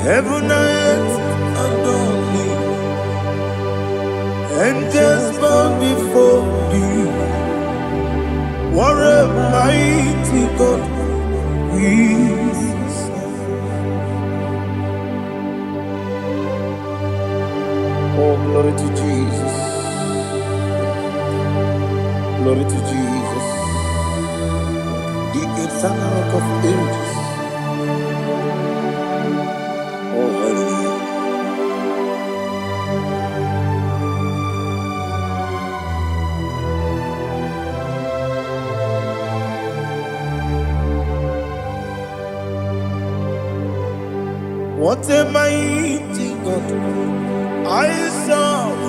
Heaven and earth adore thee, angels bow before thee. What a mighty God we serve. Oh, glory to Jesus. Glory to Jesus. The eternal rock of ages. Oh, hallelujah. What a mighty God I serve.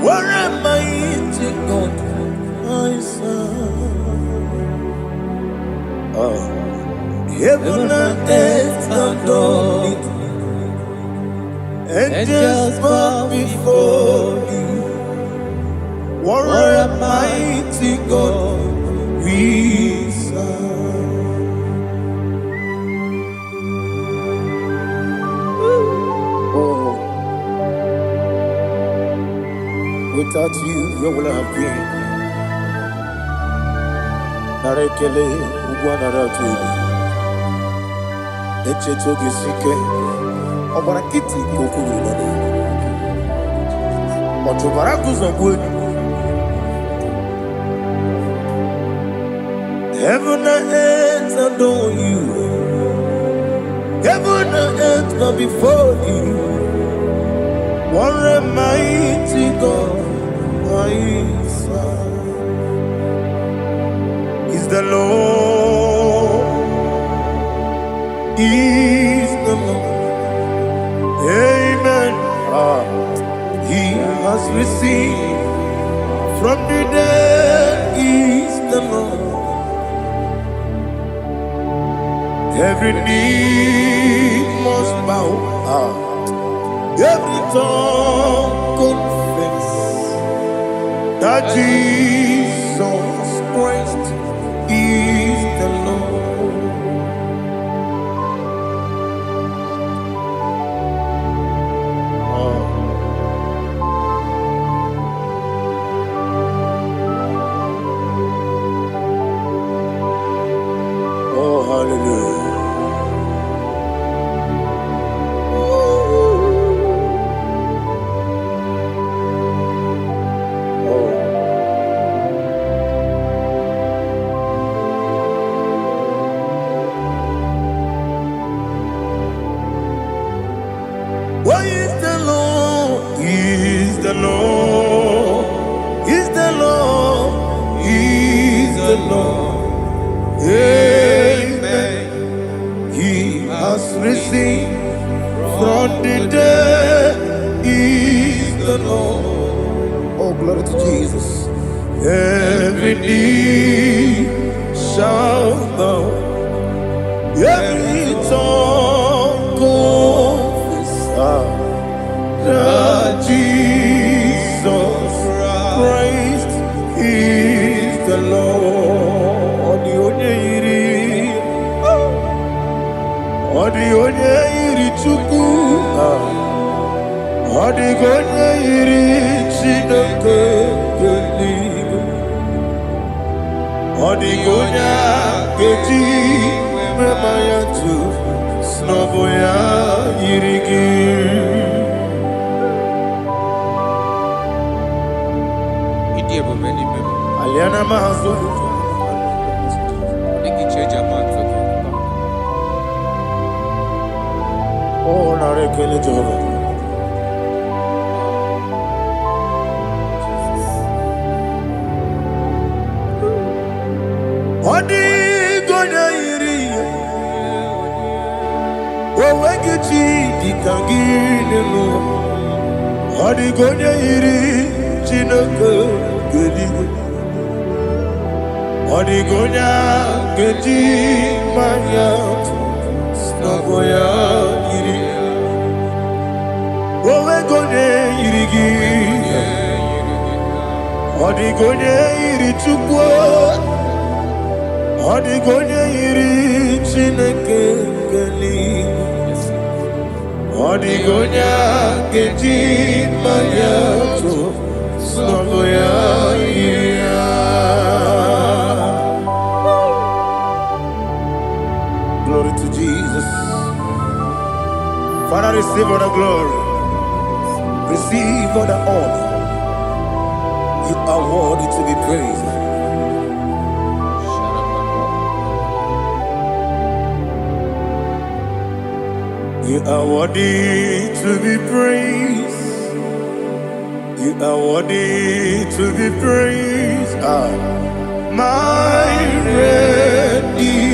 What a mighty God I serve. Oh. Heaven and earth adore thee, angels bow before thee. What a mighty God we serve. Oh, without you, where would I have been? Narekele, Ugwanaratu. Echetoge sike, obarakiti kokuru nade. Otobaraku zogwe. Heaven and earth adore you. Heaven and earth bow before you. What a mighty God I serve. Is the Lord. Is the Lord. Amen. He has received from the dead. Is the Lord. Every knee must bow. Every tongue confess that Jesus Christ is the Lord. Oh, hallelujah. Why is the Lord? Is the Lord? Is the Lord? Is the Lord? Amen. He has risen from the dead. Is the Lord. Oh, glory to Jesus. Every knee shall bow. Every tongue confess that Jesus Christ is the Lord. The onye iri Chukwu, the onye iri Chineke eluigwe, the onye ga-eji mema ya tu n'ọbụ ya yiri gị. Aliana mazo oh narekele Jehova. Odi gonya iri owegichi dikagine no. Odi gonya iri Chineke eluigwe. Odigonya geji manya snagoya iri. Owe gonye irigi. Odigonye iri Chukwu. Odigonye iri Chineke keli Odigonya keji mayato Soboya Glory to Jesus. Father, receive all the glory. Receive all the honor. You are worthy to be praised. You are worthy to be praised. You are worthy to be praised. My Redeemer.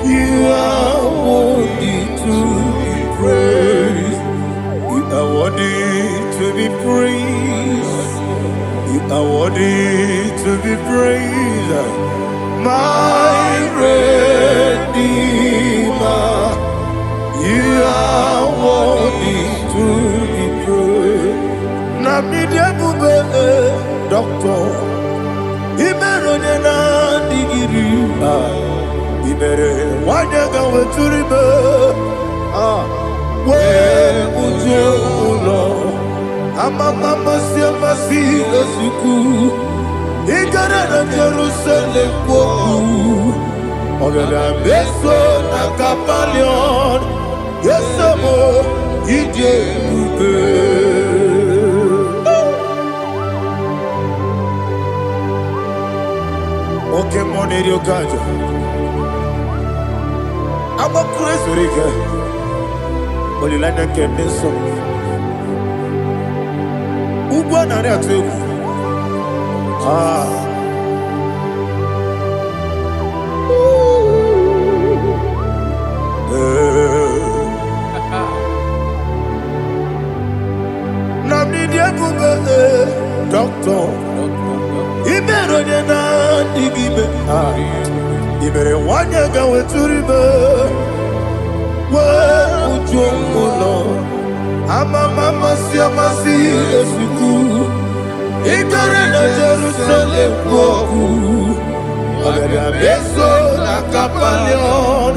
You are worthy to be praised. You are worthy to be praised. You are worthy to be praised. My Redeemer. You are worthy to be praised. Namidia bube doctor. Imerone na digiri. Ibere wanyaga weturibe. We ujo ulo. Mama siamasi esiku. Igara na Jerusalem kwoku. Ogada beso na kapalion. Yesamo ije ube. Okay, money rio kaja. I'm a crazy rigger. Only like a kenso. Ubana reatu. Namidia bube doctor. Ibero na digibe. Ibere wanyaga weturibe. We ujongulo. Mama siamasi esiku. Igare na Jerusalem kwoku. Ogada beso na kapalion.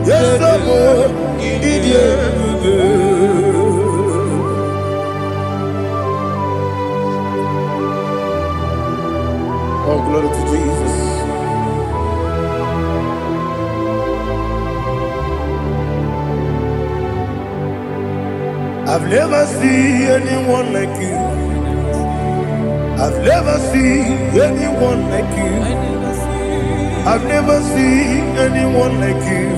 Yesamo idie bube. Oh, glory to Jesus. I've never seen anyone like you. I've never seen anyone like you. I've never seen anyone like you.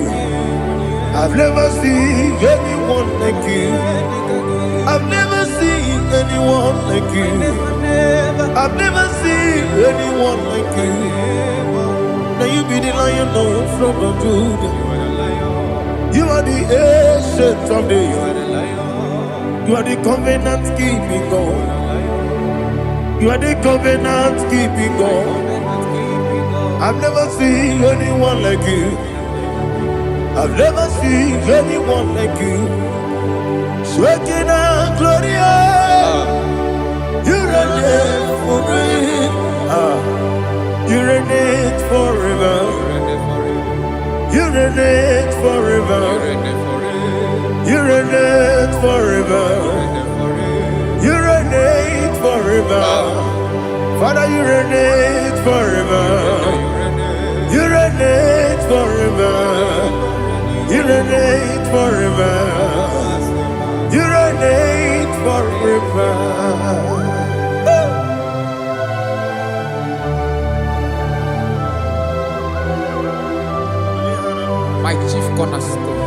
I've never seen anyone like you. I've never seen anyone like you. I've never seen anyone like you. Now you be the lion from the Judah. You are the ancient of days. You are the covenant keeping God. You are the covenant keeping God. I've never seen anyone like you. I've never seen anyone like you. Shekinah Gloria, you reign forever. You reign forever. You reign forever. You reign forever. You reign forever. Father, you reign forever. You reign forever. You reign forever. You reign forever. My chief cornerstone.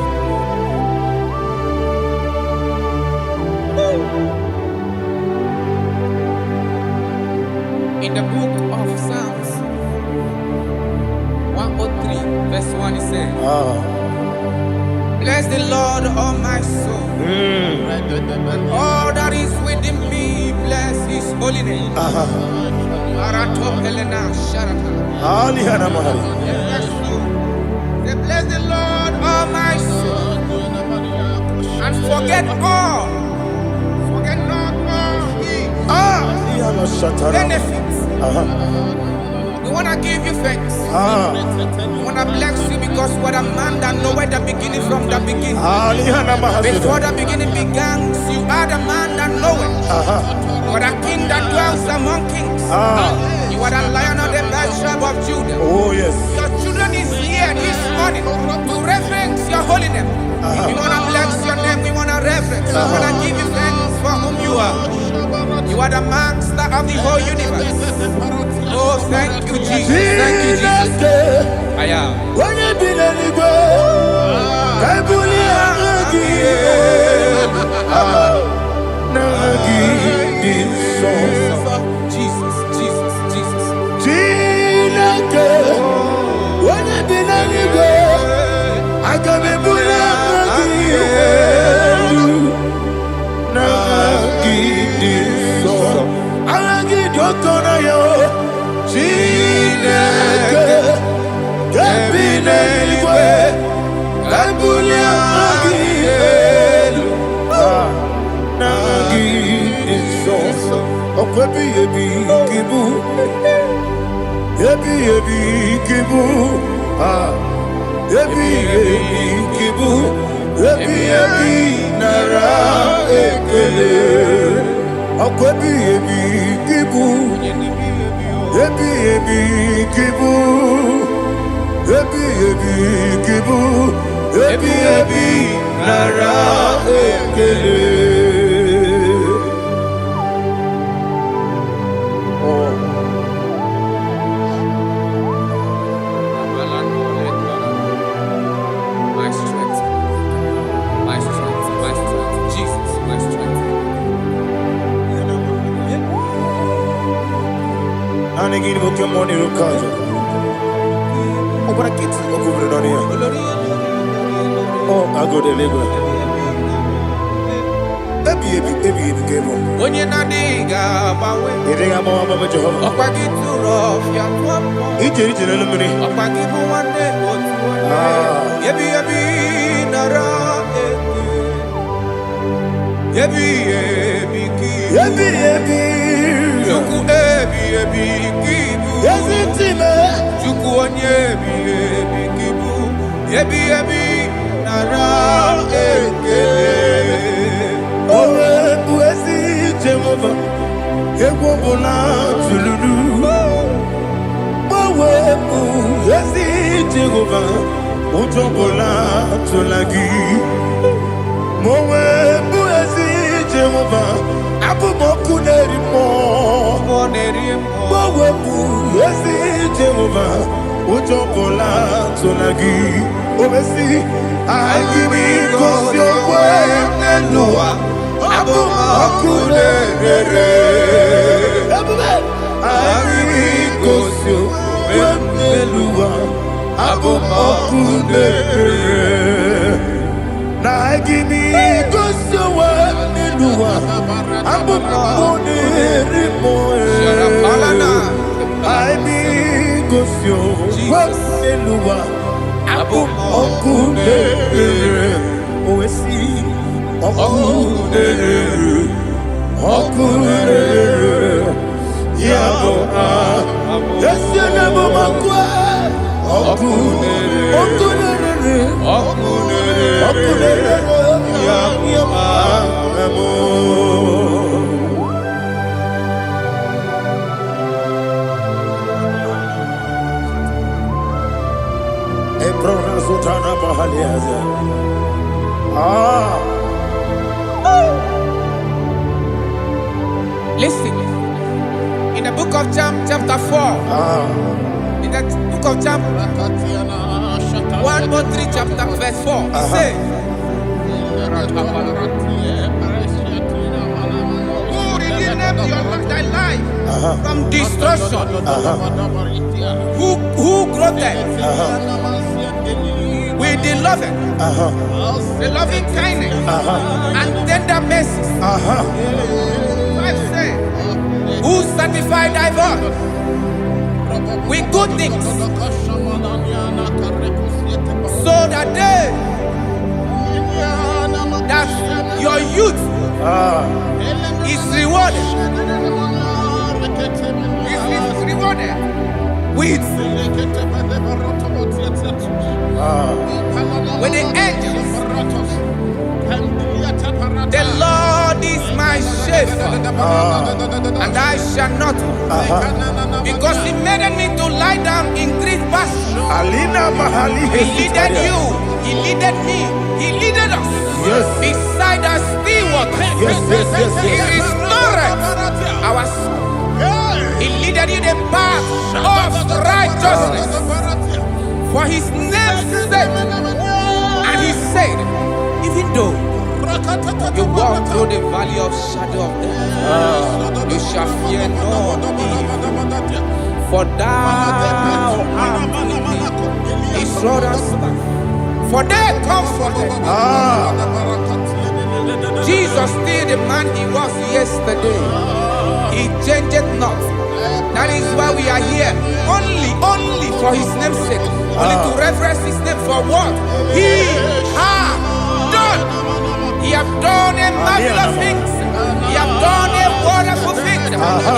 In the book of Psalms 103 verse 1 it says, bless the Lord, all my soul, and all that is within me, bless his holy name. Bless the Lord, all my soul, and forget not all his benefits. The want to give you thanks. I want to bless you because what a man that knoweth the beginning from the beginning. Before the beginning began, you are the man that knoweth. You are the king that dwells among kings. You are the lion of the tribe of Judah. Oh yes. Your children is here this morning to reverence your holy name. We want to bless your name. We want to reverence. We want to give you thanks for whom you are. You are the master of the whole universe. Oh, thank you, Jesus. Thank you, Jesus. I am. Jesus, Jesus, Jesus. I can Listen, in the book of John, chapter 4, in the book of John 1:3, chapter verse 4, it says, who redeemed thy life from destruction, who groweth with the loving kindness and tender mercies. Who sanctify thy voice with good things, so that your youth is rewarded. Is rewarded with the angels. The Lord is my shepherd, and I shall not want, because He made me to lie down in green pastures. He leaded you, He leaded me, He leaded us beside the still waters. He restored our soul. He leaded you the path of righteousness for His name's sake. And He said, even though you walk through the valley of shadow of death, you shall fear no evil, for thou art with me. His rod and staff, for they comforted. Jesus still the man He was yesterday. He changed not. That is why we are here. Only for His name's sake. Only to reverence His name for what He has done. He has done a marvelous things. He has done a wonderful thing.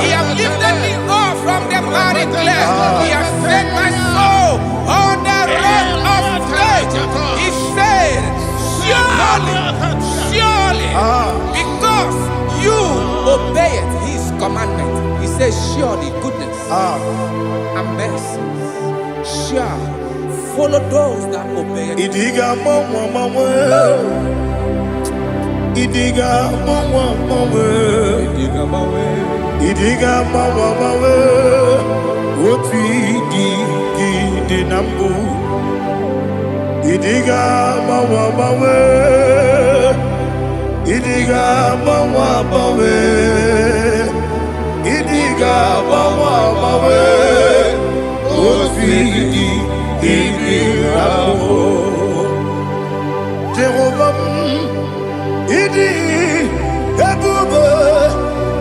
He has lifted me up from the miry clay. He has set my soul on the rock of faith. He said, surely, because you obeyed His commandment. He says, surely goodness and mercy shall follow those that obey it. Idiga mama, Idiga mama, what we did nambu. Idiga mama, Idiga mama, Idiga mama, what we did nambu. Jehovah, Idi ebube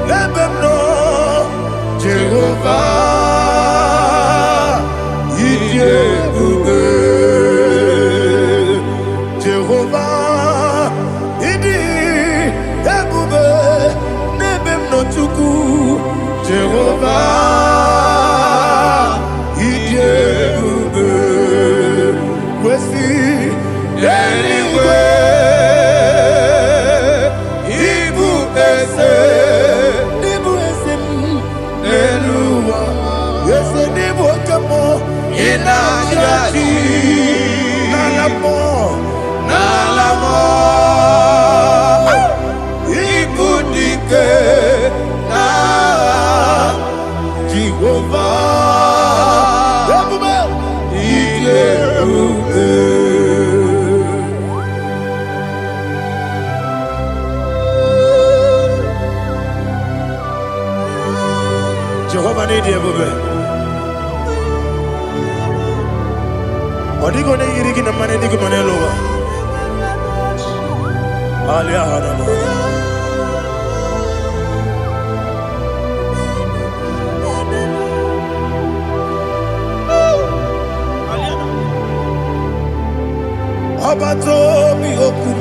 lebemno Jehovah, Idi ebube Jehovah, Idi ebube lebemno Chukwu Jehovah, Idi ebube wesi anyway. Nalamo, Ibudike, na Jehovah, Jehovah need you, Odigo ne yirigi na mane digo manelowa. Alia hana. Abato mi oku.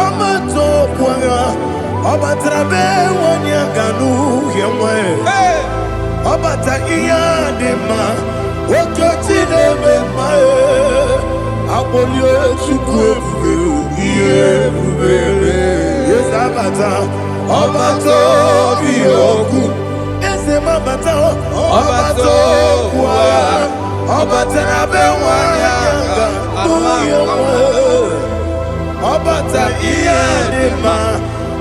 Abato kwanga. Abatrabe wanya ganu yemwe. Abata iya dema. Okoti neme mae, abolio chukwu iye bubele. Yes abata, abato biyoku. Ese mabata, abato kwa, abata na bewanya uyemwe. Abata iye dema,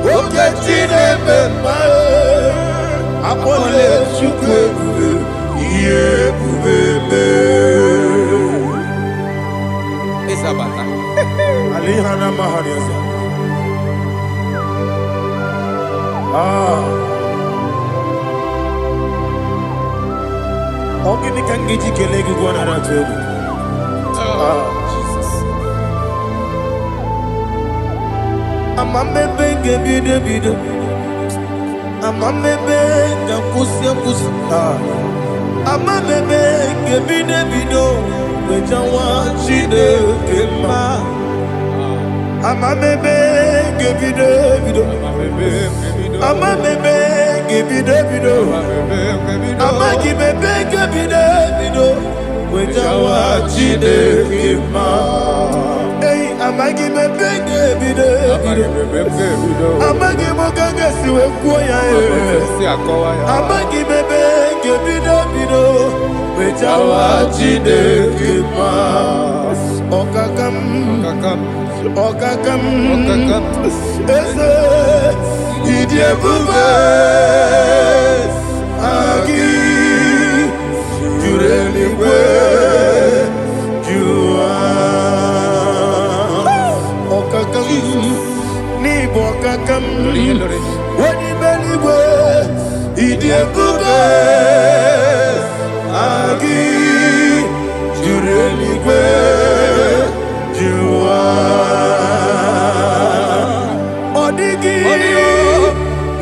okoti neme mae, abolio chukwu. Isabata. Alihana Mahariasa. Ogini kangiji kelegi gwana ratubu. Jesus. Amambe bide. Amambe kusi. Amambe bide. Wejawa chide kema. Amambe bide. Ama bebe gebide bido. Ama gibebe gebide bido. Wejawa chide kima. Hey, ama gibebe gebide bido. Ama gibogaga siwe kuya e. Ama gibebe gebide bido. Wejawa chide kima. Okakam. Ese idie bube agi jureligwe jua okakam ni bokakam wani beligwe idie bube agi jureligwe jua odigi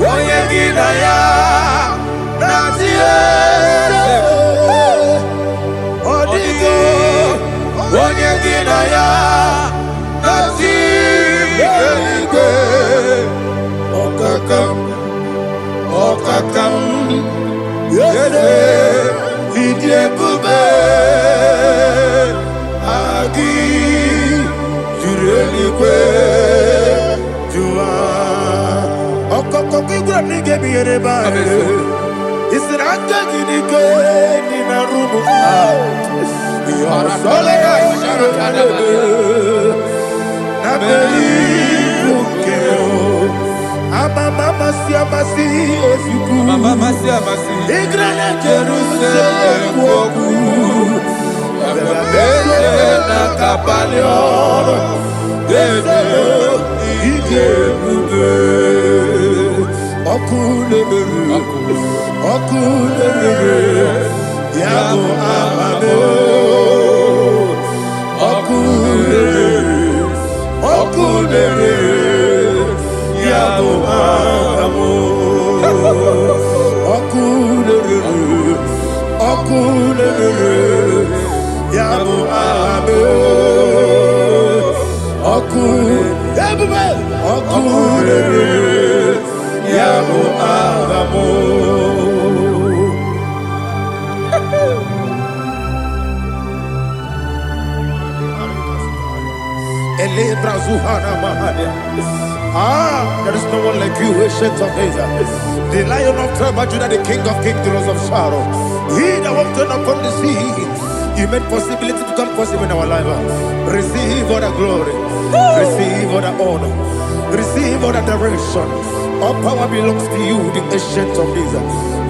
oyegi na ya nazie odigi oyegi na ya nazie okakam yese idie bube agi jureligwe jua okokokigura nige biyereba isiranga gidike nina rumu yosolega nabeli ukeo mama siamasi ofiku igrana Jerusalem woku bebe na kapalion ese ije bube okulere yabo amabo okulere yabo amabo okulere yabo amabo okulere yabo amabo. There is no one like you, ancient of days. The Lion of tribe of Judah, the King of kings, the Rose of Sharon. He that walked upon the sea, He made possibility to come possible in our life. Receive all the glory, receive all the honor, receive all the direction. All power belongs to you, the ancient of days,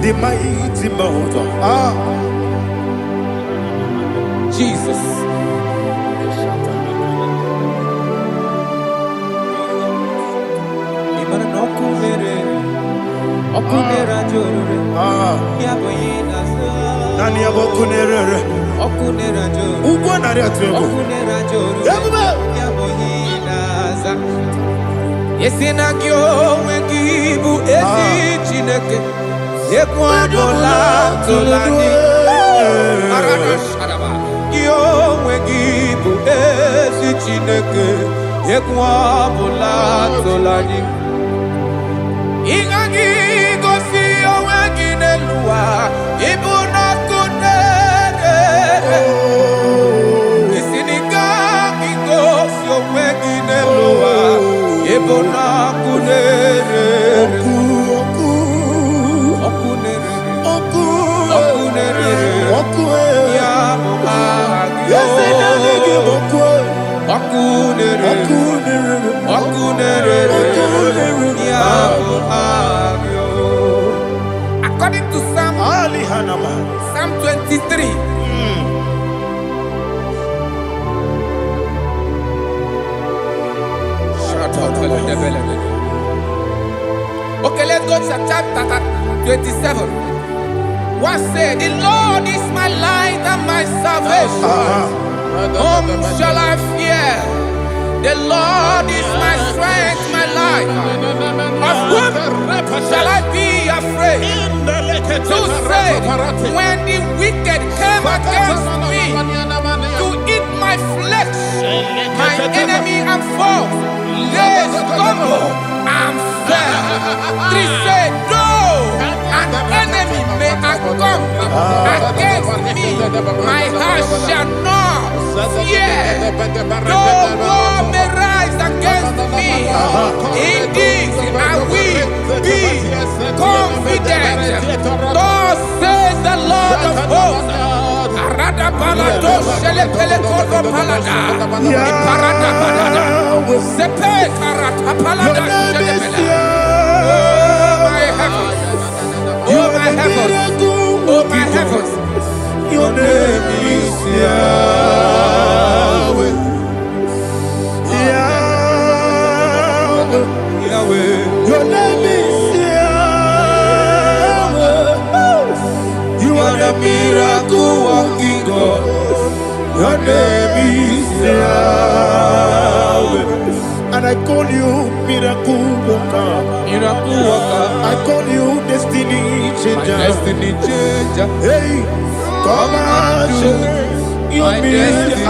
the mighty mountain. Jesus. Okunera jorore, yaboyina sa. Nani abokunere? Okunera jorore. Ugwa nari atwego. Okunera jorore, yaboyina sa. Yesina kyo wengibu esi chineke. Yekwadola tolani. Arana sharaba. Kyo wengibu esi chineke. Yekwadola tolani. Ingagi gosi owegi nelua ibuna kunere isinika gosi owegi nelua ibuna kunere okunere ya muagio okunere according to Psalm 23. Okay, let's go to chapter 27. What said? The Lord is my light and my salvation. Whom shall I fear? The Lord is my strength, my life. Of whom shall I be afraid? To say, when the wicked came against me to eat my flesh, my enemy and foe, they stumble and fell. 3 say, though an enemy may come against me, my heart shall not fear. Though war may rise against me, in this I will be confident. Thus says the Lord of hosts. Arada balado shele pele kodo palada. Iparada balada. Sepe karata palada shele pele. Oh my heavens. Oh my heavens. Oh my heavens. Your name is Yahweh. Yahweh. Yahweh. Your name is Yahweh. You are the miracle working God. Your name is Yahweh. And I call you miracle worker. Miracle worker. I call you destiny changer. Destiny changer. Hey, come on, your destiny.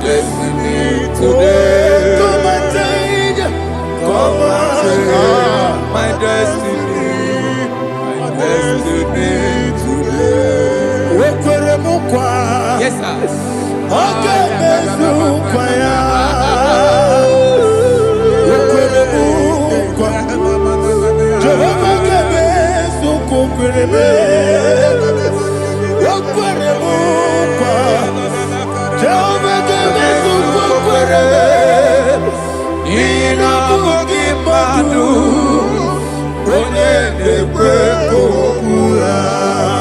Destiny today. Come and change. Come on, my destiny. My destiny today. Yes, sir. Okay,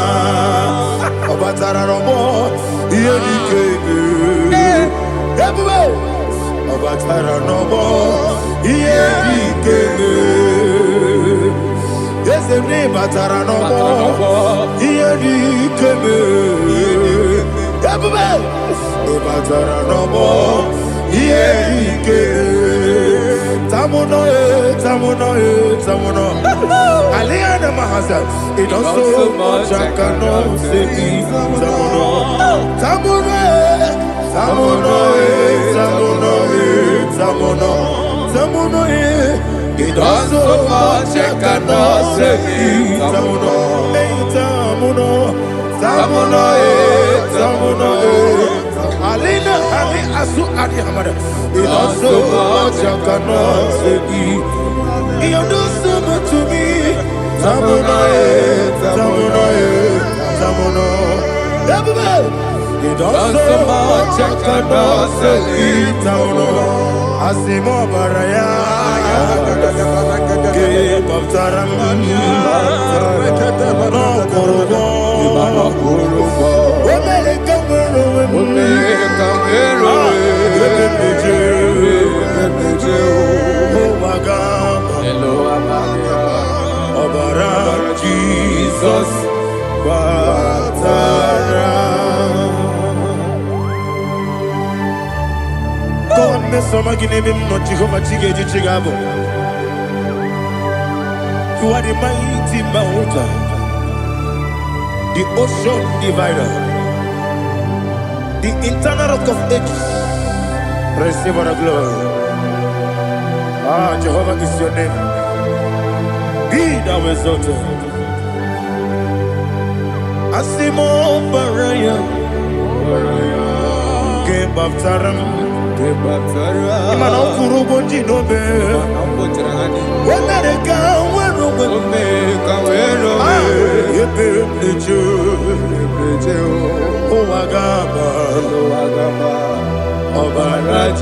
it also much I cannot say. It also much I cannot say. Alina Ali Asu Adi Hamada. It also much I cannot say. You do so much to me. Tamuno. It also much I cannot say. Tamuno. Asimo Baraya. Give up Taram. No Korogo. Jesus, God, me some give him no Jehovah Chigedi Chigabo. You are the mighty mountain, the ocean divider, the internal rock of ages. Receive our glory. Ah, Jehovah is your name. Be thou exalted. Asimo Baraya, Game of Taram, Imano Kurubo Jinobe, when I go, when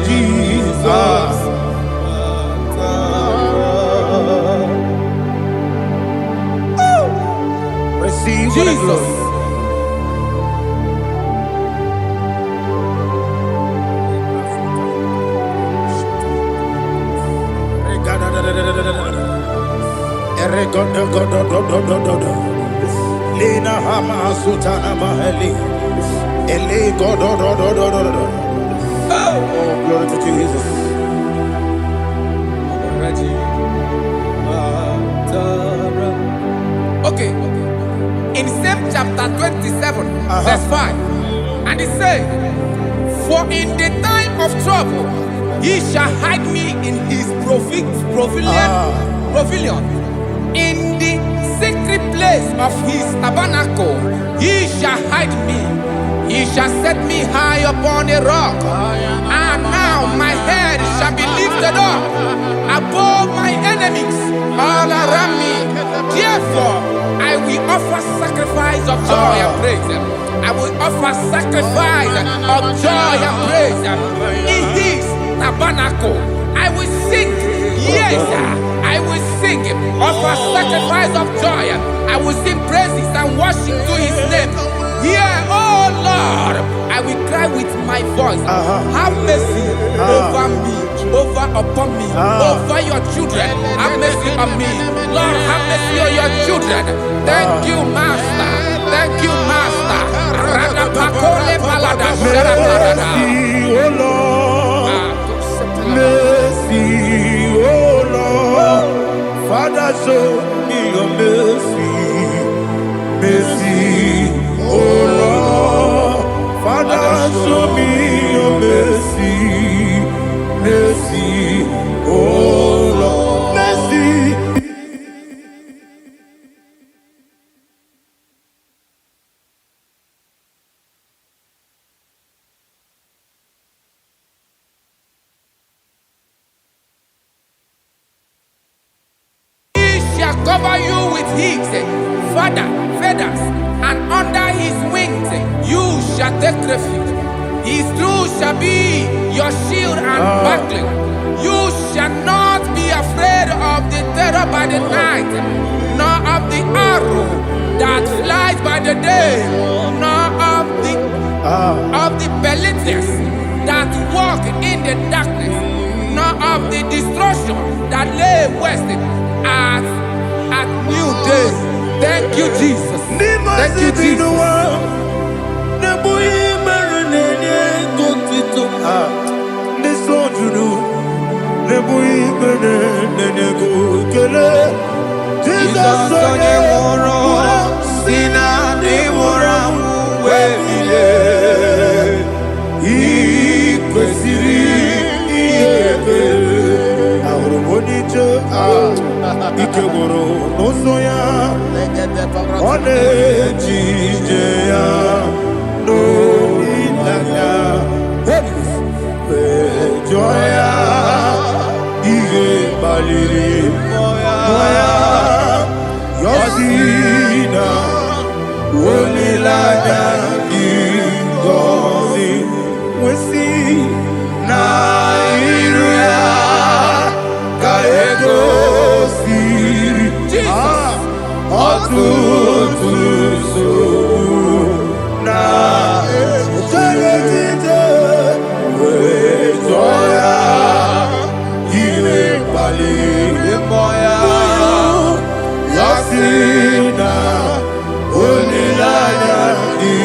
Jesus. Receive Jesus. Lina Hama Sutana Maheli. Ele God. Oh, glory to Jesus. Okay. In same chapter 27, verse 5, and it says, for in the time of trouble, He shall hide me in his pavilion. In the secret place of his tabernacle, he shall hide me. He shall set me high upon a rock. And now my head shall be lifted up above my enemies all around me. Therefore, I will offer sacrifice of joy and praise. I will offer sacrifice of joy and praise. In his tabernacle, I will sing. Yes, I will sing. Offer sacrifice of joy. I will sing praises and worship to his name. Here, oh Lord, I will cry with my voice. Have mercy over me, upon me, over your children. Have mercy on me. Lord, have mercy on your children. Thank you, Master. Thank you, Master. Mercy, oh Lord. Mercy, oh Lord. Father, show me your mercy. Mercy, oh Lord. Father, show me your mercy. Mercy, oh Lord. Mercy. Cover you with his feathers, and under his wings you shall take refuge. His truth shall be your shield and buckler. You shall not be afraid of the terror by the night, nor of the arrow that flies by the day, nor of the pestilence that walk in the darkness, nor of the destruction that lay west at new day. Thank you, Jesus. Thank you, Jesus. Ikegoro n'ụzọ ọ na-ejije ya n'olilanya jụọ ya ihe kpaliri mmụọ ya yọzi na olileanya dị ngọzi nwesị na iru ya ka ego ọtụtụ nsogbu na ejeje wee jụọ ya ihe kpaliri mmụọ ya sị na olileanya dị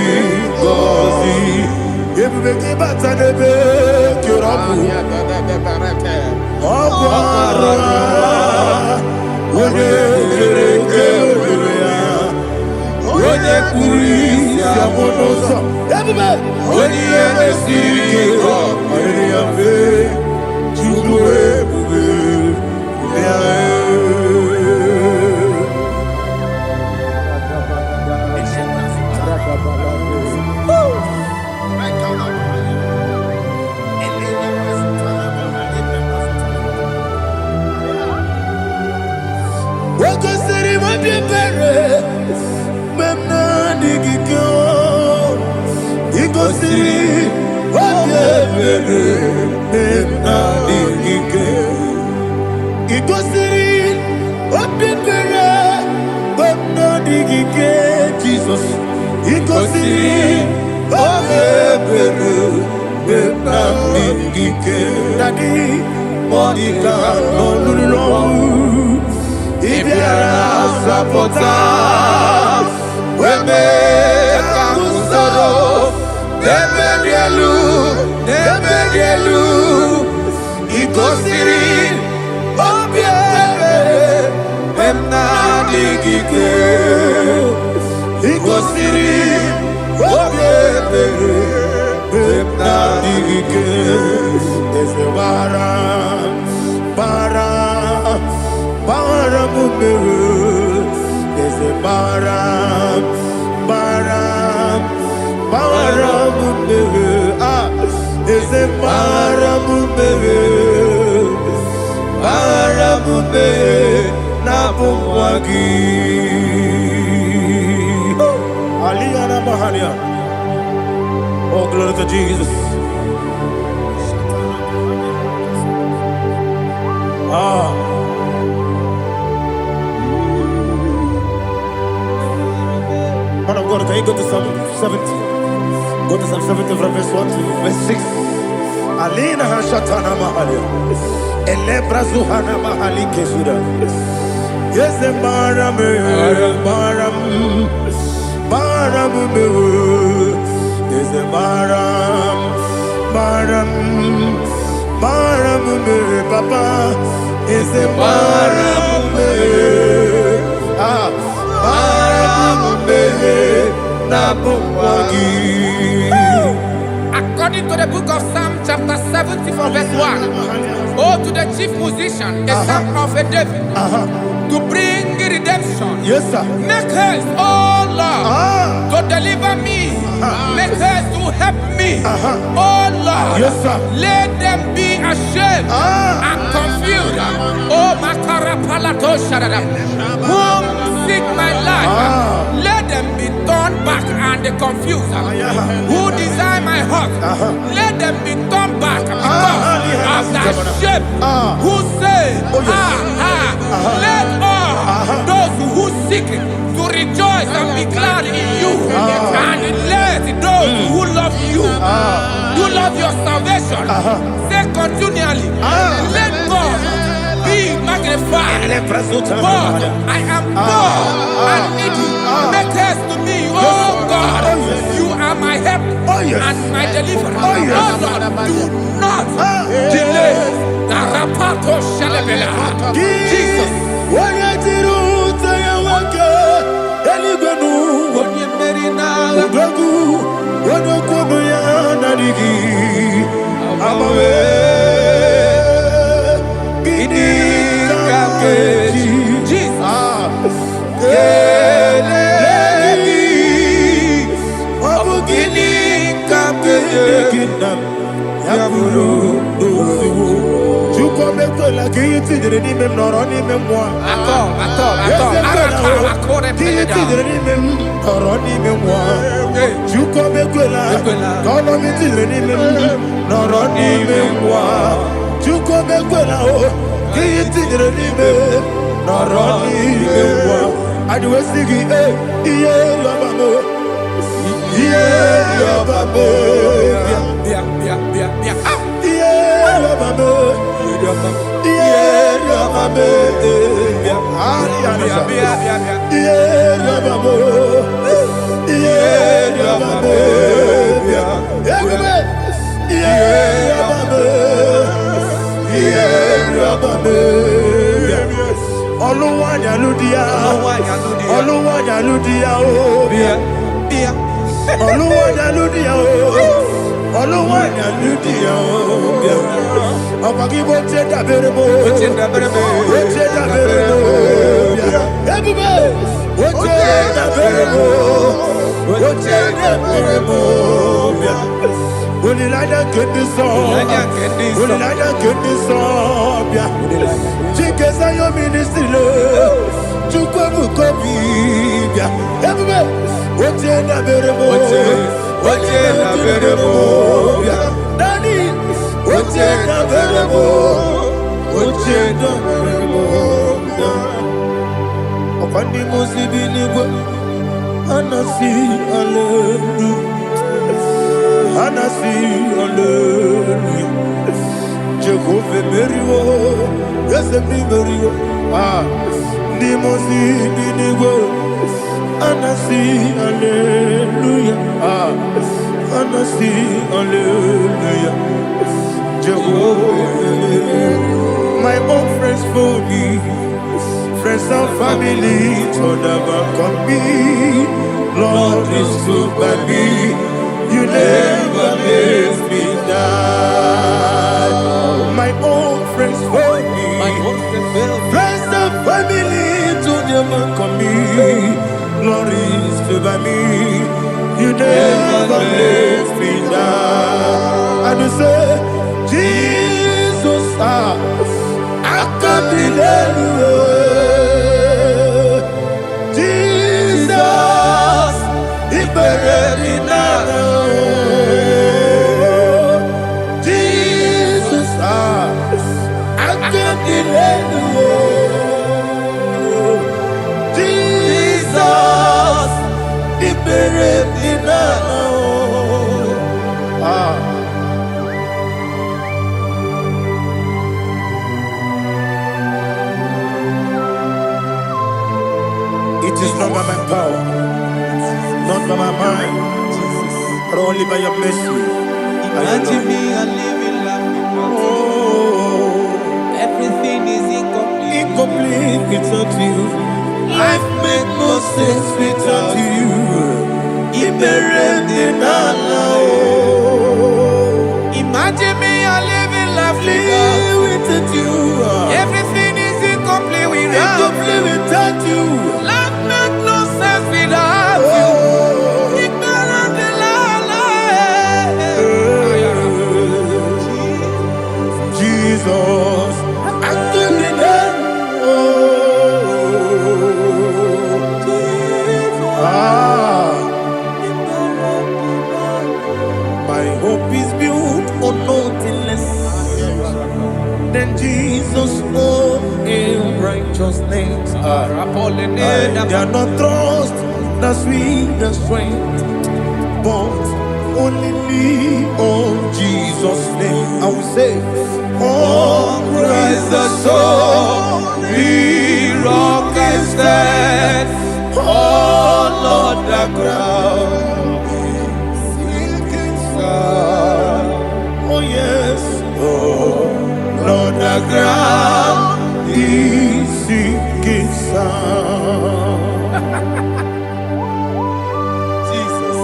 ngọzi. Ebube gị bata n'ebe kere ọgwụ ara onye kere eke were ya, onye kpụrụ isi abụ n'ụzọ, onye ihe mesiri ike ọ kpaliri ya mfe. Chukwu ebube ya Jesus, he goes in, Daddy, Monica, no, if you are supporters, we make a sorrow, never yellow, he goes in, he goes in, Ese va Oh, glory to Jesus. Man of God, can you go to Psalm 70? Go to Psalm 70 from verse 1 to verse 6. Alina Hashatana Mahalia. Elebra Zuhana Mahali Kesuda. Yes, the Baram, yes, the Baram, Papa, is the Baram, According to the book of Psalm chapter 70 from verse 1, oh, to the chief musician, a psalm of a David, to bring redemption. Yes, sir. Make haste, oh Lord, to deliver me. Make haste to help me. Oh Lord, yes, sir. Let them be ashamed and confused. Oh Makara Palato Shadadam, whom seek my life, let them be turned back and confused. Who desire my heart, let them be turned back because of that shame. Who say, let all those who seek to rejoice and be glad in you, and let those who love you, who love your salvation, say continually, let God be magnified. God, I am poor and needy. Make haste to me, oh God. You are my help and my deliverer. Oh Lord, do not delay. Jesus. My own friends for me, friends and family told about me. Lord is good by me, you never let me die. My but only by your mercy. Imagine me and living life without you. Everything is incomplete. Incomplete without you. Life makes no sense without you. Imagine me and living life without you. Everything is incomplete without you. Life makes no sense without you. Jesus, I'm doing it. My hope is built on nothing less than Jesus' own righteousness. I cannot trust the sweetest strength, but only lean on Jesus' name. I will say, oh, Christ the solid rock and stand. Oh, Lord, the ground is sinking sand. Oh, yes, oh, Lord, the ground is sinking sand. Jesus,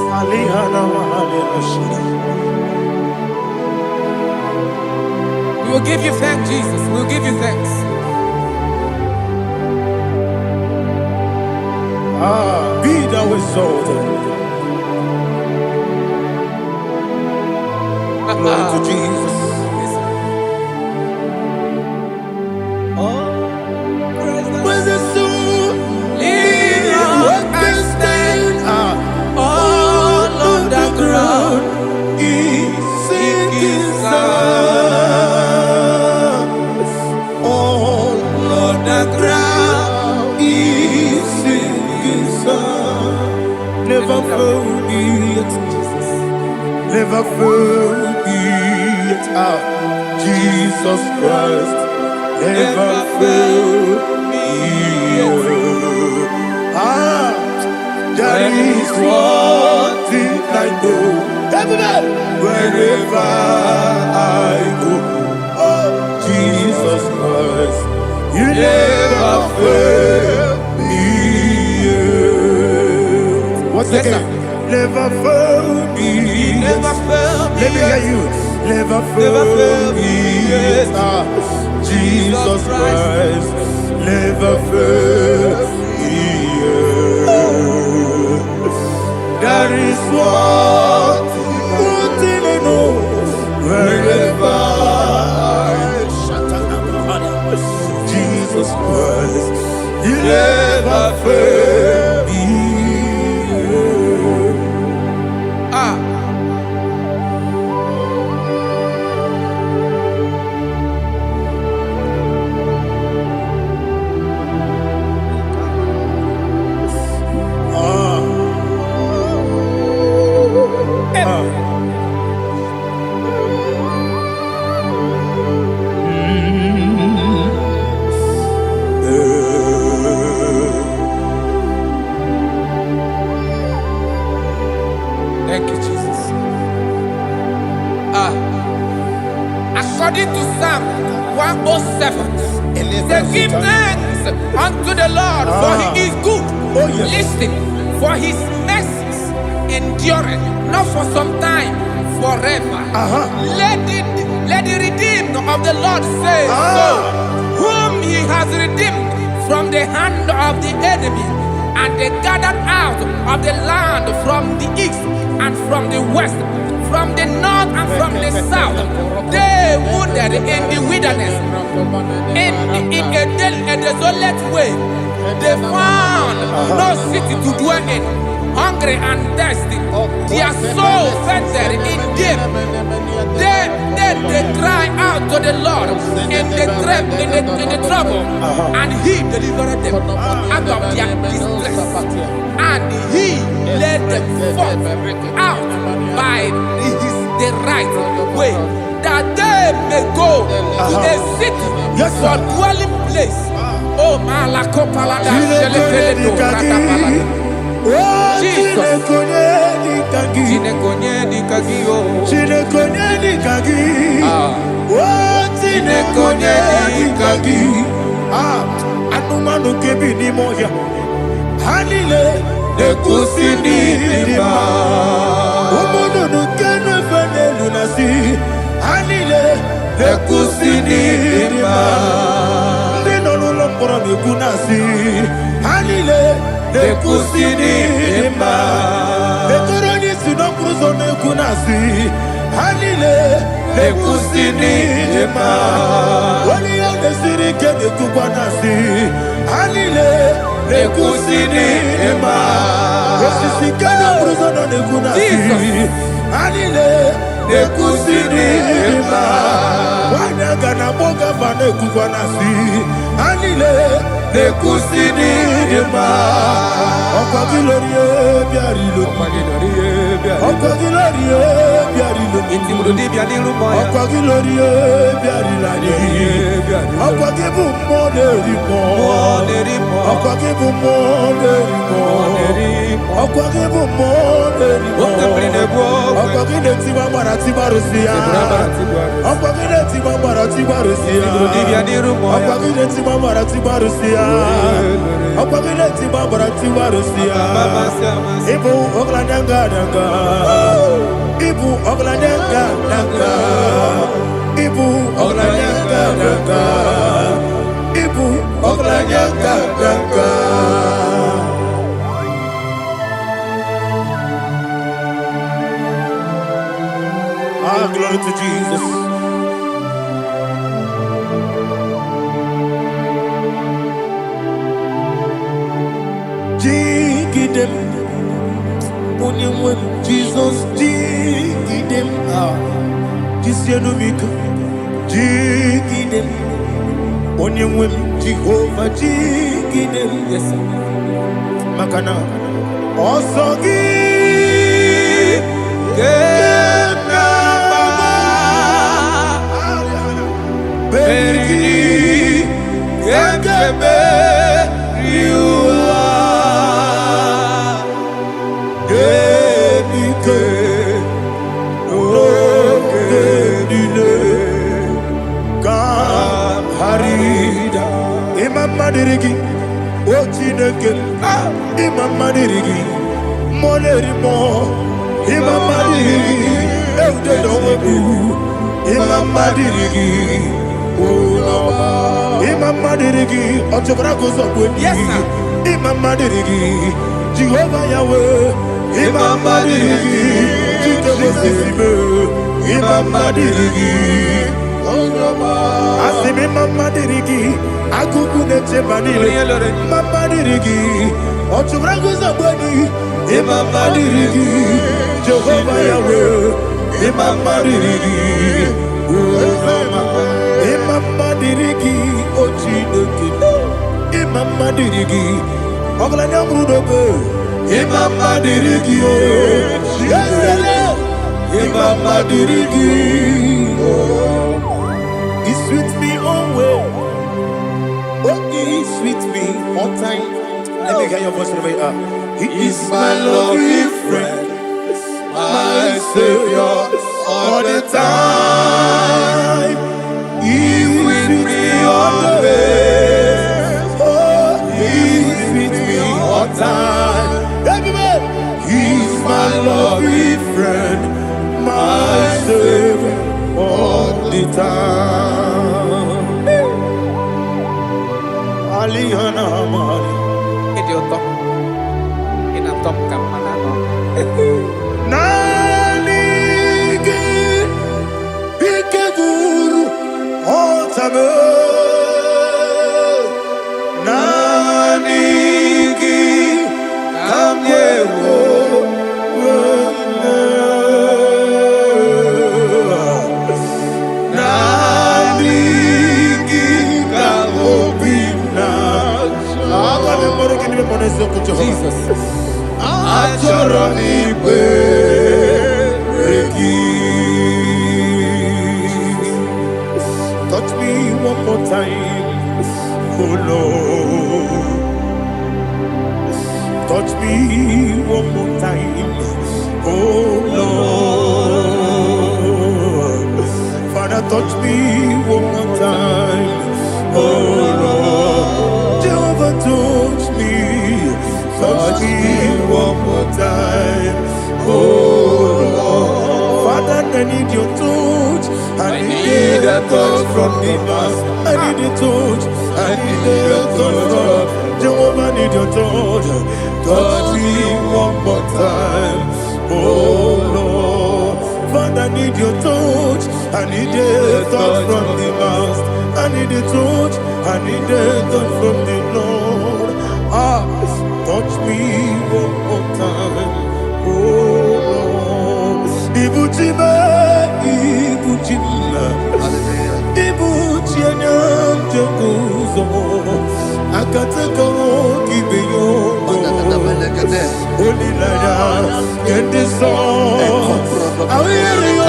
we will give you thanks, Jesus. We will give you thanks. Be thou exalted. Glory to Jesus. Where's the soul? What can stand? All on the ground is sinking sand. All on the ground is sinking sand. Never forget, never forget, Jesus Christ. Never fail me. That is one thing I know. Wherever I go, oh Jesus Christ, you never fail me. What's again? Never fail me. Never fail me. Let me hear you. Never fail me. Jesus Christ, never fail me. That is one thing I know. Wherever Jesus Christ, you never fail me. Thank you, Jesus. According to Psalm 107, they give thanks unto the Lord, for he is good. Listen, for his mercies endureth, not for some time, forever. Let the redeemed of the Lord say so, whom he has redeemed from the hand of the enemy, and they gathered out of the land from the east and from the west, from the north and from the south. They wandered in the wilderness, in a desolate way. They found no city to dwell in, hungry and thirsty. Their soul fainted in death. Then they cry out to the Lord in the trouble, and he delivered them out of their distress. And he led them forth out by the right way, that they may go to a city for dwelling place. Oh, Malakopalada, Jesus. Chinekonye dikagi. Anumanu kebi ni moya. Hanile nekusi ni dima. Umudu nukenu fene lunasi. Hanile nekusi ni dima. Ndino luloporo nikunasi. Hanile nekusi ni dima. Nekoroni sinokruzo nekunasi. Hanile nekusi ni dima. Wali ya nesiri kene kukwanasi. Hanile nekusi ni dima. Osisi kene kruzo nekunasi. Hanile nekusi ni dima. Wanyaga na boga vane kukwanasi. Hanile nekusi ni dima. Okwa gilorie biarilo. Okwa gilorie biarilo. Intimudi bialiru moya. Okwa gilorie biarilani. Okwa gibu moderimo. Okwa gibu moderimo. Okwa gibu moderimo. Okwa gide tiba mara tiba rusia. Okwa gide tiba mara tiba rusia. Okwa gide tiba mara tiba rusia. Okwa gide tiba mara tiba rusia. Ibu ogladanga danga. Ibu ogladanga danga. Ibu ogladanga danga. Ibu ogladanga danga. Ah, glory to Jesus. Jigidem, Onyemwem, Jesus, Jigidem, Jisianumika, Jigidem, Onyemwem, Jehovah, Jigidem, yes, Makana, Osogi, Beri, Gekebe, Riua, Genike, Genine, Harida, Imam Madirigi, Ochineke, Imam Madirigi, Molerimo, Imam Madirigi, Eudedobu, Imam Madirigi. Imam Madirigi, Otobragos of Yes, sir. Imam Madirigi, Jehovah Yahweh, Imam Madirigi, Imam Madirigi, Asim Imam Madirigi, Akukune Chebanile, Imam Madirigi, Otobragos of Imam Madirigi, Jehovah Yahweh, Imam Madirigi, Imam Madirigi, Ochineke, Imam Madirigi, Oglanya Mudobe, Imam Madirigi, Imam Madirigi, He sweet me always, He sweet me all time. Let me hear your voice wherever you are. He is my lovely friend, my Savior, all the time. He with me always. Oh, He's with me all time. Everybody, He's my lovely friend, my Savior, all the time. Alihana Mari. Idioto. Inatop kamanano. Nanigi, Ikeguru, Otame. Nanigi, Kamyewo. Nanigi, Kamobina. Jesus. Touch me one more time, oh Lord. Touch me touch me one more time. Oh Lord, Jehovah, touch me one more time. Oh Lord, Father, I need your touch. I need a touch from the Master. I need a touch. I need a touch from Jehovah. I need your touch. Touch me one more time. Oh Lord, Father, I need your touch. I need a touch from the Master. I need a touch. I need a touch from the Lord. Touch me one more time. Oh Lord, Ibuchima, Ibuchima, Ibuchina, Jaguzo, Akataka, Gibeyo, Holy Lada, get this song. I will hear you,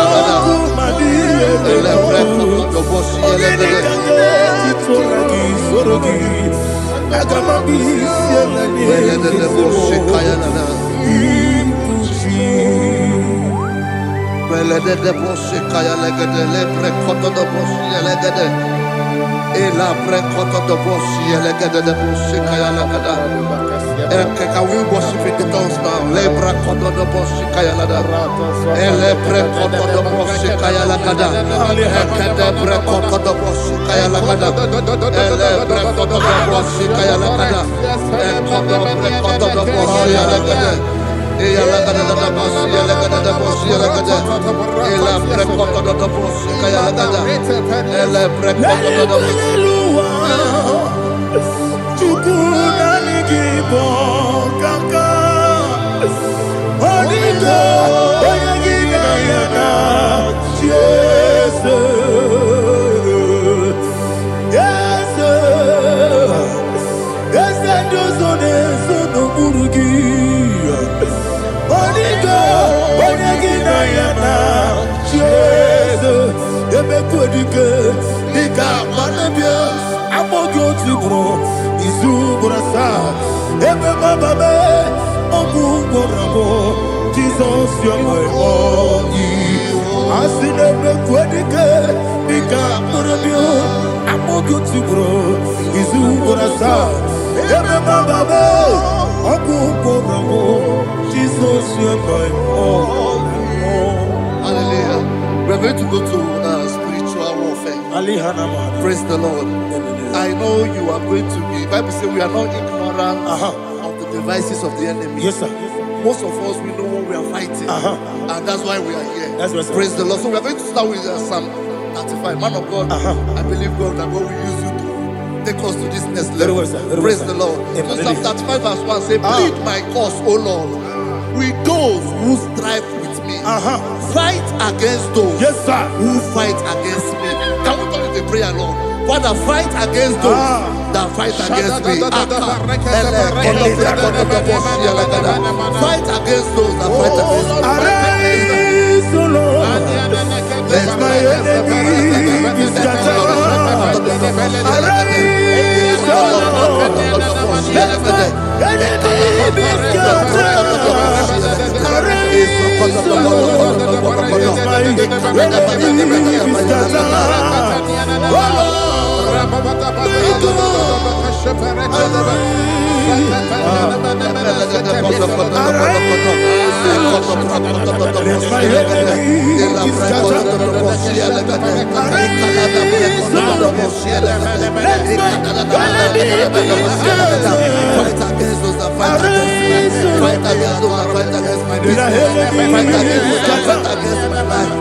can we worship in the tongues now? Lebra koto do boshi kaya lada. Elebre koto do boshi kaya lada. Ekede bre koto do boshi kaya lada. Elebre koto do boshi kaya lada. Ekodo bre koto do boshi lada. Eya lada da boshi lada da boshi lada. Elebre koto do boshi kaya lada. Elebre koto do boshi. Jesus, you're my all. I see them quadrique, Nika, Morabio, I'm all good to grow. Is who I saw. Jesus, you're my all. Hallelujah. We're going to go to spiritual warfare. Praise the Lord. I know you are going to be. Bible says we are not ignorant of the devices of the enemy. Yes, sir. Most of us, we know what we are fighting. And that's why we are here. That's right, sir. Praise the Lord. So we are going to start with Psalm 35. Man of God, I believe God that God will use you to take us to this next level. Well, sir. Praise the Lord. So Psalm 35 verse 1 say, plead my cause, O Lord, with those who strive with me. Fight against those who fight against me. Can we call it a prayer, Lord? Father, fight against those that fight against me. Fight against those that fight against me. Arise, O Lord, let my enemy be scattered. Arise, O Lord, let my enemy be scattered. Arise, O Lord, let my enemy be scattered.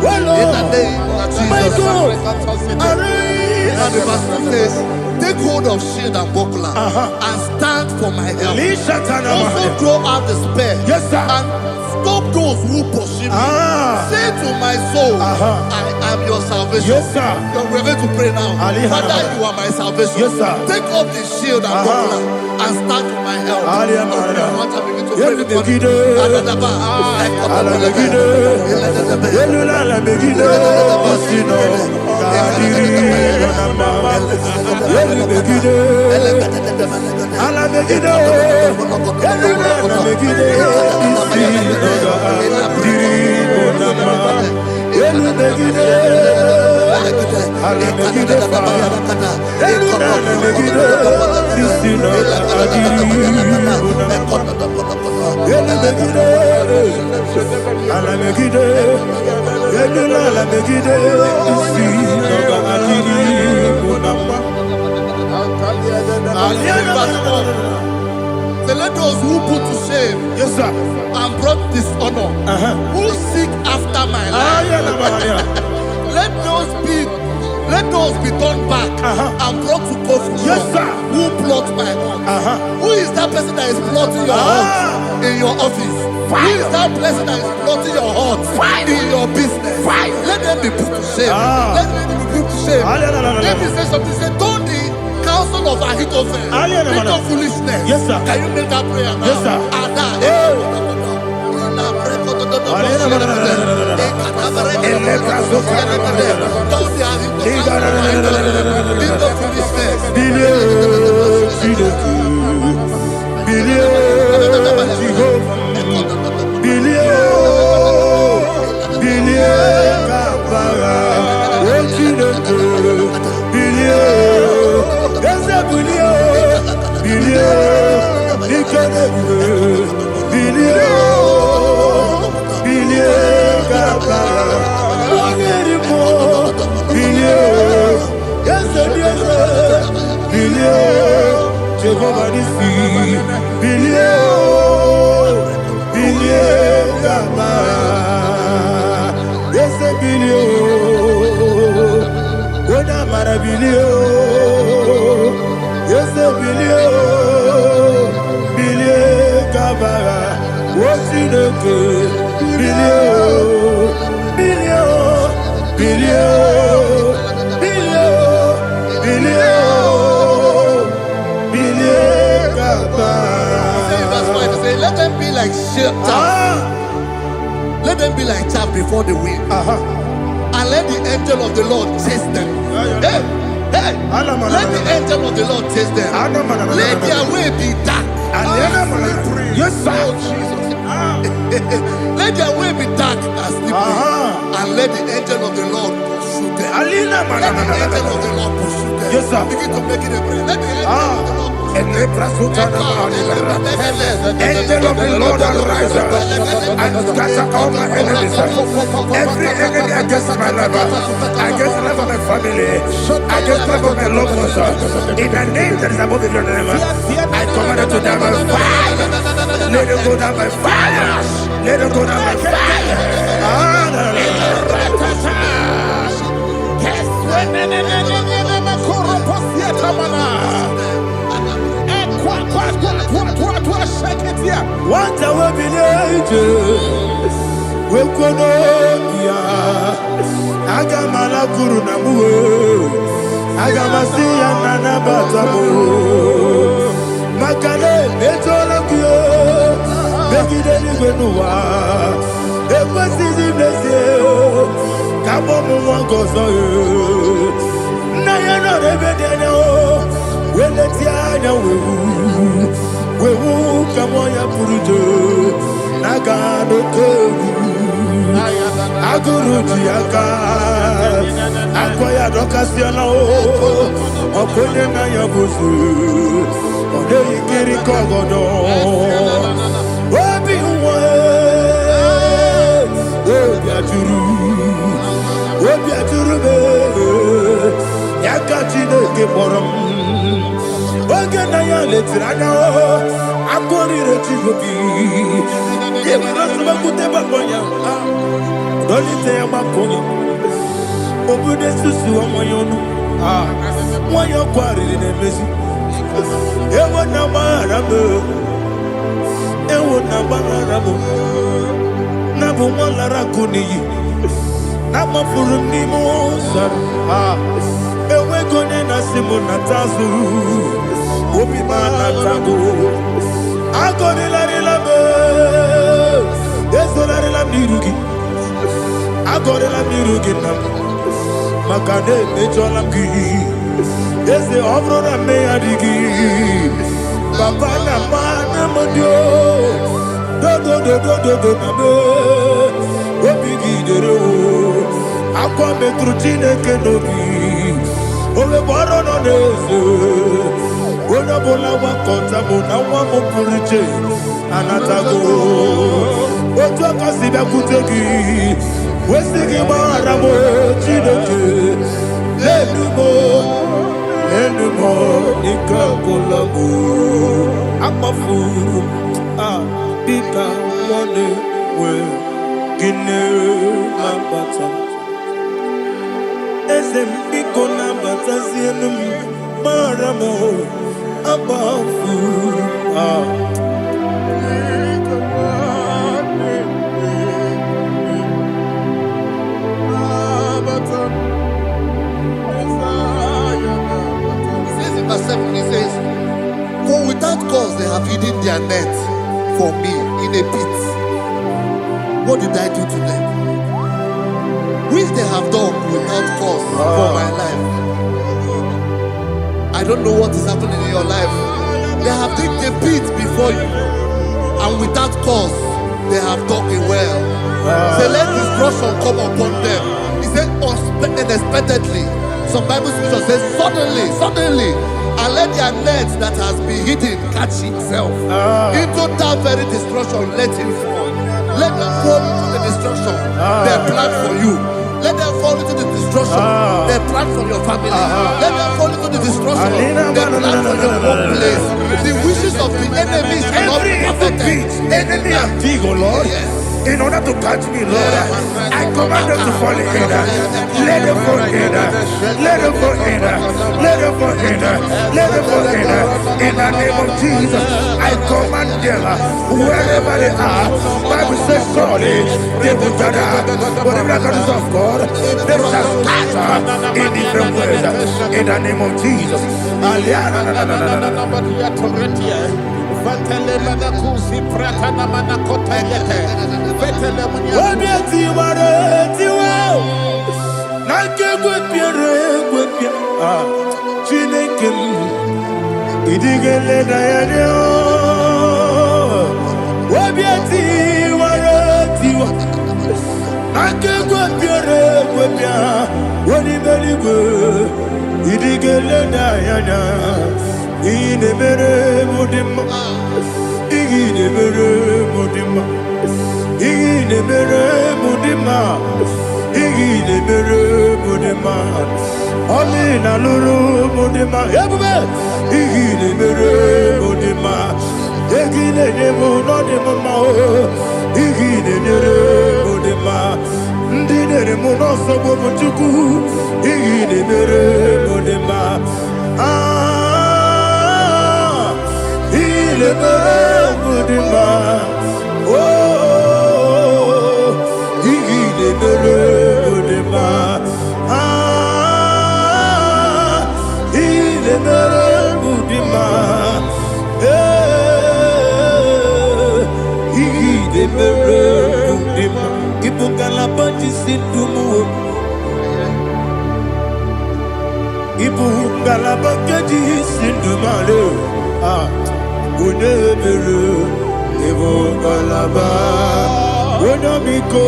Oh Lord, and the verse 2 says, take hold of shield and buckler and stand for my help. Also draw out the spear and stop those who pursue me. Say to my soul, I am your salvation. We're going to pray now. Father, you are my salvation. Take up the shield and buckler and stand for my help. Let those who put to shame, yes, sir, and brought dishonor, who seek after my life, let those be turned back and brought to confusion. Yes, sir. Who plot my heart? Who is that person that is plotting your heart in your office? Who is that person that is plotting your heart in your business? Let them be put to shame. Let them be put to shame. Let me say something. Say, don't the counsel of Ahithophel become foolishness. Yes, sir. Can you make that prayer now? Yes, sir. Let them be like let them be like chaff before the wind, and let the angel of the Lord chase them. Hey, let the angel of the Lord chase them. Let their way be dark. Yes, sir. Let their way be dark as slippery, and let the angel of the Lord pursue them. Let the angel of the Lord pursue them. Yes, sir. Begin to make it a prayer. Let the angel of the Lord. Angel of the Lord arise and scatter all my enemies. Every enemy against my life, against the life of my family, against the life of my loved ones, in the name that is above your name, I command it to down by fire. Let it go down by fire. Let it go down by fire. What I will be angels, we could Agamala Guru Namu, Agamasia Nana Batamu, Makale, Betolakio, Begideni Benua, Equasisi Blessio, Kabomu Wangozo, Nayana Rebedeno, Weletiana Wewu Kamoya Purujo, Nagano Kogu, Aguru Tiaka, Akoya Dokasiano, Okone Nayabusu, Ode Ikiri Kogodo, Obi Uwe, Obi Aturu, Yakachino Keporum. Oganaya letrana akori retivobi yebara suba kuteba bonya dolite amakonya obude susu omoyonu moyo kwari nemezi ewo na marabe na bu molara kuniyi na mafuru ni mosa ewe gone na simona tazu Obi mana tago, agore la relabe, desolare la mirugi, agore la mirugi nam, makade mejola gi, dese ovro na me adigi, papa na mana modio, do na me, obi gi dero, akwa me krutine kenobi. Owe baro no nese. Ona bola wakota mona wamo puriche. Anatago. Otu akasiba kutegi. Wesigi maramo chineke. Lenumo ikakolamu. Akmafu. Bika one we gine lambata. Ese biko lambata zienum maramo abafu. He says in verse 7, he says, for without cause they have hidden their net for me in a pit. What did I do to them? Which they have done without cause for my life. I don't know what is happening in your life. They have digged a pit before you, and without cause they have dug it well. Say, let destruction come upon them. He said, unexpectedly. Some Bible scripture says, suddenly, and let their net that has been hidden catch itself. Into that very destruction, let him fall. Let them fall into the destruction they plan for you. Let them fall into the destruction they plan for your family. Let them fall into the destruction they plan for your workplace. The wishes of the enemies cannot be perfected. Enemy and dig, oh Lord. Yes. In order to catch me, Lord, I command them to fall in. Let them fall in. Let them fall in. Let them fall in. Let them fall in. In the name of Jesus, I command them wherever they are. Bible says surely they will gather. Whatever the is of God, they shall scatter in different ways. In the name of Jesus. Olina luru mudima ebube igile mere mudima egile nemo no de mama o igile nere mudima ndinere muno sobo mutuku igile mere mudima igile mere mudima oh igile mere mudima Ibu galaba keji sindumale unebere Ibu galaba unamiko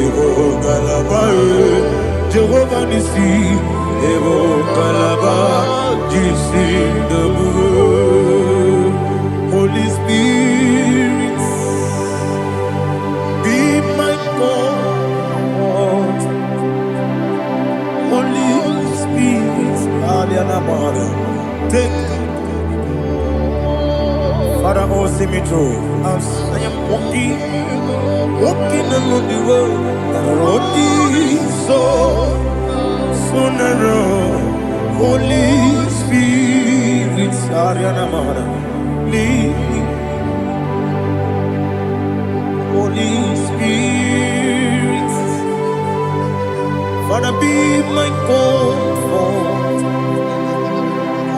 Ibu galaba Jehovah nisi Ibu galaba jisindumu Holy Spirit be my God. Holy Spirit, take Father, oh, see me through. As I am walking along the road, the road is so narrow. Holy Spirit, lead me. Holy Spirit, Father, be my comfort.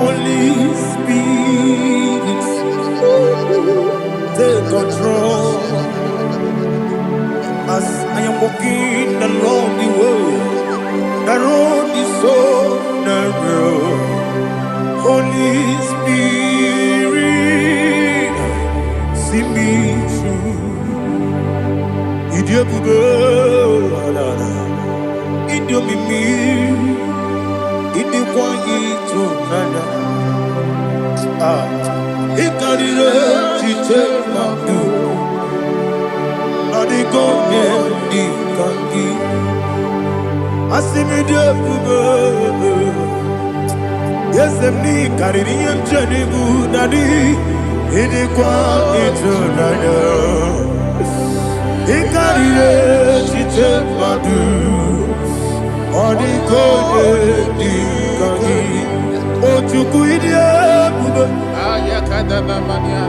Holy Spirit, take control. As I am walking along the road is so narrow. Holy Spirit, see me through. Idikwa itunanya. Ikarire chiche madu. Adigonye ikangi. Asimide bube. Yesemni kariri yenjeni budadi. Idikwa itunanya. Ikarire chiche madu. Adigonye ikangi. Ochuku idie bube.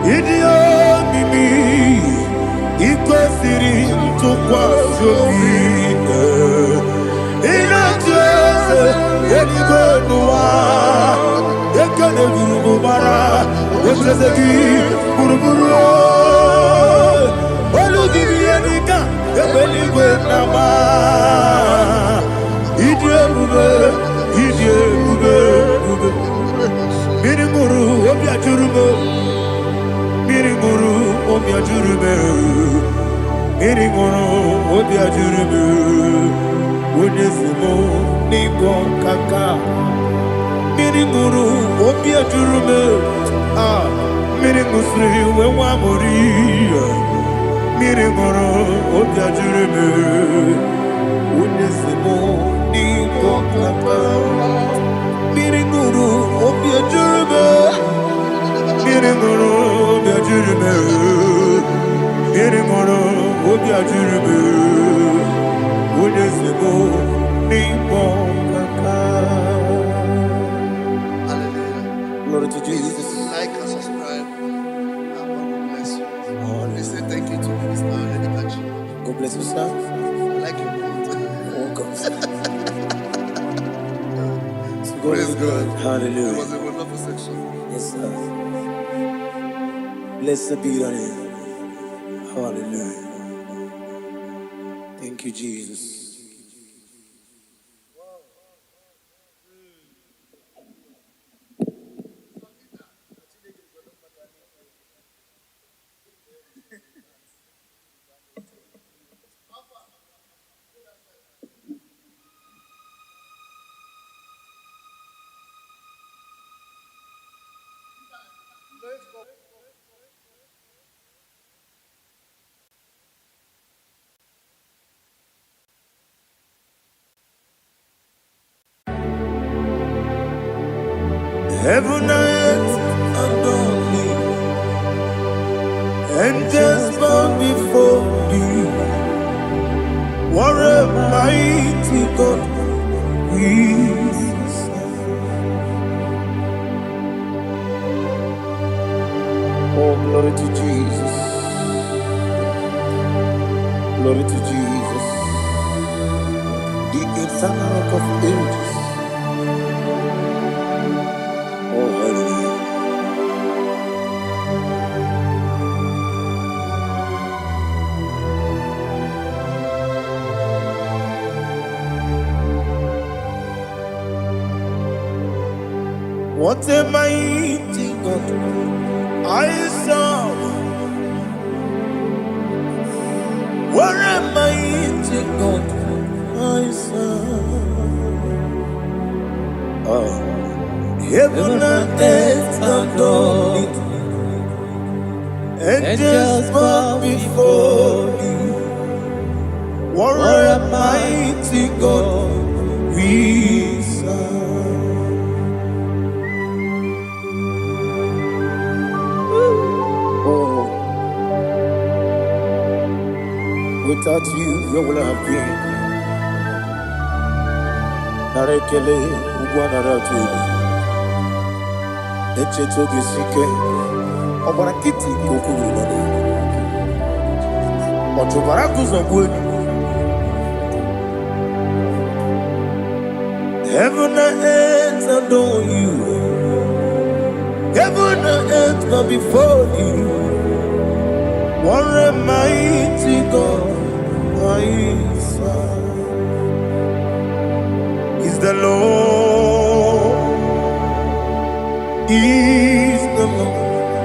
Idio mimi iko siri tukwa sobi ina jese yeniko nuwa yekane gurubu bara yesezeki buruburu olu gibi yenika yebeligwe nama idie bube Miringuru obia jurume Miringuru obia jurume Miringuru obia jurume Unesimo nigo kaka Miringuru obia jurume Miringusri wewa mori Miringuru obia jurume Unesimo nigo kaka Miringuru obia jurume Miringuru obia jurume Miringuru obia jurume Unesimo nigo kaka. Hallelujah. Glory to Jesus. Like and subscribe. And God will bless you. Please say thank you to Minister Edikachi. God bless you, sir. I like your mouth. Welcome. Praise God. Hallelujah. It was a wonderful section. Yes, sir. Blessed be your name. Hallelujah. Thank you, Jesus. Heaven and earth adore me, angels bow before thee. What a mighty God we serve. Oh, glory to Jesus. Glory to Jesus. The eternal rock of ages. Oh, hallelujah. What a mighty God I serve. What a mighty God I serve. Oh. Heaven and earth adore it. Angels bow before thee. What a mighty God we serve. Oh, without you, where would I have been? Narekele, Ugwanaratu. Echetoge sike ọgbara kiti kokuru nọdụ ọtụbara guzogbu elu. Heaven and earth adore you. Heaven and earth bow before you. What a mighty God I serve. Is the Lord. Is the Lord.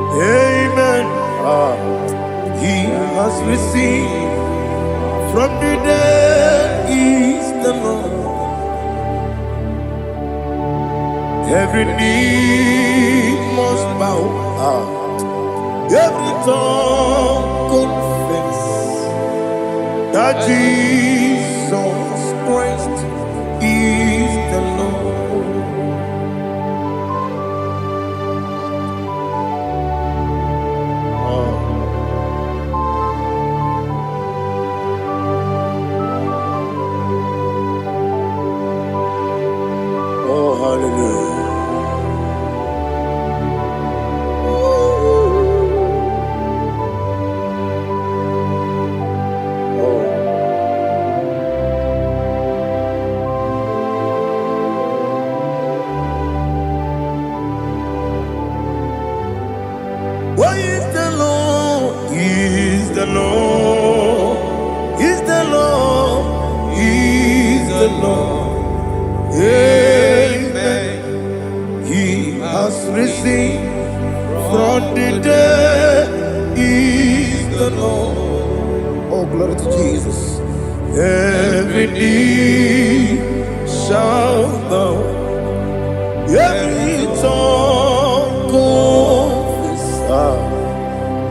Amen. He has received from the dead. Is the Lord. Every knee must bow. Every tongue confess that Jesus Christ is the Lord. Oh, hallelujah. Why is the Lord? Is the Lord? Is the Lord? Is the Lord? Amen. He has risen from the dead. Is the Lord? Oh, glory to Jesus. Every knee shall bow. Every tongue confess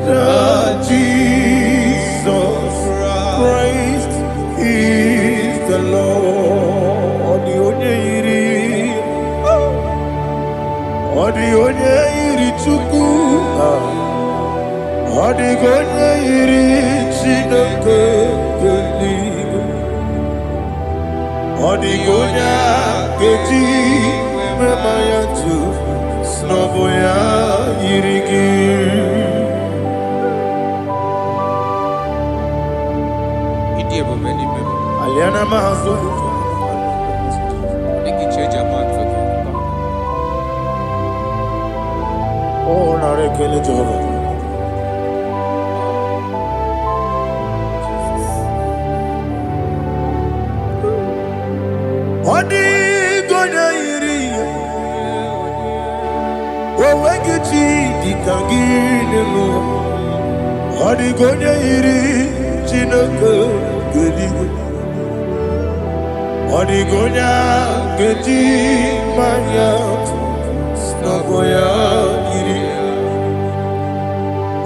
that Jesus Christ is the Lord. Odi onye iri Chukwu, odi onye iri Chineke eluigwe, odi onye keji mema ya tu snobo ya iri gị. Aliana mazo. Oh, narekele Jehovah. Odi gonya iri, owegichi dikangine mo. Odi gonya iri, Chineke eluigwe. Odi gonya keji manya snobo ya iri.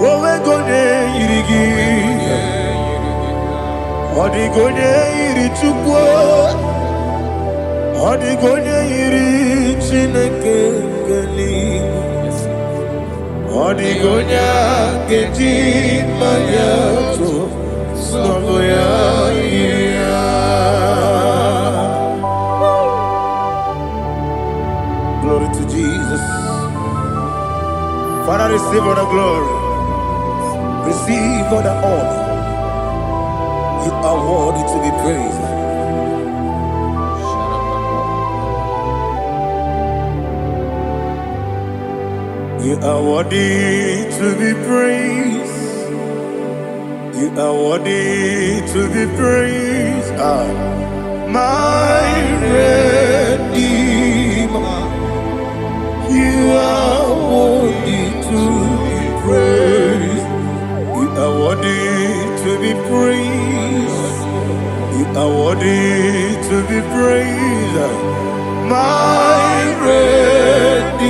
Owe gonya iri gi. Odi gonya iri Chukwu. Odi gonya iri Chineke eluigwe. Odi gonya keji manya snobo ya iri. Glory to Jesus. Father, receive all the glory. Receive all the honor. You are worthy to be praised. You are worthy to be praised. You are worthy to be praised. My Redeemer. You are worthy to be praised. You are worthy to be praised. You are worthy to be praised. My Redeemer.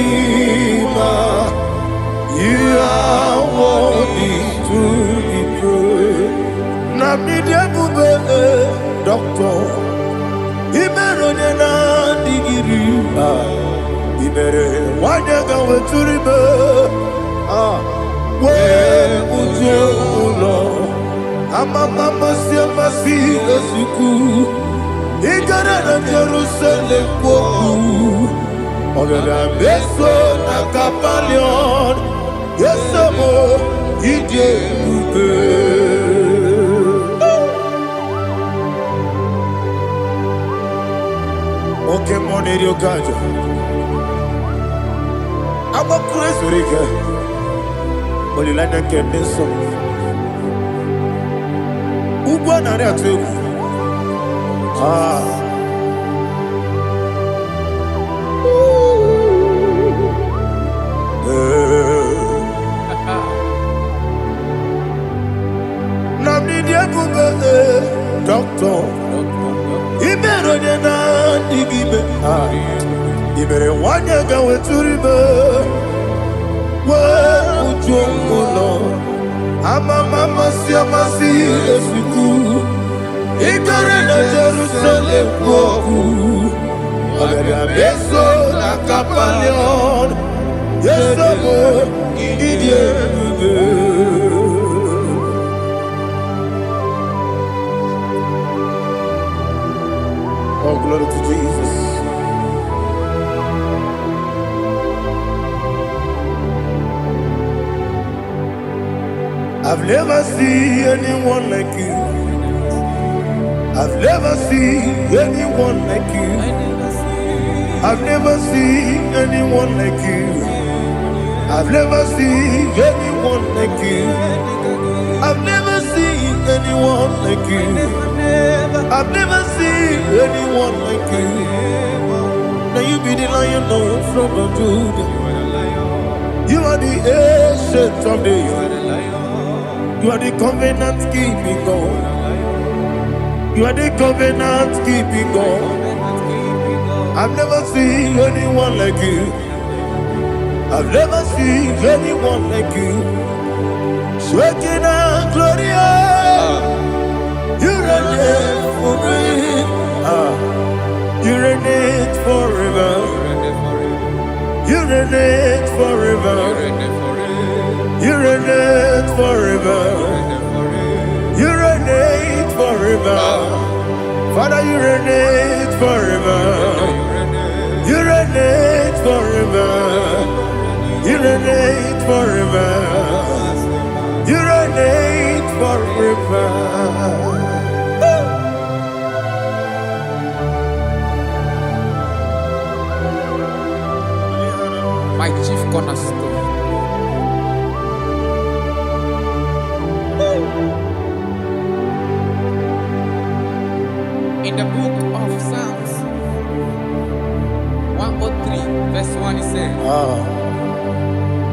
You are worthy to be praised. Namidebube, Doctor. Imerone na digiri. Ibere wanyaga weturibe we uje ulo amama masi esuku igara na Jerusalem kwoku ogara beso na Kapalion yesemo ije ube oke moneri okajo I'm a crazy rigger. Only like a kitten so. Ugo na rea tu. Namni dia buga doctor. Ibero de na digibe. Ibere wanya ga weturibe. We ujongulo. Mama si esuku. Igore na Jerusalem woku. Agari abeso na kapalion. Yesobo idie. Oh, glory to Jesus. I've never seen anyone like you. I've never seen anyone like you. I've never seen anyone like you. I've never seen anyone like you. I've never seen anyone like you. I've never seen anyone like you. Now you be the lion from the Judah. You are the ancient of days. You are the covenant keeping God. You are the covenant keeping God. I've never seen anyone like you. I've never seen anyone like you. Shekinah Gloria, you reign for me. You reign forever. You reign forever. You reign forever. You reign forever. Father, you reign forever. You reign forever. You reign forever. You reign forever. My chief cornerstone. In the book of Psalms 103 verse 1 it says,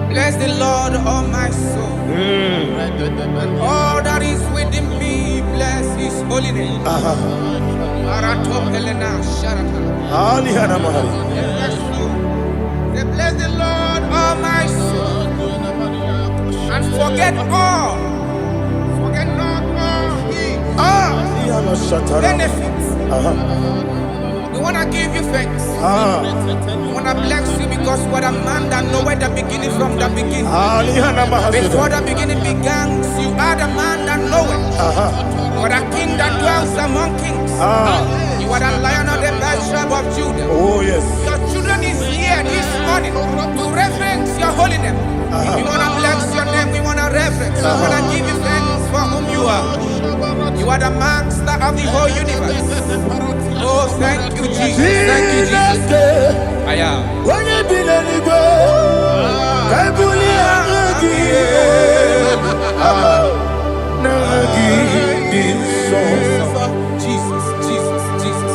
bless the Lord, all my soul, and all that is within me, bless his holy name. Bless the Lord, all my soul, and forget not all his benefits. We want to give you thanks. We want to bless you because what a man that knoweth the beginning from the beginning. Before the beginning began, you are the man that knoweth. You are the king that dwells among kings. You are the lion of the tribe of Judah. Oh yes. Your children is here this morning to reverence your holy name. We want to bless your name. We want to reverence. We want to give you thanks for whom you are. You are the master of the whole universe. Oh, thank you, Jesus. Thank you, Jesus. I am. Jesus, Jesus, Jesus.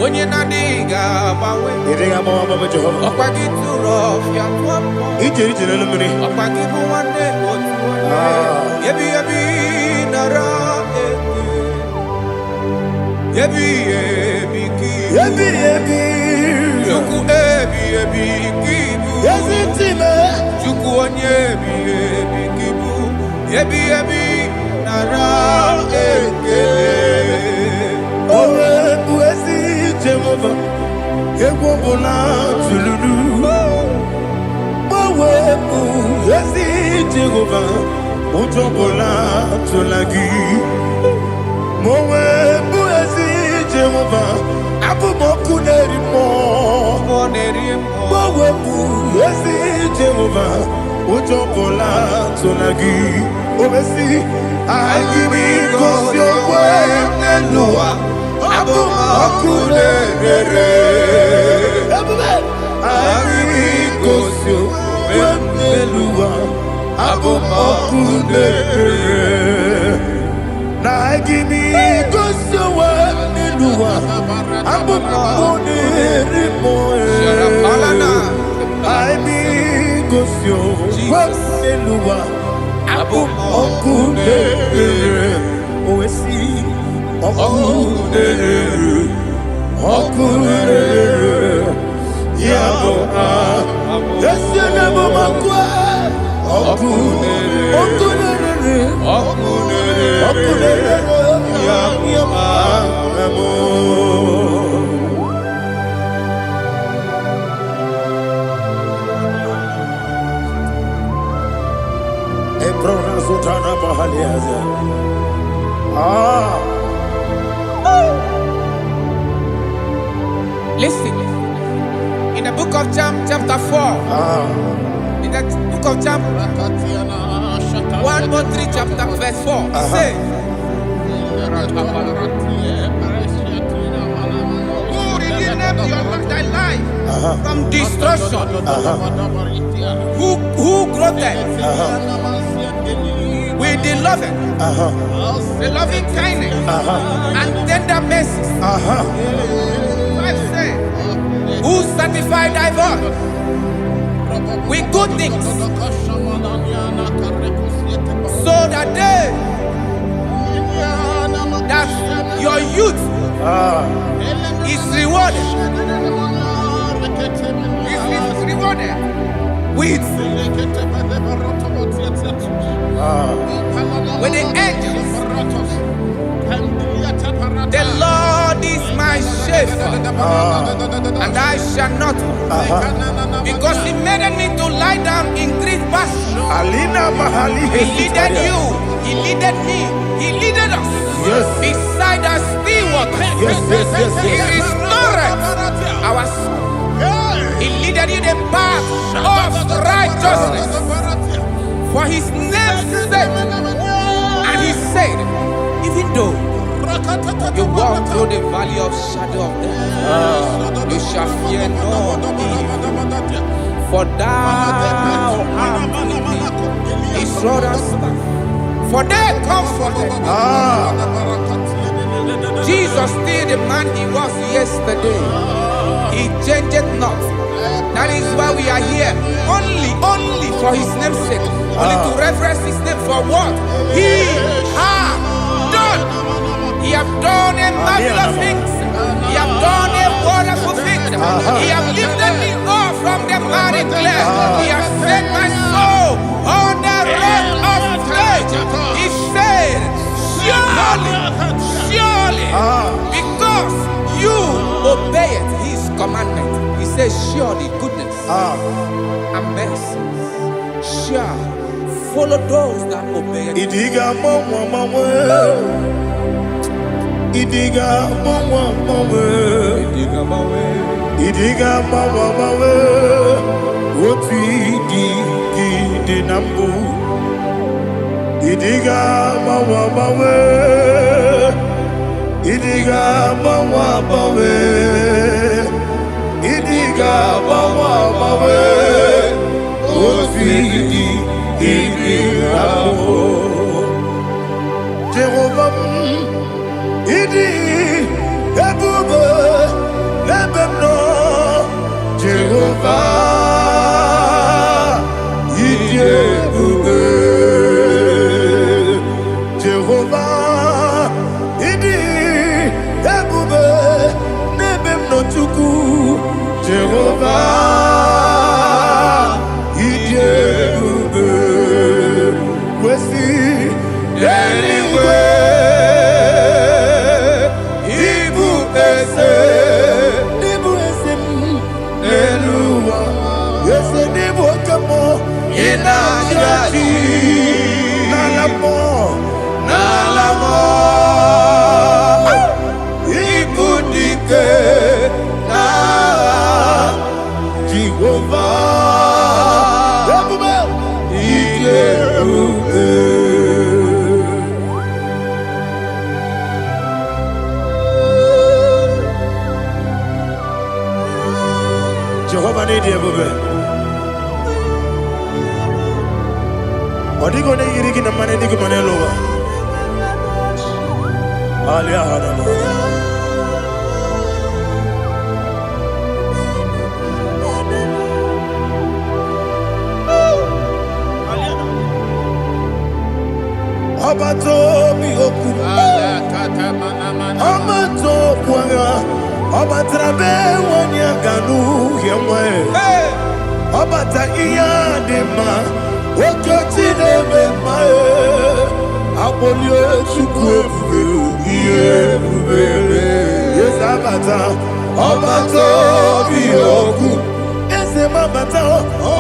Onye nadiga bawe. Okwagi turo fia twampo. Okwagi buwane otuwane. Yebi nara eke. Yebi ki. Juku kibu. Juku onye kibu. Yebi nara eke. Owe buezi Jehova, Egwobola tululu. Owe buezi Jehova, Ojobola tulagi. Owe buezi Jehova, Abumoku nerimo. Owe buezi Jehova, Ojobola tulagi. Obesi, I give you cause your way, Nelua. Abumoku nerere. I give you cause your way, Nelua. Abumoku nerere. Na I give you cause your way, Nelua. Abumoku nerere. I give cause your way, Nelua. Okudere, oesi, okudere, yabo yesene bomakwa, okudere, yabo Listen, in the book of Psalm chapter 4, in the book of Psalm 113 chapter verse 4, it says, who redeemed thy life from destruction? Who groweth with the loving kindness and tender mercies? Who sanctify thy voice with good things, so that your youth is rewarded. Is rewarded with the angels. The Lord is my shepherd, and I shall not want, because He made me to lie down in green pastures. He leaded you, He leaded me, He leaded us beside the still waters. He restored our soul. He leaded you the path of righteousness for His name's sake. And He said, even though you walk through the valley of shadow of death, you shall fear no evil, for thou art with me. His rod and staff, for they comforted. Jesus still the man He was yesterday. He changed not. That is why we are here. Only for His name's sake. Only to reverence His name for what He has done. He has done a marvelous things. He has done a wonderful thing. He has lifted me up from the miry clay. He has set my soul on the rock of faith. He said, surely, because you obeyed His commandment. He says, surely goodness and mercy shall follow those that obey Him. Idiga mawe, oti di nambu. Idiga mawe, idiga mawe, idiga mawe, oti di nambu. Jehovah, idi Yes, and they woke up more. Inajaji. Nalamo. Nalamo. Ibudike. Na. Jehovah. Jehovah need you, baby. What are you going to eat in the money? You can lower. Alia Hadam. Abato mi oku. Abato puanga. Abatrabe wanya ganu yemwe. Abata iya dema. Okoti deme mae. Abolio chukwe iye bubele. Yes abata. Abato mi oku. Ese mabata.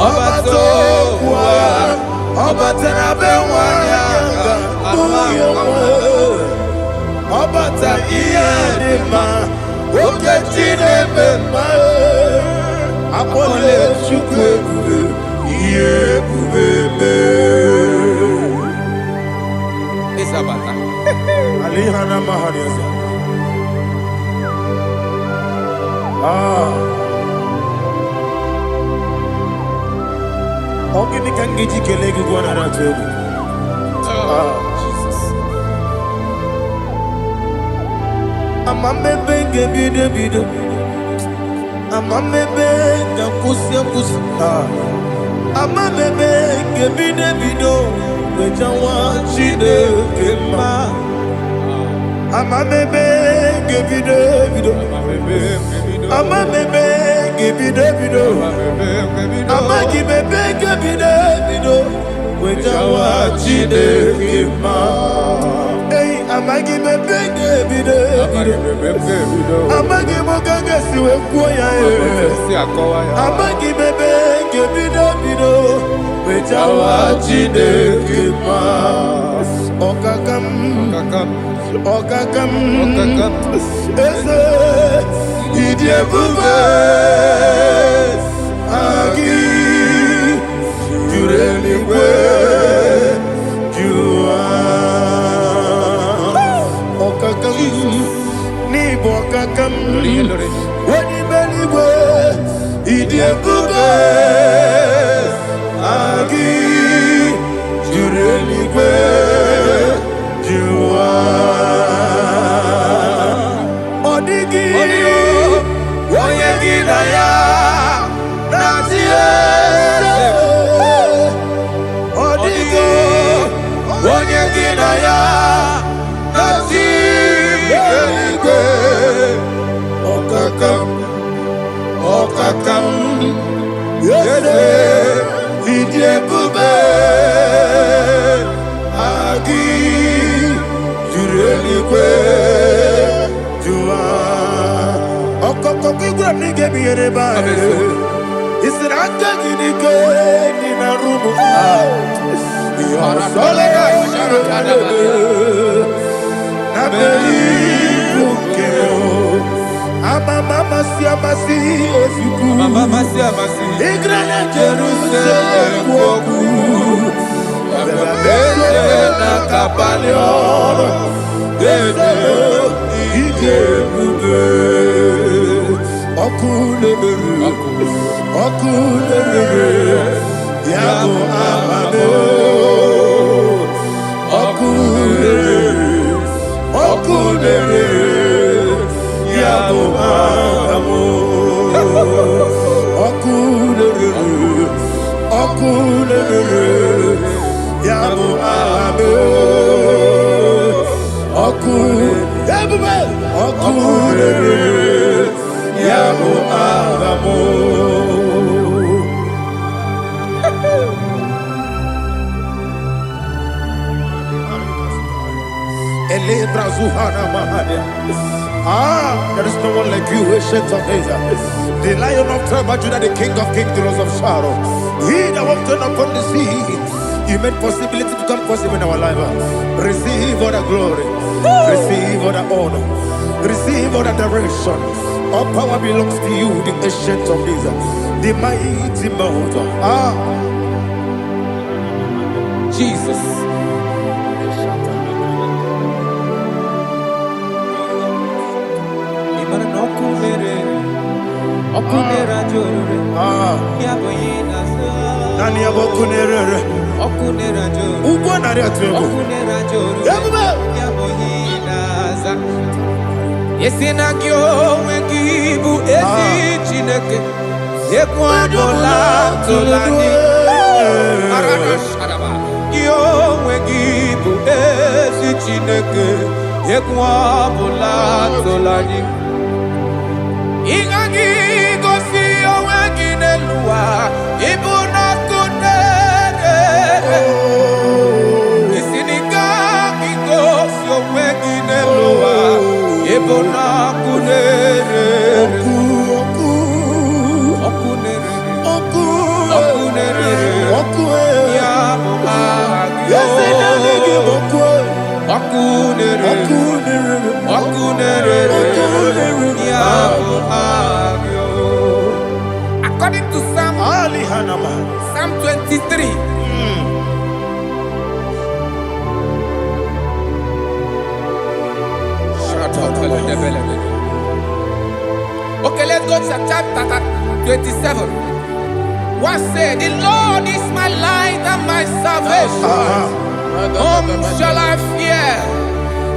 Abato puanga. Abatrabe wanya ganu yemwe. Abata iya dema. Oketi deme mae. Apole chukwe iye bubele. Isabata. Alihana mahariasa. Ogini kangiji kelegi gwana ratubu. Jesus. Amamebe gebide bido. Amamebe gakusia kusi. Amamebe gebide bido. Wejawa chide kema. Amamebe gebide bido. Amamebe gebide bido. Amagibebe gebide bido. Wejawa chide kema. Hey, amagibebe gebide bido. Amagimogaga siwe kuya e. Amagibebe gebide bido. Wejawa chide kema. Okakam. Ese idie bube agi jureli kwe jua okakam ni bokakam wani beli kwe idie bube agi jureli kwe jua odigi oyegi na ya natie odigi oyegi na ya natie okakam yese idie bube agi jurelikwe jua okoko kigura nige biyere ba isira gini ke ni na rumu ya sole na beli ukeo ama mama si ofiku Mama si igrana Jerusalem woku bele na kapalion dede ije bube okulere yabo amabo okulere yabo amabo okulere yabo amabo okulere yabo amabo. Elebra zuhana mahade There is no one like you, ancient of days. The Lion of tribe of Judah, the King of kings, the Rose of Sharon. He that walked upon the sea. You made possibility to come possible in our life. Receive all the glory. Receive all the honor. Receive all the direction. All power belongs to you, the ancient of days, the mighty mountain. Jesus. Nani abokunere. Ugbo nari atuego. Yesina kyo wekibu esi chineke. Yekwa bola tolani. Kyo wekibu esi chineke. Yekwa bola tolani. Ingagi gosi owegine luwa. Ibuna kunere. Isinika gosi owegine luwa. Ibuna kunere. According to Psalm 23. Okay, let's go to chapter 27. What said? The Lord is my light and my salvation. Whom shall I fear?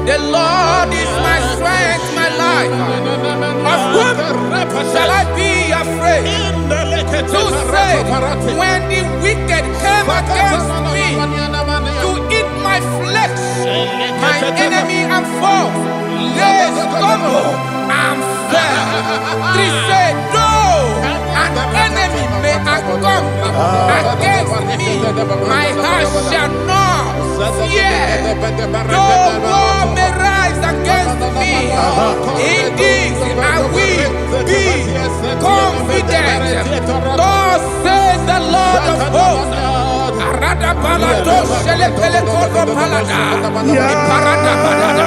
The Lord is my strength, my life. Of whom shall I be afraid? To say, when the wicked came against me to eat my flesh, my enemy and foe, they stumble and fell. 3 said, though an enemy may come against me, my heart shall not fear. Though war may rise against me, in this I will be confident. Thus says the Lord of hosts. Arada palado shele pele kodo palada. Iparada palada.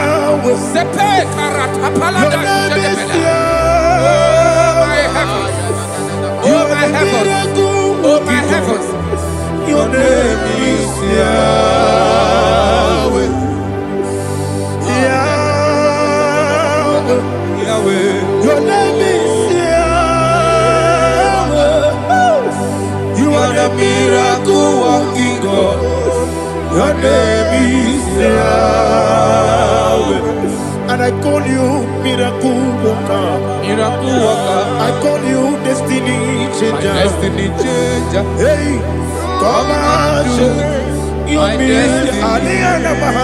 Sepe karata palada shele pele. Oh my heavens. Oh my heavens. Oh my heavens. Your name is Yahweh. Yahweh. Yahweh. Your name is Yahweh. You are the miracle working God. Your name is Yahweh. And I call you miracle worker. Miracle worker. I call you destiny changer. My destiny changer. Hey, come on, your destiny. My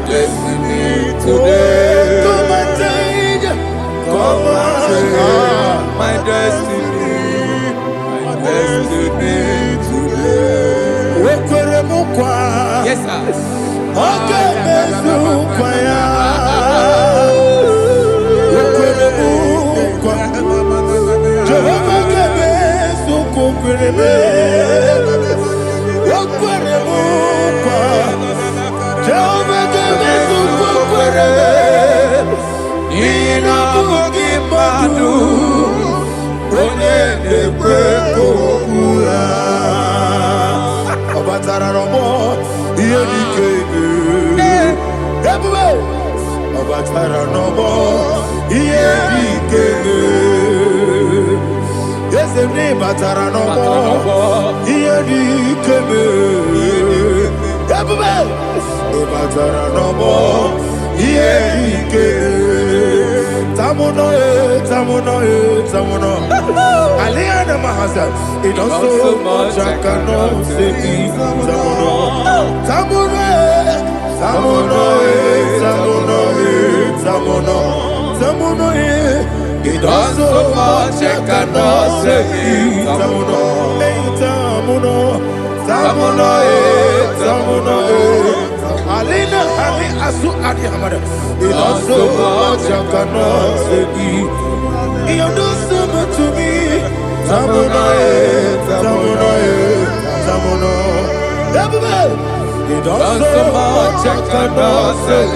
destiny today. Come on, change. Come on, my destiny. My destiny today. Yes, sir. Okay, Batara no more. Here he came. Batara no more. Here he came. Tamuno, tamuno, tamuno. Aliana Mahasa. It don't so much I cannot say. Tamuno, tamuno, tamuno, tamuno, tamuno, tamuno. It does so much I cannot say. Tamuno, tamuno, tamuno, tamuno. Alina, Asu Adi Hamada. It does so much I cannot say. You do so much to me. Tamunae, Tamunae, Tamunae. Everybody. It does so much I cannot say.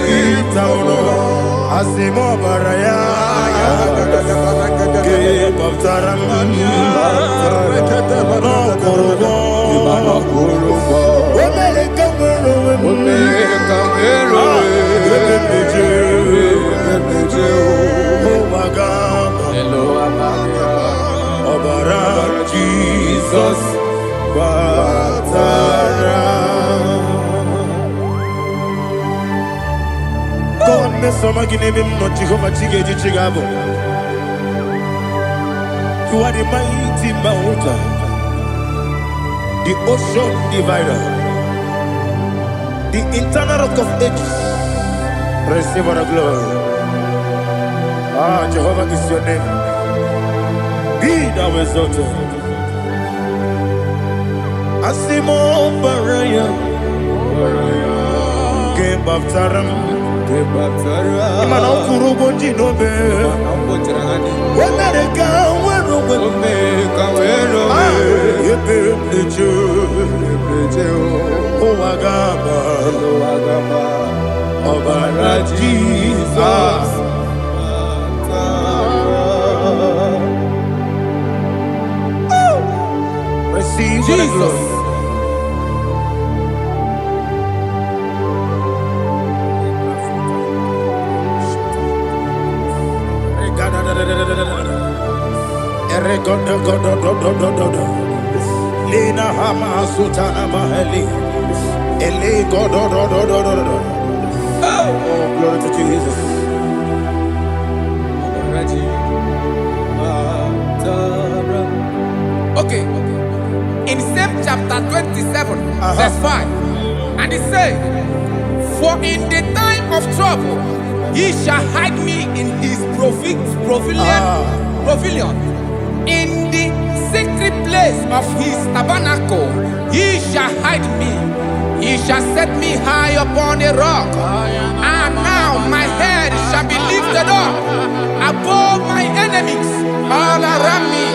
Tamunae. Asimo Baraya. Give up Taramani. No Korogo. Jesus, God, Miss Somaginebim, not Jehovah Chigagi Chigabo. You are the mighty mountain, the ocean divider, the internal rock of ages. Receive our glory. Ah, Jehovah is your name. Be thou exalted. Asimo Baraya, Game of Taram, Imano Kuruboji Nobe, when I go, where will make a oh, Agaba, Obara Jesus. Receive Jesus. Lena Hama Sutana Maheli. Ele God. Oh, glory to Jesus. Okay. In same chapter 27, verse 5, and it says, for in the time of trouble, he shall hide me in his pavilion. In the secret place of his tabernacle, he shall hide me. He shall set me high upon a rock. And now my head shall be lifted up above my enemies all around me.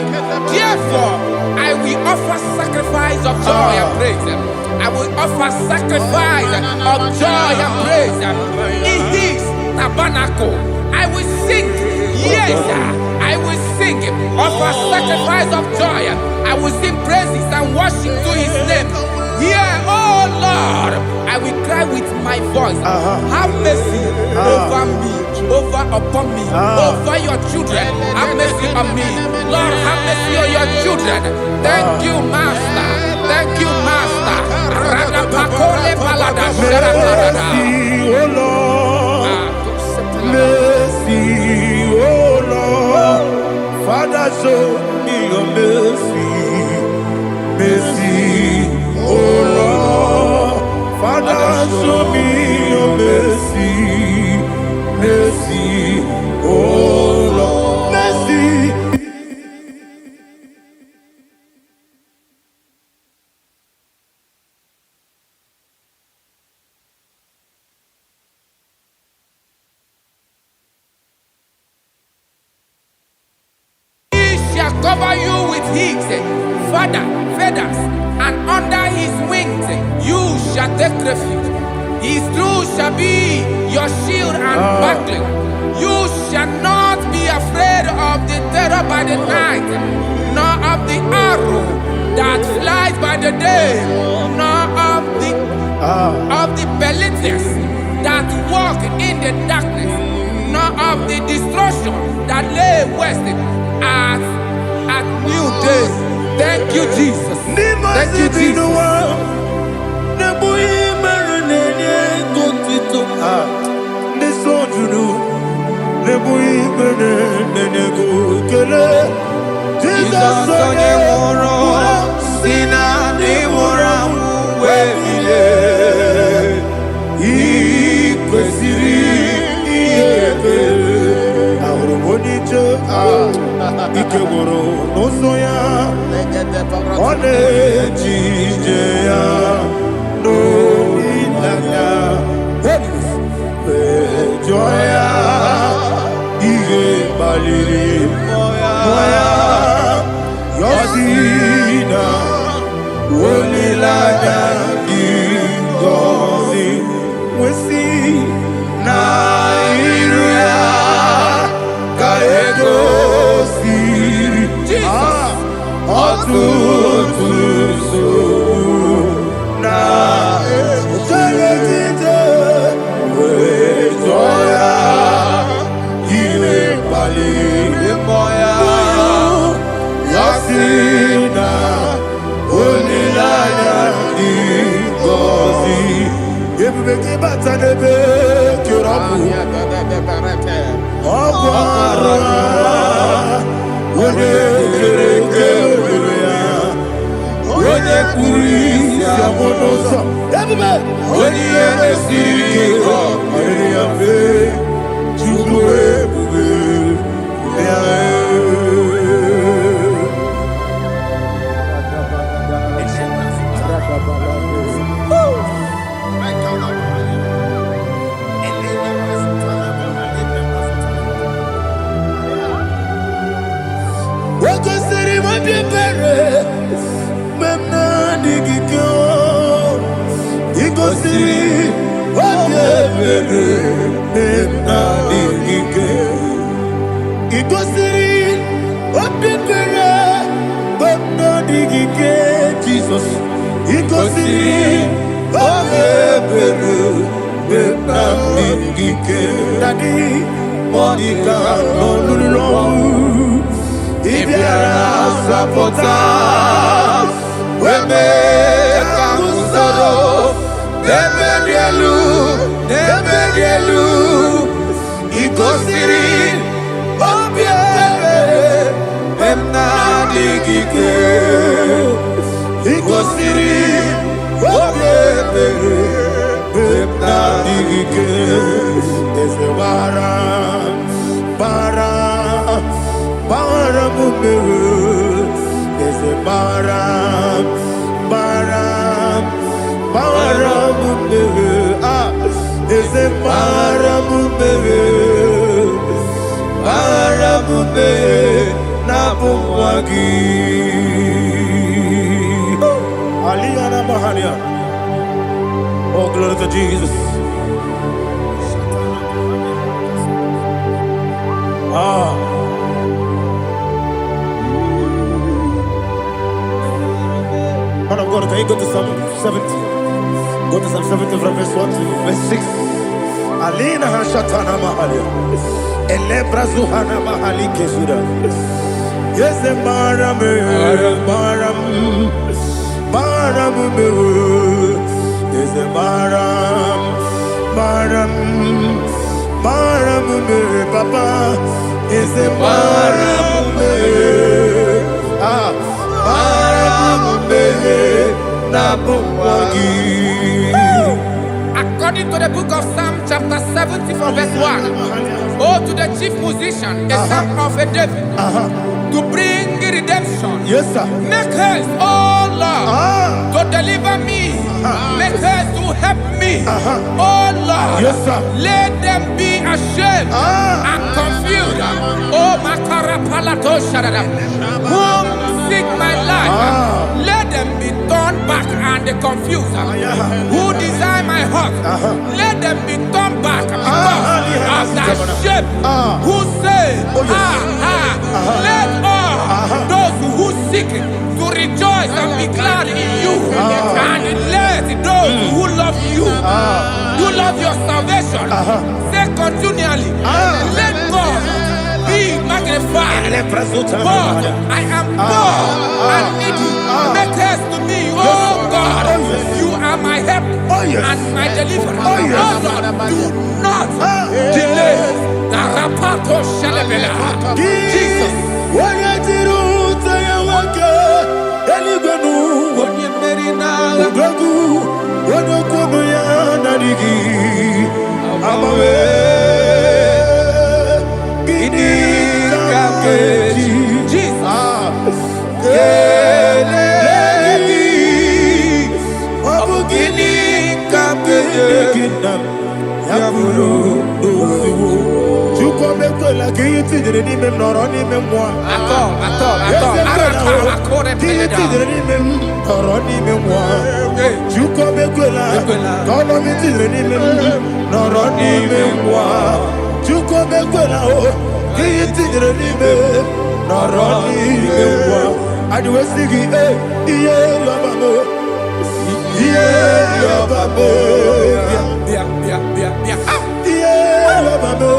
Therefore, I will offer sacrifice of joy and praise. I will offer sacrifice of joy and praise. In his tabernacle, I will sing. Yes, I will sing. Offer sacrifice of joy. I will sing praises and worship to his name. Yeah, oh Lord, I will cry with my voice. Have mercy over me, upon me, over your children. Have mercy on me. Lord, have mercy on your children. Thank you, Master. Thank you, Master. Mercy, oh Lord. Mercy, oh Lord. Father, show me your mercy. Mercy, oh Lord. Father, show me your mercy. Mercy, oh Lord. Mercy. Cover you with his feathers, and under his wings you shall take refuge. His truth shall be your shield and buckler. You shall not be afraid of the terror by the night, nor of the arrow that flies by the day, nor of the pestilence that walk in the darkness, nor of the destruction that lay waste at new day. Thank you, Jesus. Thank you, Jesus. Ikegoro nosoya one jijeya no ilaya. paliri moya yosina olilanya ingozi wesi na iruya kaego siri otutuso na etelejite wejoya ile paliri moya yosina olilanya ingozi ebubeke batanebe kirabu ọgbara onye kereke ya onye kpuru isi abụ n'ụzọ ebube onye ihe esiri ike ọrịrị ya mfe chukwu ebube ya Wakosiri mabibere memna digikyo ikosiri mabibere memna digikyo ikosiri mabibere memna digikyo Jesus ikosiri mabibere memna digikyo Daddy Monica Lulu Ibiara sapota weme kamusoro nebedielu ikosiri obiere emna digike ikosiri obiere emna digike ezewara Baram, there's a baram, there's a baram, Nabuwagi. Aliyana Mahalia. Oh, glory to Jesus. Man of God, can you go to Psalm 70? Go to Psalm 70 from verse 1 to verse 6. Alina Hashatana Mahalia. Elebra Zuhana Mahali Kesuda. Yes, the Baram. Yes, the Baram. Papa. Yes, the Baram. According to the book of Psalm chapter 70 from verse 1, oh, to the chief musician, a son of a David, to bring redemption. Yes, sir. Make haste, oh Lord, to deliver me. Make haste to help me. Oh Lord, yes, sir. Let them be ashamed and confused. Oh, Makara Palato Shadada, whom seek my life, let them be turned back and confused. Who desire my heart, let them be turned back because of that shape. Who say, let all those who seek to rejoice and be glad in you, and let those who love you, who love your salvation, say continually, let God be magnified. God, I am poor and needy. Make haste to me, oh God. You are my help and my deliverer. Oh Lord, do not delay. Jesus. tidere ni mem noro ni mem wa. Kini tidere ni mem noro ni mem wa. Juko bekwela. Tolo mi tidere ni mem noro ni mem wa. Juko bekwela o. Kini tidere ni mem noro ni mem wa. Adiwe sigi iye lobamo. Iye lobamo. Iye lobamo.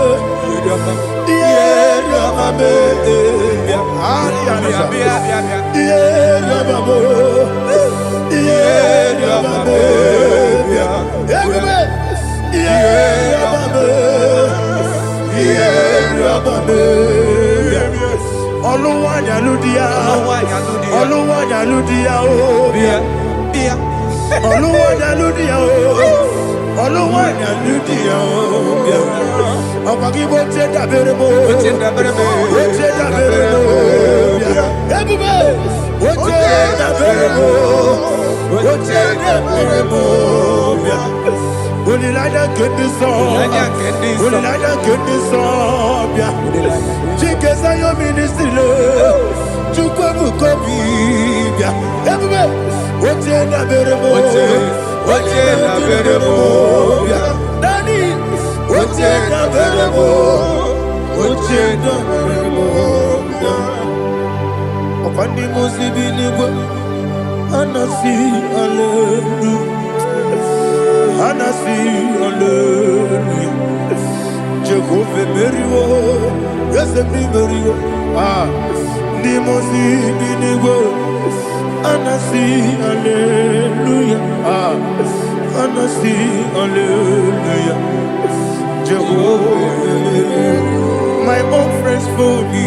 My own friends for me,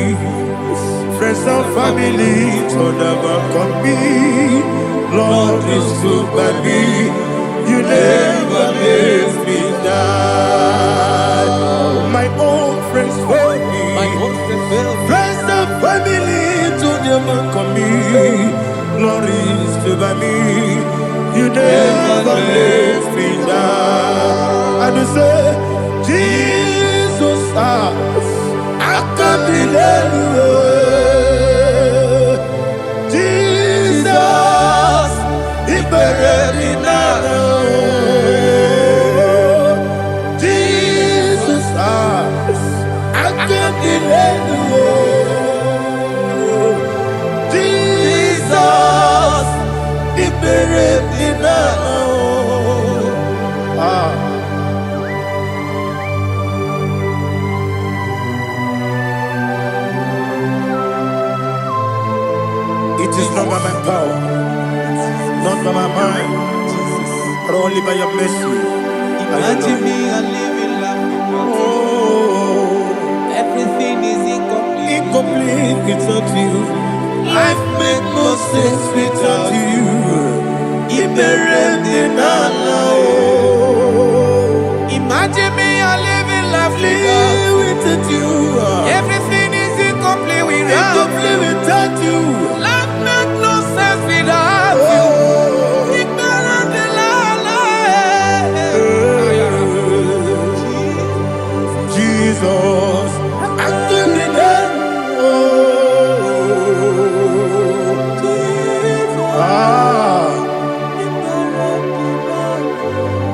friends and family, told never come me. Lord is good by me, you never leave me die. My own friends for me, friends and family, told never come me. Lord is good by me, you never leave me die. And you say, Jesus, I can't believe you. Jesus, He buried in Jesus, I can't believe you. Jesus, He buried in It is not by my power, not by my mind, but only by your mercy. Imagine me and living life without you. Everything is incomplete. Incomplete without you. Life makes no sense without you. Imagine me and living life without you. Everything is incomplete Without you. Life makes no sense without you. Jesus, I can't be done.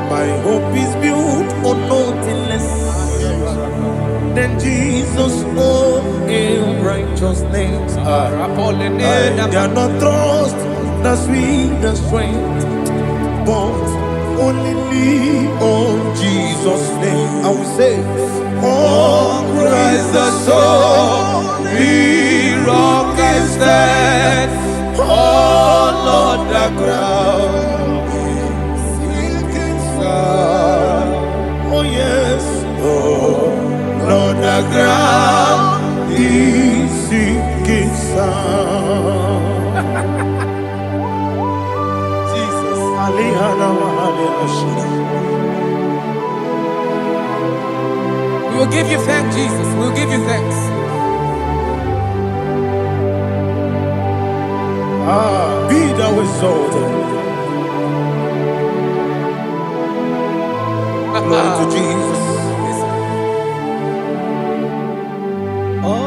My hope is built on nothing less than Jesus' own righteousness. I cannot trust the sweetest strength, but only lean on Jesus' name. I will say, on Christ the solid rock I stand. Oh Lord, the ground is sinking sand. Oh yes, oh Lord, the ground is sinking sand. Jesus, We will give you thanks, Jesus. We will give you thanks. Be thou exalted. Glory to Jesus. Oh,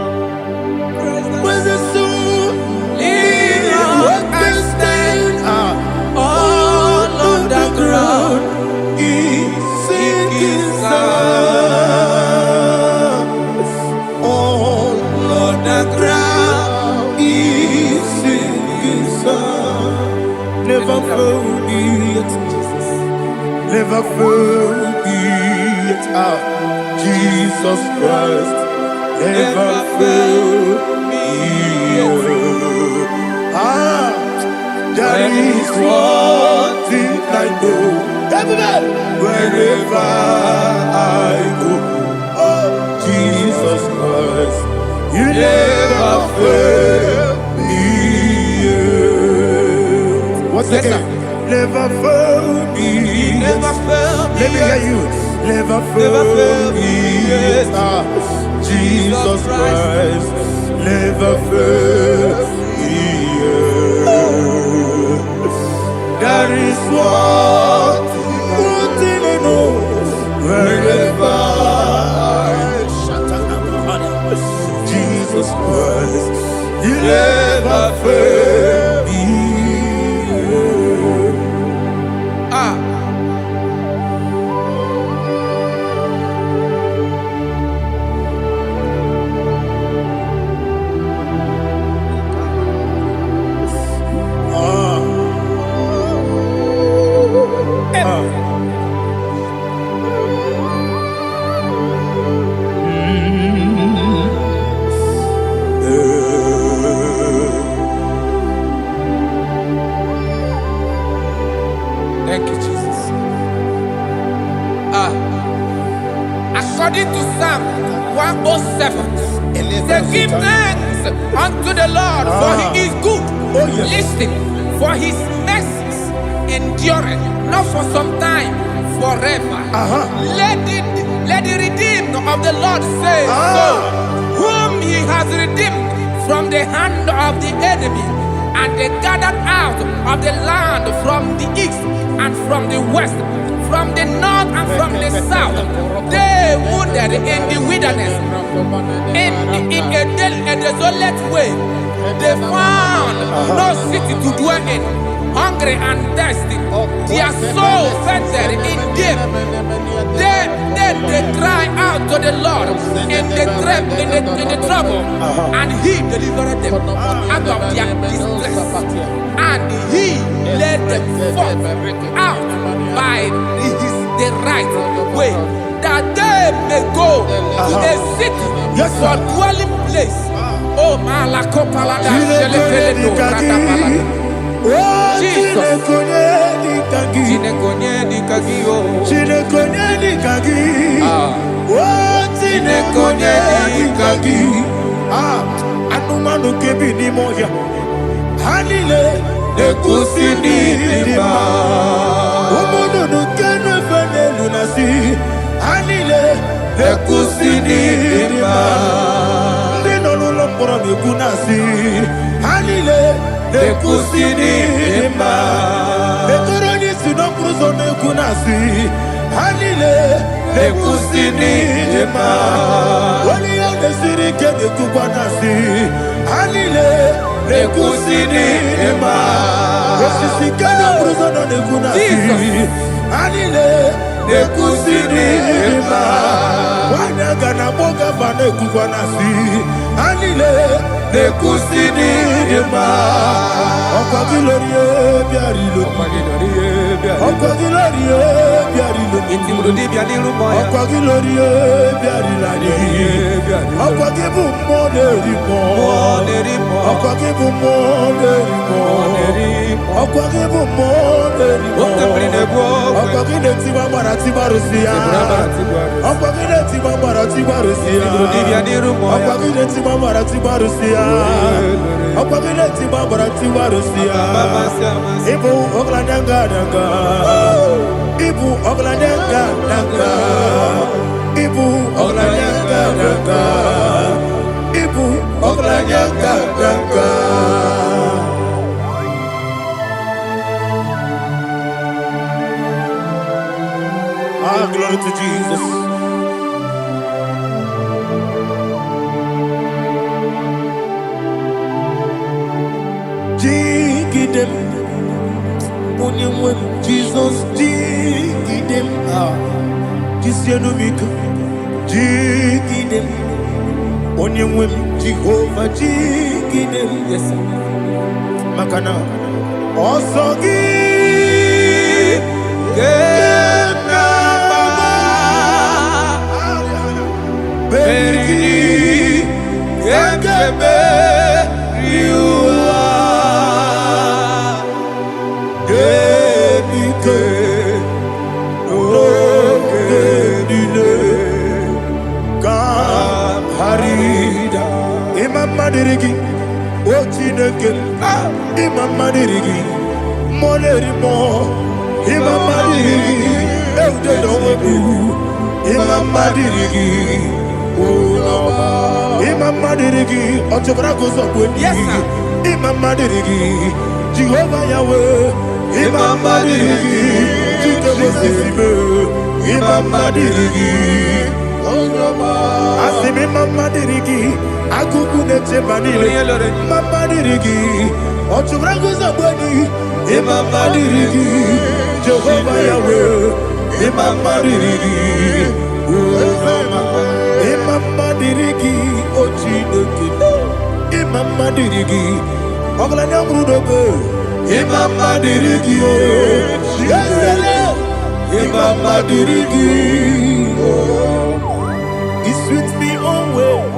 never failed me yet. Never failed me yet. Jesus Christ never failed me yet. That is one thing I know. Wherever I go, Jesus Christ, you never fail me. What's again? Never fail me. Never fail me. Let me hear you. Never fail me. Jesus Christ, never fail me. That is what thing I know. Wherever Jesus Christ, you never fail me. Thank you, Jesus. According to Psalm 107, they give thanks unto the Lord, for he is good. Listen, for his mercies endureth not for some time, forever. Let the redeemed of the Lord say so, whom he has redeemed from the hand of the enemy, and they gathered out of the land from the east and from the west, from the north and from the south. They wandered in the wilderness, in a desolate way. They found no city to dwell in, hungry and thirsty. Their soul fainted in them. Then they cry out to the Lord in the trouble, and he delivered them out of their distress. And he led them forth out by the right way, that they may go to a city for dwelling place. Oh, Malakopalada, Jesus. Anumanu kebi ni moya. Hanile ekusini dima. Omono no kenu fene lunasi. Hanile ekusini dima. Ndino lulo poro ni kunasi. Hanile ekusini dima. Etoroni sino kruzo ne kunasi. Hanile ekusini dima. Wali ya nesiri kene kubanasi. Hanile ekusini dima. Osisi kene kruzo ne kunasi. Hanile ekusini dima. Wanaga na boga vane kubanasi. Hanile ekusini dima. Okwa gilorie biarilo. Okwa gilorie biarilo. Itimrudi bialiru moya. Okwa gilorie biarilani. Okwa gibu moderimo. Okwa gibu moderimo. Okwa gibu moderimo. Okwa gine tiba barati barusia. Okwa gine tiba barati barusia. Okwa gine tiba barati barusia. Okwa gine tiba barati barusia. Ibu ogladanga danga. Ibu ogladanga danga. Ibu ogladanga danga. Ibu ogladanga danga. Glory to Jesus. Jigidem, Jesus, jigidem, Kisianomika, jigidem, Onyemwem, Jehovah, jigidem, yes, Makana, also give. Enike Oge Dile Kam Harida Imam Madirigi Ochineke Imam Madirigi Molerimo Imam Madirigi Eude Dowebu Imam Madirigi Imam Madirigi Otobrago Zobweni Imam Madirigi Jehovah Yahweh Imam Madirigi Jitobosisibe Imam Madirigi Asim Imam Madirigi Agugune Chebanile Imam Madirigi Otobrago Zobweni Imam Madirigi Jehovah Yahweh Imam Madirigi Imam Madirigi Ochineke Imam Madirigi Oglanya Murudobe Imam Madirigi Imam Madirigi He sweet me always.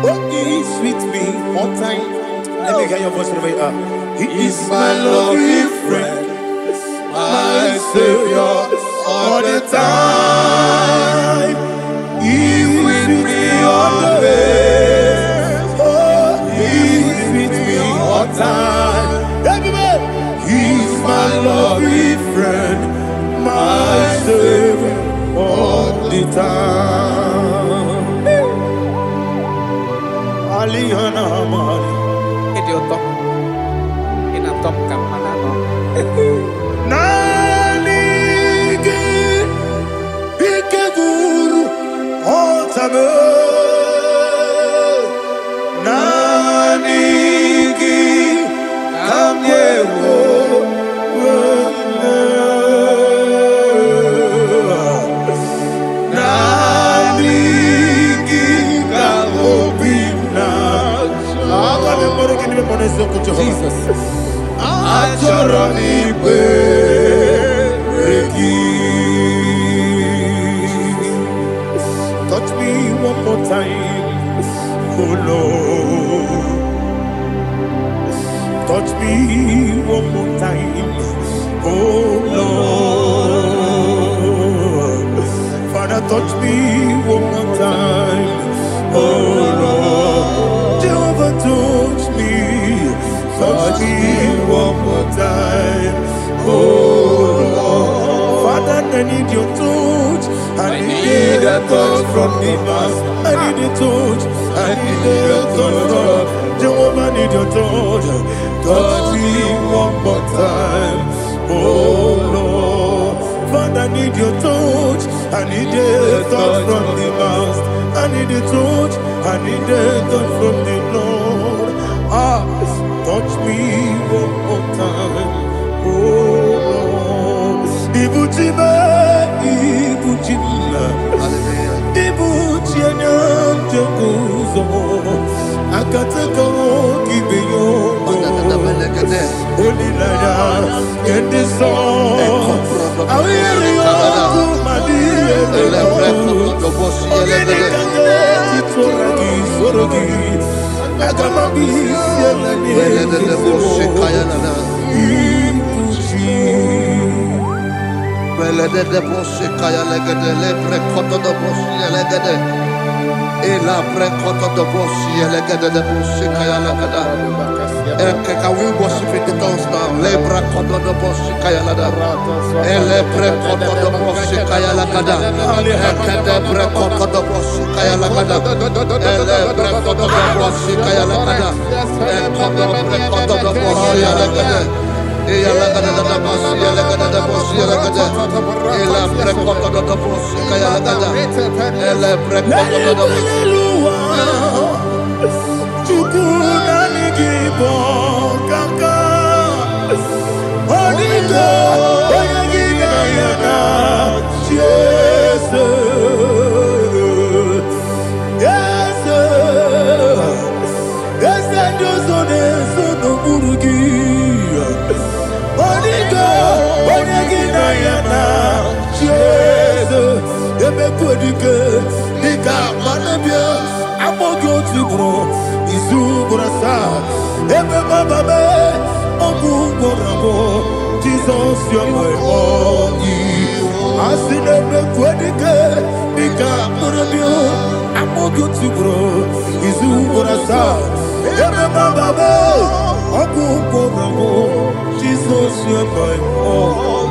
Oh, he sweet me all time. Let me hear your voice wherever you are. He is my lovely friend, my Savior all the time. He is with me always. Oh, he is with me all time. Everybody, he is my lovely friend, my Savior all the time. Alihana Mari. Idiot. In a top camera. Nanigi Ikeguru Otame Nanigi Kamyewo Nanigi Kamobina Jesus Achoronipe touch me one more time, oh Lord. Touch me one more time, oh Lord. Father, touch me one more time, oh Lord. Jehovah, touch me one more time, oh Lord. Father, I need your touch. I need a touch from the master. I need a touch. I need a touch from Jehovah. I need your touch. Touch me one more time, oh Lord. Father, I need your touch. I need a touch from the master. I need a touch. I need a touch from the Lord. Touch me one more time, oh Lord. Ibuchime, Ibuchime, Ibuchianyam Jaguzo, Akataka Kibeyo, Holy Lada, get this song. I will hear you, Madi, Ela precoto do bossi, elegada de bossi, kayalagada. Can we worship in the tongues now? Lebra koto do bossi, kayalada. Ele precoto do bossi, kayalagada. Ekede precoto do bossi, kayalagada. Ele precoto do bossi, kayalagada. Ekodo precoto do bossi, kayalagada. Eyalagada da bossi, elegada da bossi, elegada. Ela precoto do bossi, kayalagada. Ele precoto do bossi. Chukuna nigibo kaka Onigo oyagina yana Jesus Yes Dozone sono burugi Onigo oyagina yana Jesus Ebe kodike Nika manabia Amogo tibro Izu burasa Ebe bababe Ogu Jesus, you're my all. I see them quadricate, become Muramio, I'm more good to grow. Is who gonna start? Jesus, you're my all.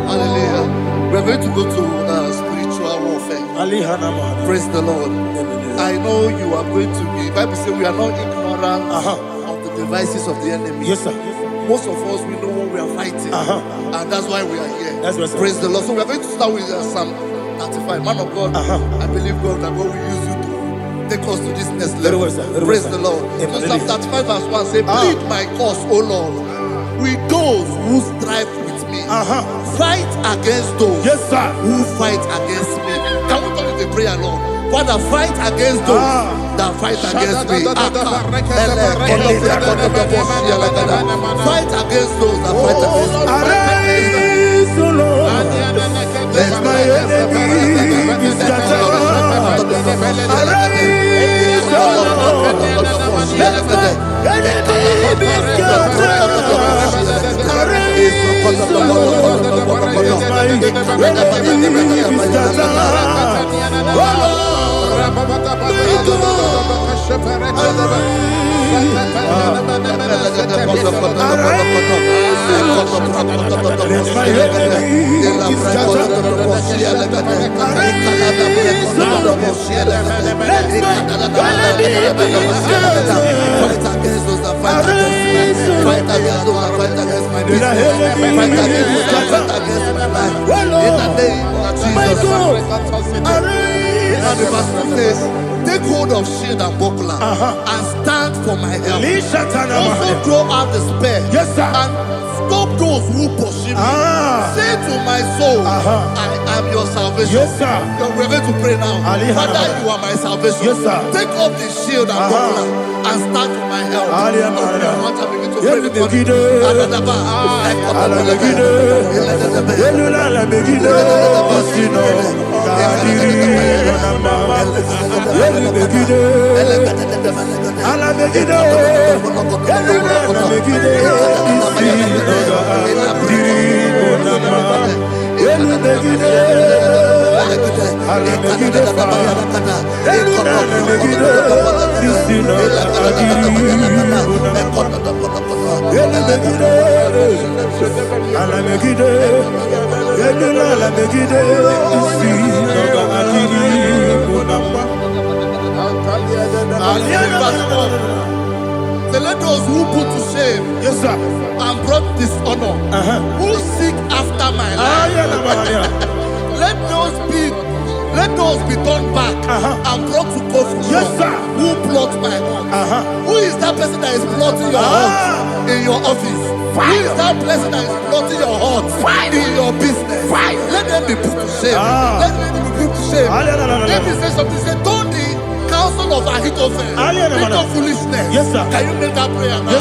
Hallelujah. We're going to go to spiritual warfare. Praise the Lord. I know you are going to be. Bible says we are not ignorant of the devices of the enemy. Yes, sir. Most of us, we know what we are fighting. And that's why we are here. That's right, sir. Praise the Lord. So we are going to start with Psalm 35. Man of God, I believe God that God will use you to take us to this next level. Praise the Lord. So Psalm 35 verse 1 say, plead my cause, O Lord, with those who strive with me. Fight against those who fight against me. Can we turn the prayer, Lord? Father, fight against those that fight against me. Fight against those that fight against me. Arise, O Lord. Let my enemy be scattered. Arise, O Lord. Let my enemy be scattered. Arise, O Lord. Let my enemy be scattered. Oh Lord. Now the verse says, take hold of shield and buckler and stand for my help. Also throw out the spear and stop those who pursue me. Say to my soul, I am your salvation. We're going to pray now. Father, you are my salvation. Take up the shield and buckler and stand for my help. So let those who put to shame and brought dishonor, who seek after my life, let those be turned back and brought to confusion. Who plot my heart? Who is that person that is plotting your heart in your office? Who is that person that is plotting your heart in your business? Let them be put to shame. Let them be put to shame. Let me say something. Say, don't the counsel of Ahithophel into foolishness. Can you make that prayer now?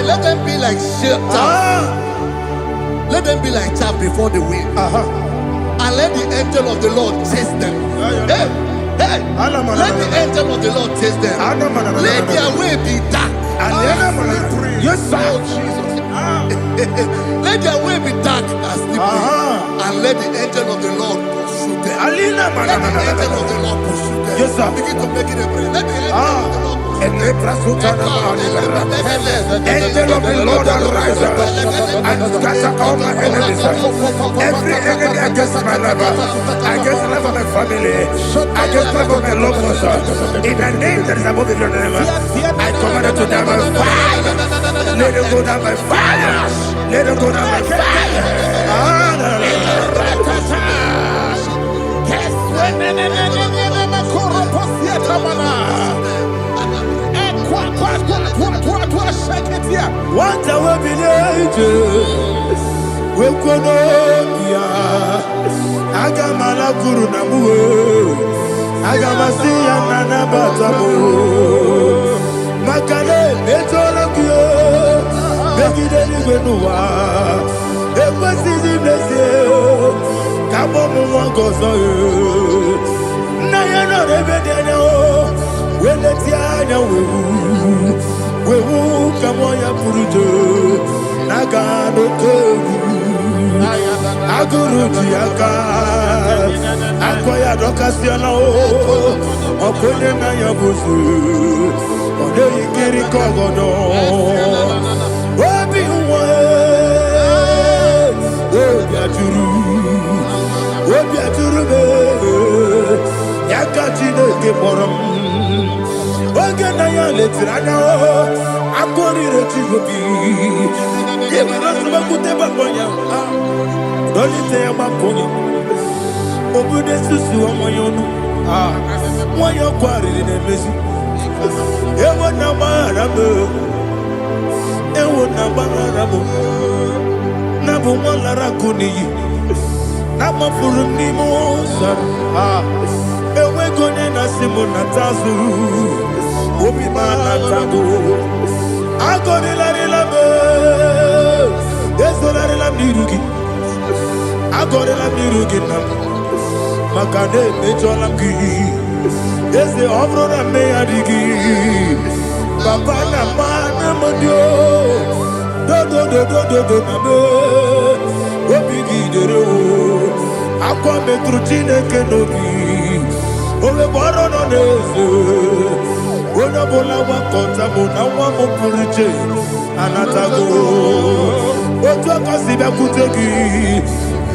Let them be like chaff. Let them be like chaff before the wind. And let the angel of the Lord chase them. Hey, let the angel of the Lord chase them. Let their way be dark. Yes, sir. Jesus. Let their way be dark as sleeping, and let the angel of the Lord pursue them. Let the angel of the Lord pursue them. Yes, sir. Begin to make it a prayer. Let the angel of the Lord pursue them. Angel of the Lord arise and scatter all my enemies. Every enemy against my life, against the life of my family, against the life of my loved ones, in the name that is above your name, I command it to down by fire. Let it go down by fire. Let it go down by fire. What I will be angels, we could not be. I got my guru namu, I got my see and nana batamu. Makale, Metola Kyo, make it any Genua. It was easy, bless you. Come on, one goes on you. Now you're not even there. When the Tiana we will come on your Purujo. Nagano Kogu. Aguru Tiaka. Akoya Docasiano. Okone Naya Busu. Ode Ikiri Kogodo. Obi Uwe. Obi Aturu be. Yakachine Keporam. Oge Naya Letrana. Akori Rechigobi. Yemirasuma Kuteba Bonya. Dolite Yamakonya. Obude Susu Amoyonu. Moyo Kwari Nemesi. Ewo Namarabo. Ewo Namarabo. Nabu Malara Kuni. Nama Furuni Mosa. Ewe Gone Nasimona Tazu. Obi Manatago. Agoni Larilabe. Esolarilam Nirugi. Agorela Nirugi Nam. Makade Mejolamgi. Ese Obrona Meadigi. Papa Namana Modio. Do Nabe. Obigi Dero. Aqua Metrutine Kenobi. Ole Borono Nese. Ona Bola Wakota Mona Wamopuriche. Anatago. Ojo Kasiba Kutegi.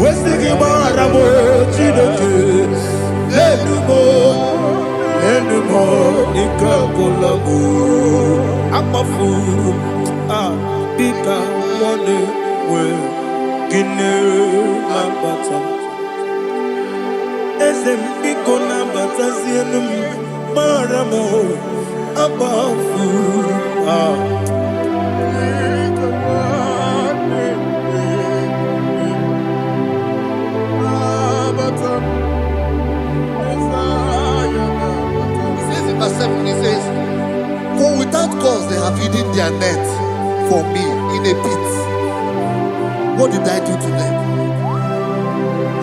Westigi Maramo Chideke. Lenumo Nikabolago. Amafu. Bika One Way. Gine Lambata. Esembiko Lambata Zienum. Maramo. Abafu. Verse 7, he says, for without cause they have hidden their net for me in a pit. What did I do to them?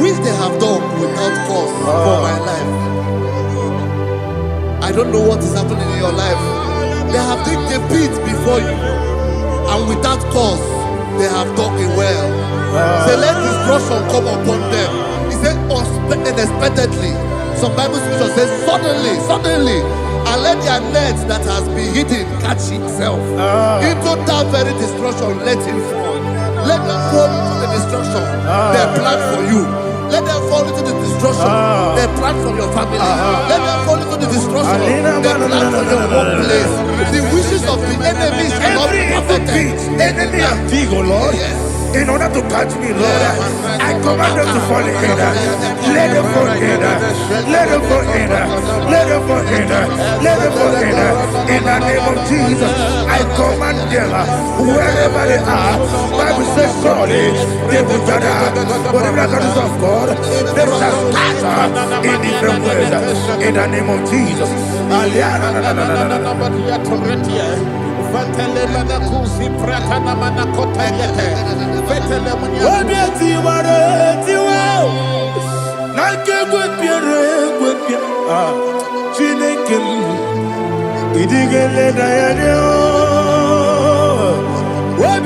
Which they have done without cause for my life. I don't know what is happening in your life. They have digged a pit before you, and without cause they have dug a well. Say, let destruction come upon them. He said, unexpectedly. Some Bible scripture says, suddenly, and let their net that has been hidden catch itself. Into that very destruction, let it fall. Let them fall into the destruction they plan for you. Let them fall into the destruction they plan for your family. Let them fall into the destruction they plan for your workplace. The wishes of the enemies cannot be perfected. Enemy and big, oh Lord. Yes. In order to catch me, Lord, I command them to fall in. Let them fall in. Let them fall in. Let them fall in. Let them fall in. In the name of Jesus, I command them wherever they are. Bible says surely they will gather. Whatever that is of God, they shall scatter in different ways. In the name of Jesus.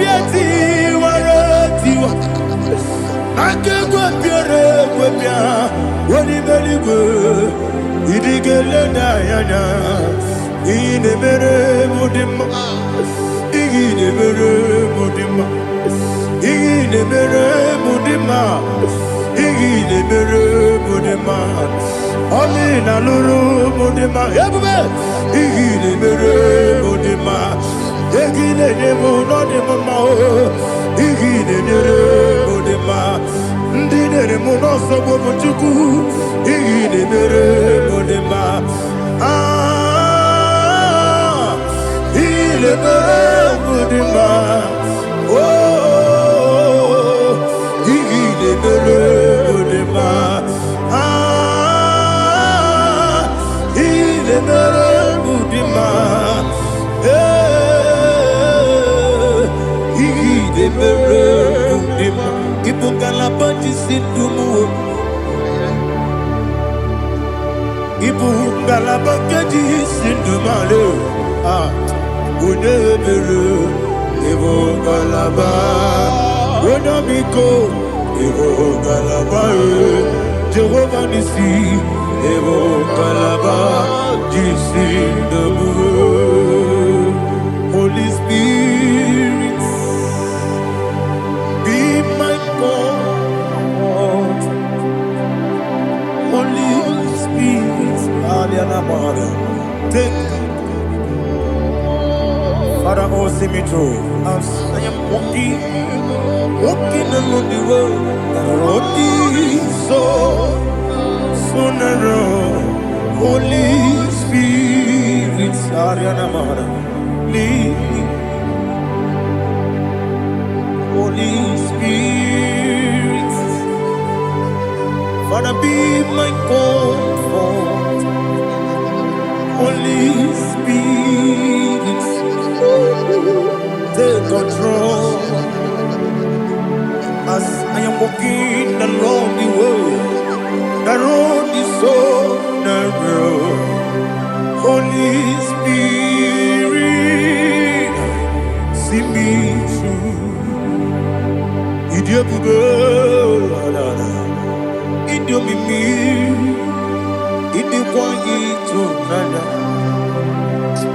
Obiati waretiwa Ake gwapiere gwapia Wani beligwe Idigele na yana Ine mere mudima Ine mere mudima Ine mere mudima Ine mere mudima Amina luru mudima Ebube Ine mere mudima Egine nemo no demo mao Igine nere modema Ndine nemo no sobo mochuku Igine nere modema Ah Ile nere modema Oh Igine nere modema Ah Ile nere modema Ibu galabati sindumu Ibu galabati sindumale Ah Unebere Ibu galaba Unabiko Ibu galaba Jehovah Nisi Ibu galaba Jisindumu Holy Spirit Be my God, Holy Spirit, take Father, oh, see me through. As I am walking along the road is so narrow. Holy Spirit, lead me. Holy Spirit, Father, be my comfort. Holy Spirit, take control as I am walking along the way. The road is so narrow. Holy Spirit, see me through. Idiopube, Idiomimi, Idikwanyi tunanya.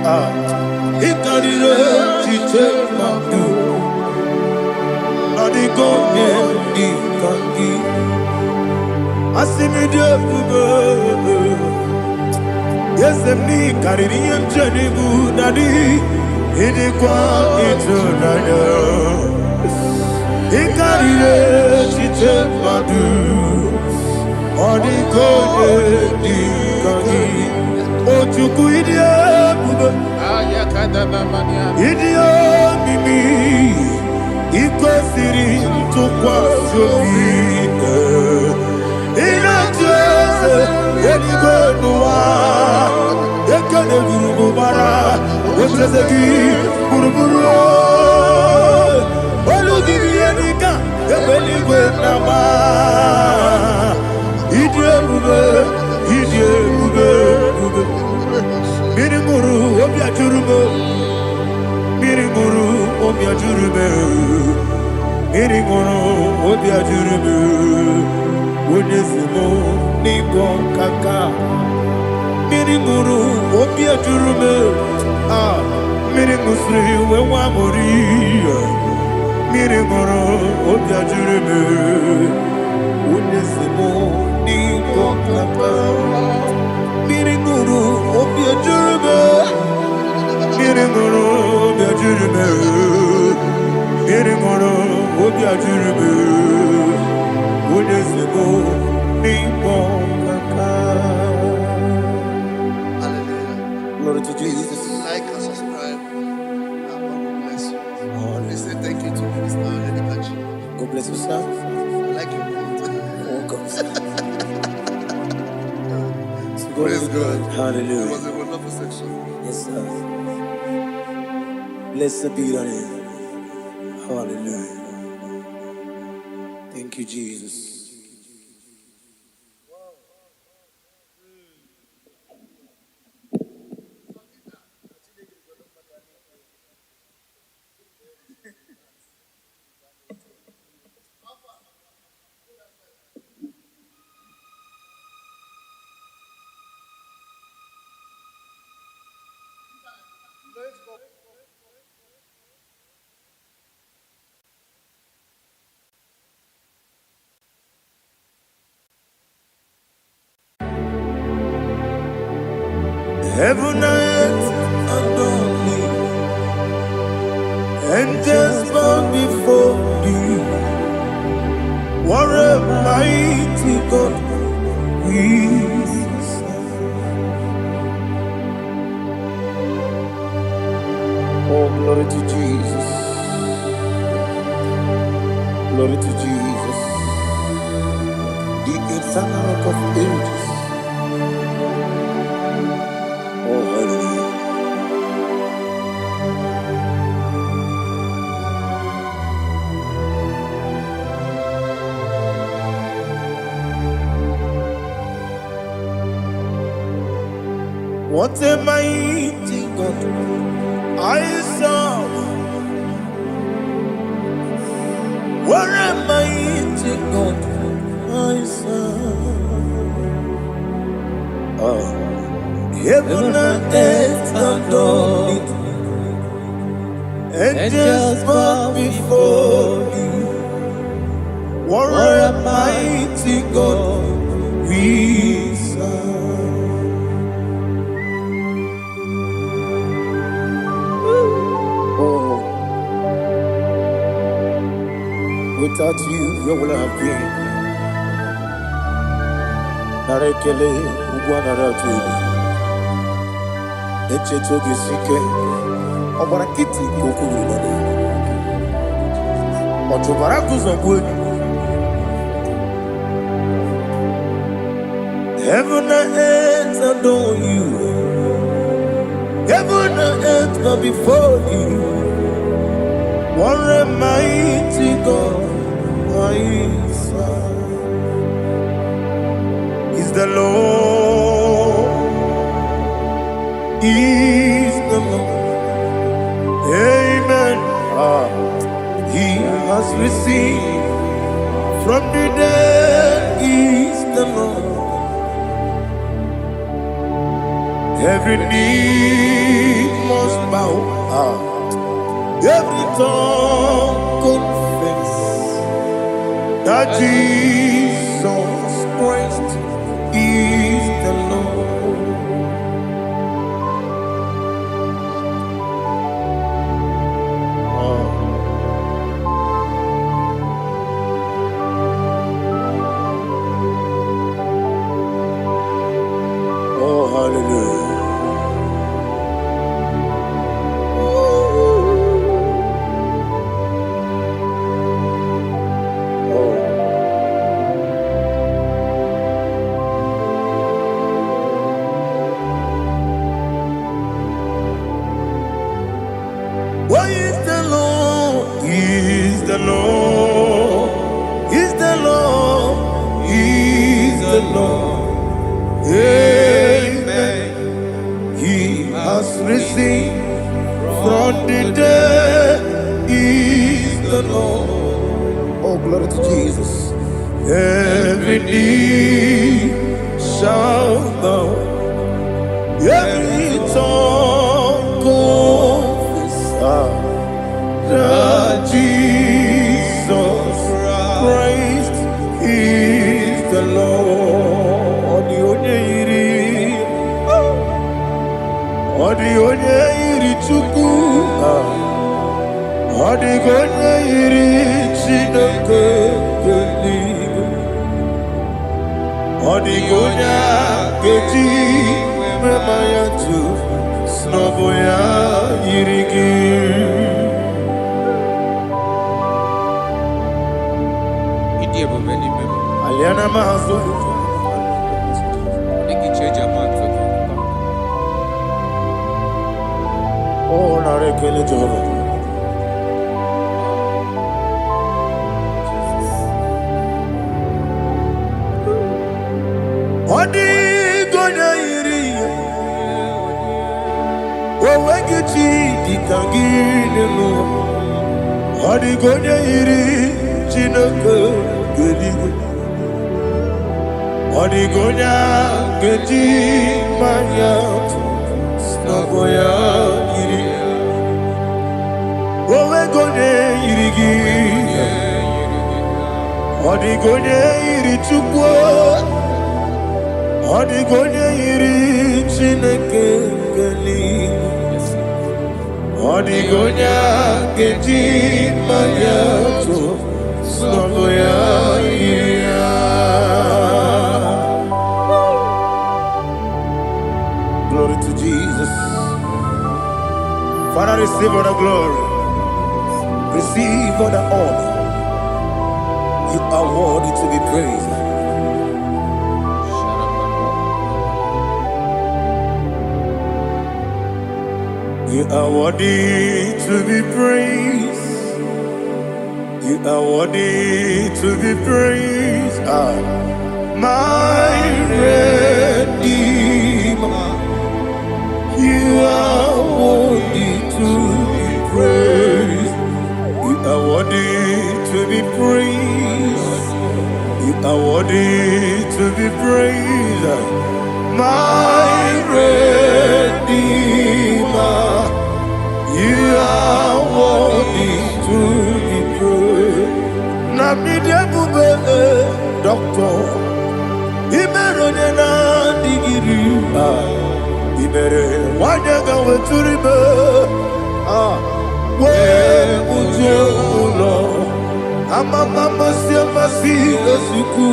Ah, Ikarire chiche mabu, Adigonye ikangi. Asimi Idiopube, Yesemi kariri yemcheni budadi, Idikwanyi tunanya. Ikarire chiche madu Odikone dikani Ochuku idie bube Idie mimi Iko siri mtukwa sobi Inatese Yeniko nuwa Ekane gurubara Ocheseki guruburu Oludibiyenika, ebeligwe nama. Idiebube. Mirimuru obiajurube. Mirimuru obiajurube. Onesimo nigo kaka. Mirimuru obiajurube. Ah, mirimusri wewa mori. Mirimoro obiajurebe Unesimo niko kaka Mirimoro obiajurebe Mirimoro obiajurebe Mirimoro obiajurebe Unesimo niko kaka. Hallelujah. Glory to Jesus. Like and subscribe. God bless you. They say thank you to Minister Lady Kachi. God bless you, sir. I like your mouth. Welcome. Praise God. Hallelujah. It was a wonderful section. Yes, sir. Blessed be thy name. Hallelujah. Thank you, Jesus. Heaven and earth adore me, angels bow before you. What a mighty God we serve. Oh, glory to Jesus. Glory to Jesus. The eternal rock of ages. Oh, hallelujah. What a mighty God I serve. What a mighty God I serve. Heaven and earth adore it. Angels bow before you. What a mighty God we serve. Without you, where would I have been? Narekele, Uguanaratu, Echetoge Sike, Obarakiti, Kokuru, Otobarakus of wood. Heaven and earth adore you. Heaven and earth bow before you. What a mighty God I serve. Is the Lord, is the Lord. Amen. He has received from the dead, is the Lord. Every knee must bow. Every tongue confess that Jesus Christ is the Lord. Oh, hallelujah. Why is the Lord? Is the Lord? Is the Lord? Is the Lord? Amen. He has risen from the dead. Is the Lord? Oh, glory to Jesus. Every knee shall bow. Every tongue confess that Jesus Christ is the Lord. Odi onye iri Chukwu, odi onye iri Chineke eluigwe, odi onye ga-eji mema ya tu n'ọbụ ya yiri gị. Aliana mazo oh narekele Jehova. Odi gonya iri owegichi dikangile no. Odi gonya iri Chineke eluigwe. Odi gonya geji manya n'ọbụ ya yiri. Owe gonya yiri gị. Odi gonya yiri Chukwu. Odigonya iri Chineke geli. Odigonya keji mayato sogoya ira. Glory to Jesus. Father, receive all the glory. Receive all the honor. You are worthy to be praised. You are worthy to be praised. You are worthy to be praised. My Redeemer. You are worthy to be praised. You are worthy to be praised. You are worthy to be praised. My Redeemer. You are worthy to be praised. Nabidebube doctor. Imeronena digiri. Ibere wanyaga weturibe. We ujo ulo. Mama siamasi esuku.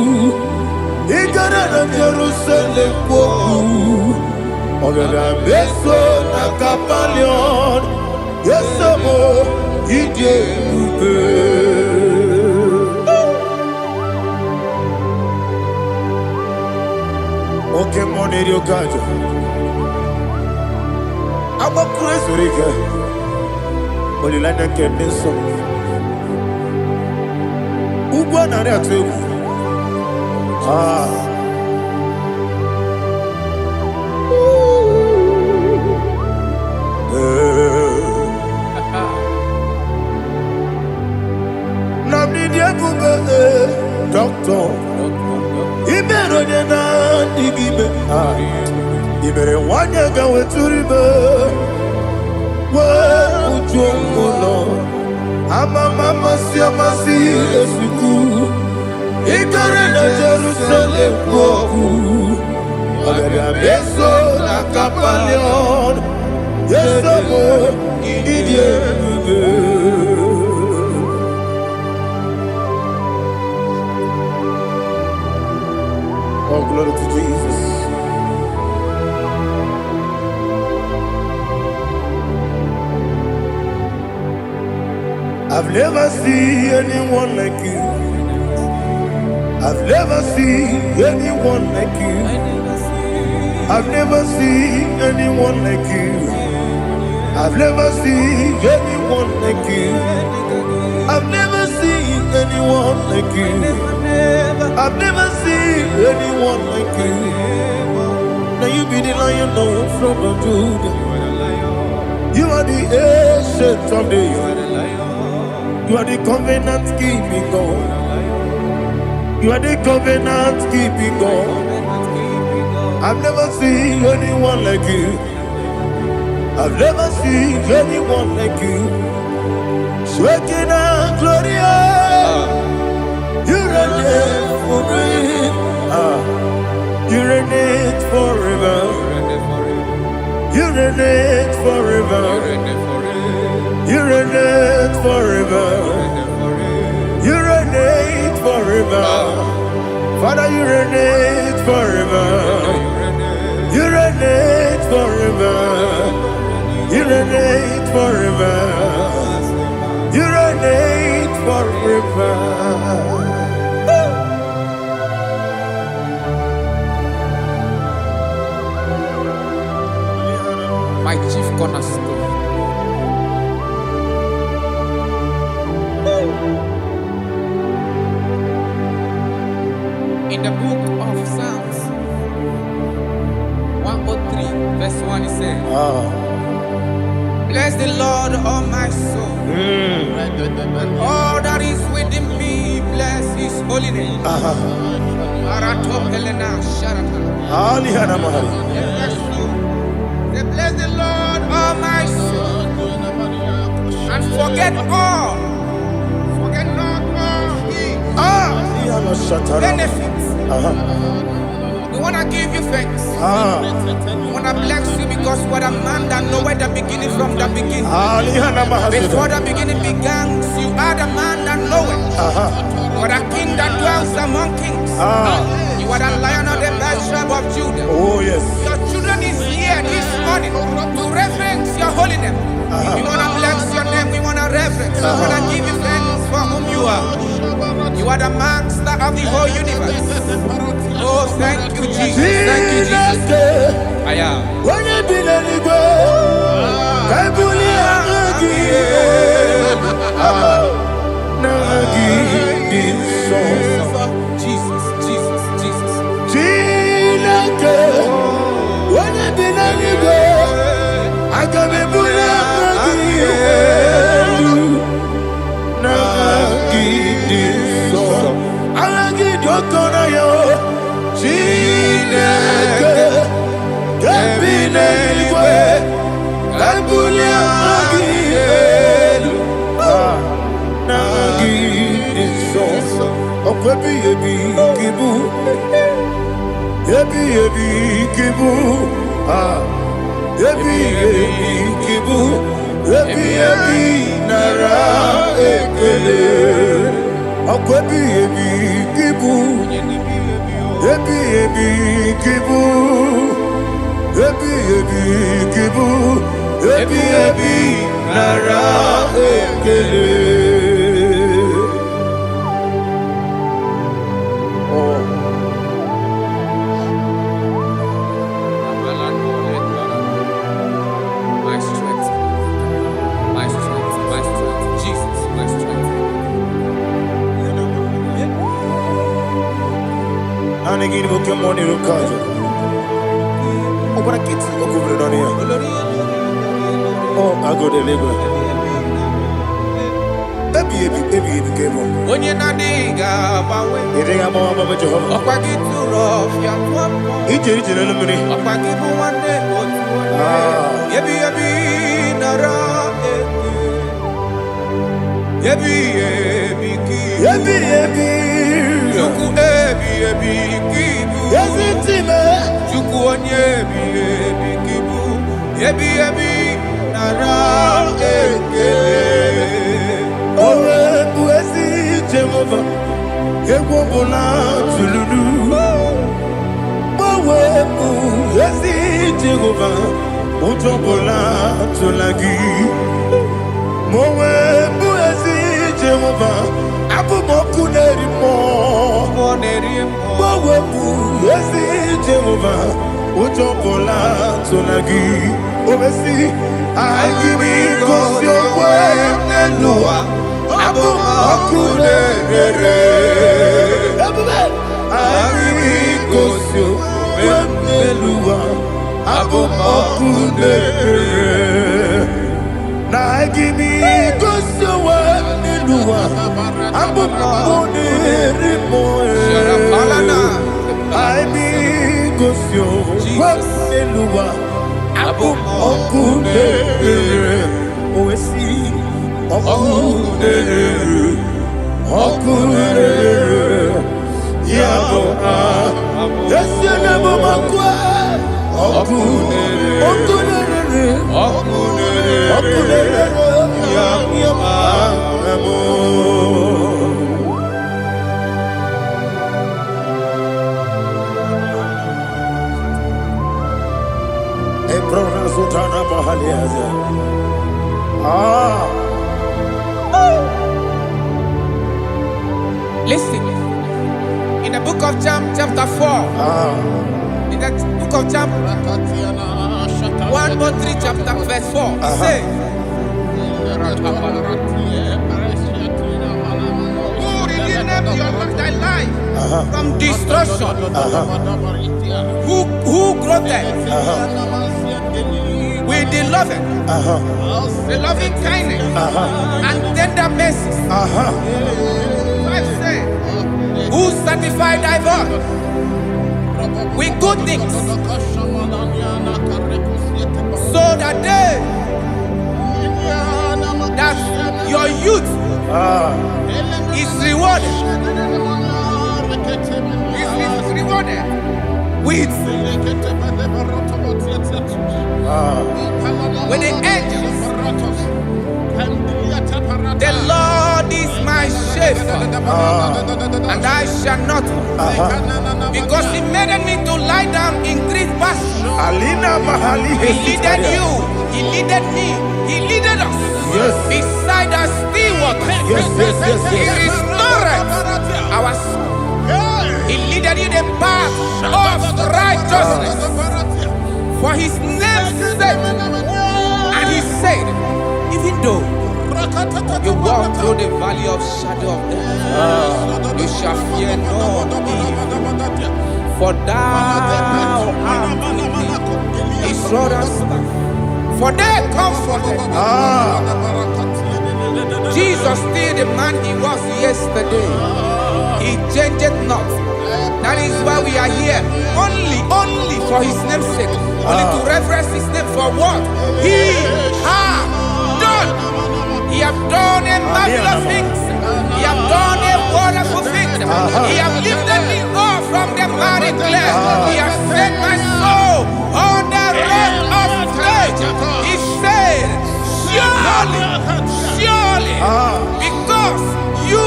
Igara na Jerusalem woku. Ogada beso na kapalion. Yesamo ije ube. Oke moneri okajo. Aba praise rike. Olilanya keneso. Ugwa na re ategu. Doctor, Ibero na digibe. Ibere wanyaga weturibe. We ujongulo. Mama siamasi esuku. Igara na Jerusalem woku. Ogada beso na kapalion. Yesamo idie buge. Oh, glory to Jesus. I've never seen anyone like you. I've never seen anyone like you. I've never seen anyone like you. I've never seen anyone like you. I've never seen anyone like you. I've never seen anyone like you. Now you be the Lion from the Judah. You are the ancient of days. You are the covenant keeping God. You are the covenant keeping God. I've never seen anyone like you. I've never seen anyone like you. Shaking and glorious. You reign forever. You reign forever. You reign forever. You reign forever. You reign forever. Father, you reign forever. You reign forever. You reign forever. You reign forever. My chief cornerstone. In the book of Psalms 103 verse 1 it says, bless the Lord, all my soul, and all that is within me, bless his holy name. Bless the Lord, all my soul, and forget not all his benefits. The want to give you thanks. We want to bless you because you are the man that know where the beginning from the beginning. Before the beginning began, you are the man that know it. You are the king that dwells among kings. You are the lion of the tribe of Judah. Oh yes. Your children is here this morning to reverence your holiness. We want to bless your name. We want to reverence. We want to give you thanks for whom you are. You are the master of the whole universe. Oh, thank you, Jesus. Thank you, Jesus. I am. Jesus, Jesus, Jesus. My strength, my strength, my strength, Jesus, my strength. Oh, I go to Lagos. When you're not digging, You think I'm on my job? up I get too rough, yeah. Each in a minute. Up I give you one day, Yebi, Nara, Yebi, Juku, Kibu, Yes, it's him. Juku, Yebi, Kibu, Yebi, Nara, Oh, Buesi, Jehovah. Ewobola Tululu. Buesi, Jehovah. Utobola Tulagi. Buesi, Jehovah. Abu Mokuneri Mo. Buesi, Jehovah. Utobola Tulagi. Obesi, I give me cause your way, Nelua. Abu Makunere. I give me cause your way, Nelua. Abu Makunere. I give me cause your way, Nelua. Abu Makunere. I be cause your way, Nelua. Abu Makunere. Oesi. Okunere, Yabo, yes, you never makwa. Okunere, Yabo. Ebrona Sultana Bahaliaza. Listen, in the book of John, chapter 4, in the book of John, 1:3, chapter verse 4, it says, who redeemed thy life from destruction? Who growth with the loving kindness and tender mercies. Who sanctify thy body with good things, so that your youth is rewarded. Is rewarded with it with the angels. The Lord is my shepherd, and I shall not want, because He made me to lie down in green pastures. He leaded you, He leaded me, He leaded us beside the still waters. He restored our soul. He leaded you the path of righteousness for His name's sake. And He said, even though you walk through the valley of shadow of death, you shall fear no evil, for thou art with me. His rod and staff, for they comforted. Jesus still the man He was yesterday. He changed not. That is why we are here. Only for His name's sake. Only to reverence His name for what He has done. He has done a marvelous things. He has done a wonderful thing. He has lifted me up from the miry clay. He has set my soul on the rock of faith. He said, surely, because you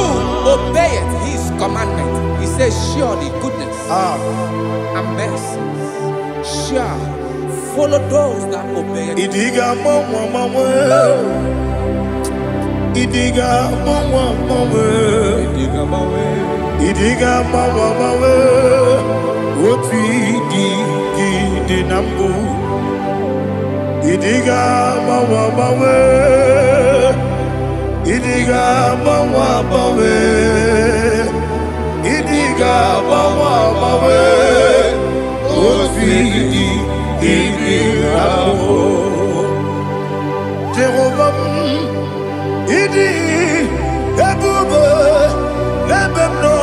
obeyed His commandment. He says, surely goodness and mercy shall follow those that obey. Idiga mama, Idiga mama, what we did nambu. Idiga mama, Idiga mama, Idiga mama, what we did Jehovah, Idi, Ebube, Lebemno,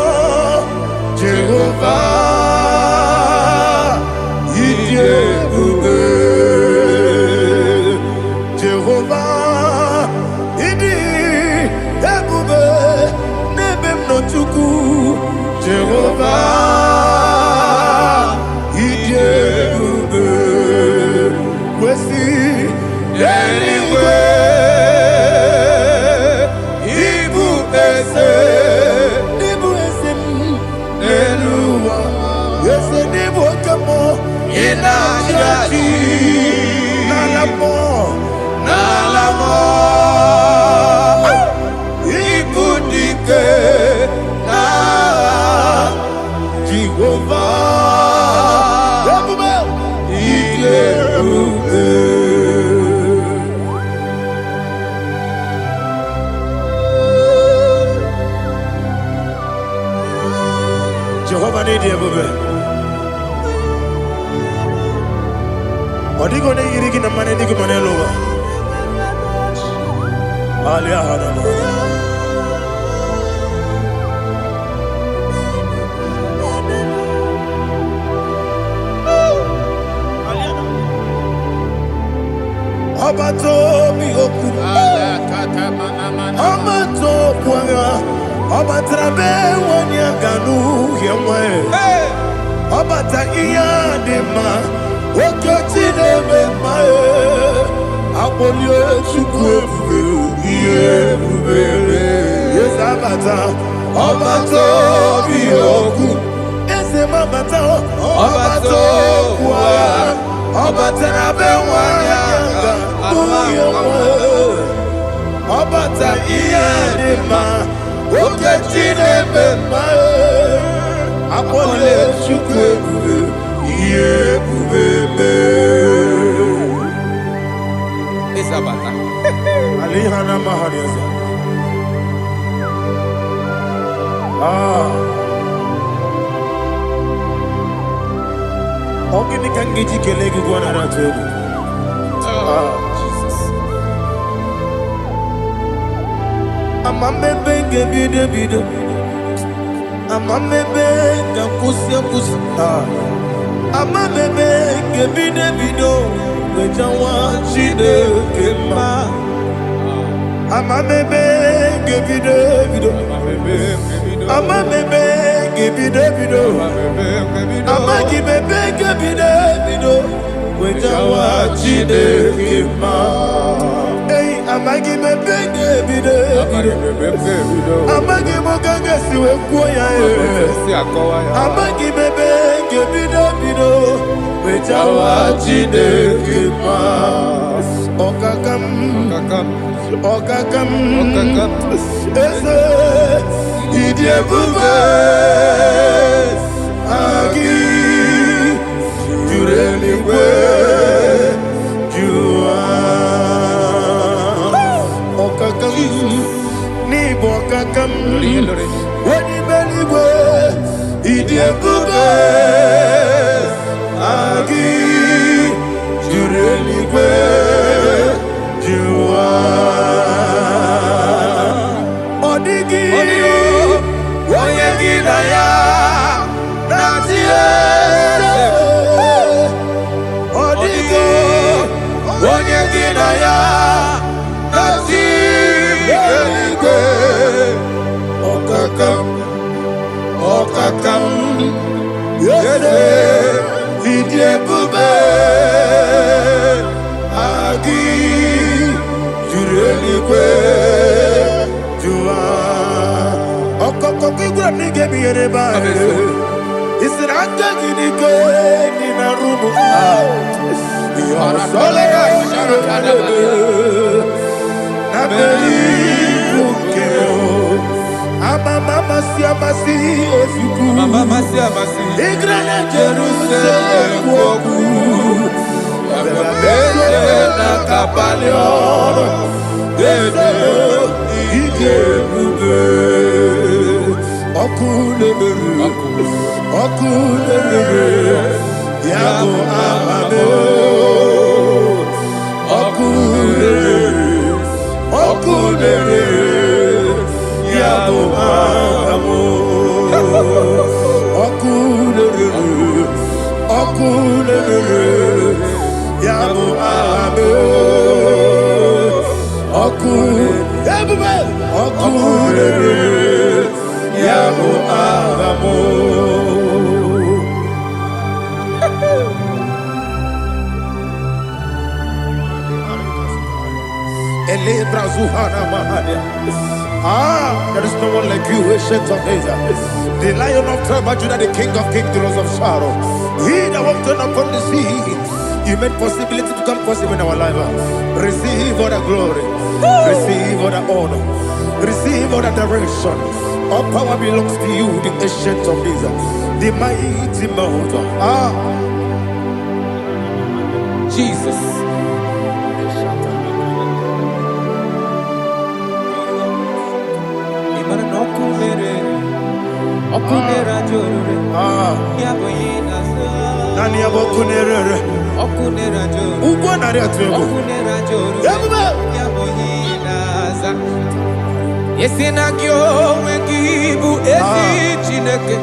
Jehovah, Idi, Ebube, Jehovah, Idi, Ebube, Lebemno Chuku, Jehovah, Idi, Ebube, Wesi, anyway. Jehovah need you, baby. Odi gone yirigi na mane digi mane lowa. Alia hana. Abato mi oku. Abato kwanga. Obatrabe wanya ganu yemwe. Obata iya dema. Okoti nebe mae. Abolio chukwe iye bubere. Yes abata. Obato biyoku. Ese mabata. Obato kwa. Obatrabe wanya ganu yemwe. Obata iya dema. Oketine bemae, apole chukwe iye bubebe. Isabata. Alihana mahariza. Ogini kangiji kelegi gwana ratobu. Amamebe gebide bido, amamebe gakusi. Amamebe gebide bido, wejawa chide kema. Amamebe gebide bido, amamebe gebide bido, amagibebe Amagi Moganga Siwe Koya, Amagi Bebe, Gebido, Wejawa Jide Kipa, Okakam, Ese, Idie Bube, Agi, Jureliwe, Jua, Okakam. Okakam, Wadi Beliwe, Idie Bube, Agi, Jureliwe, Jua, Odigi, Oyegi Naya, Natie, Odigi, Oyegi Naya, Natie. Okakam, Yese, Idie Bube, Agi, Jureliwe, Jua. Okakokigura nige miyereba. Isiranga gidike nina rumu. Yosolega sharakadaba. Nabeli ukeo. Mama siamasi osuku. Mama siamasi. Igrana Jerusalem woku. Bebe na kapaleon. Bebe ije bube. Okulere. Yabo amabo. Okulere. Yabo amo, okulere, yabo amo, okulere, yabo amo. Elebra zuhana mahania. There is no one like you, ancient of days. The Lion of tribe of Judah, the King of kings, the Rose of Sharon. He that walked upon the sea. You made possibility to come possible in our life. Receive all the glory. Receive all the honor. Receive all the direction. All power belongs to you, the ancient of days. The mighty mountain. Jesus. Okunera jorore, yaboyina sa. Nani abokunere? Okunera jorore. Ugo nari atuego. Okunera jorore, yaboyina sa. Yesina kyo wengibu esi chineke.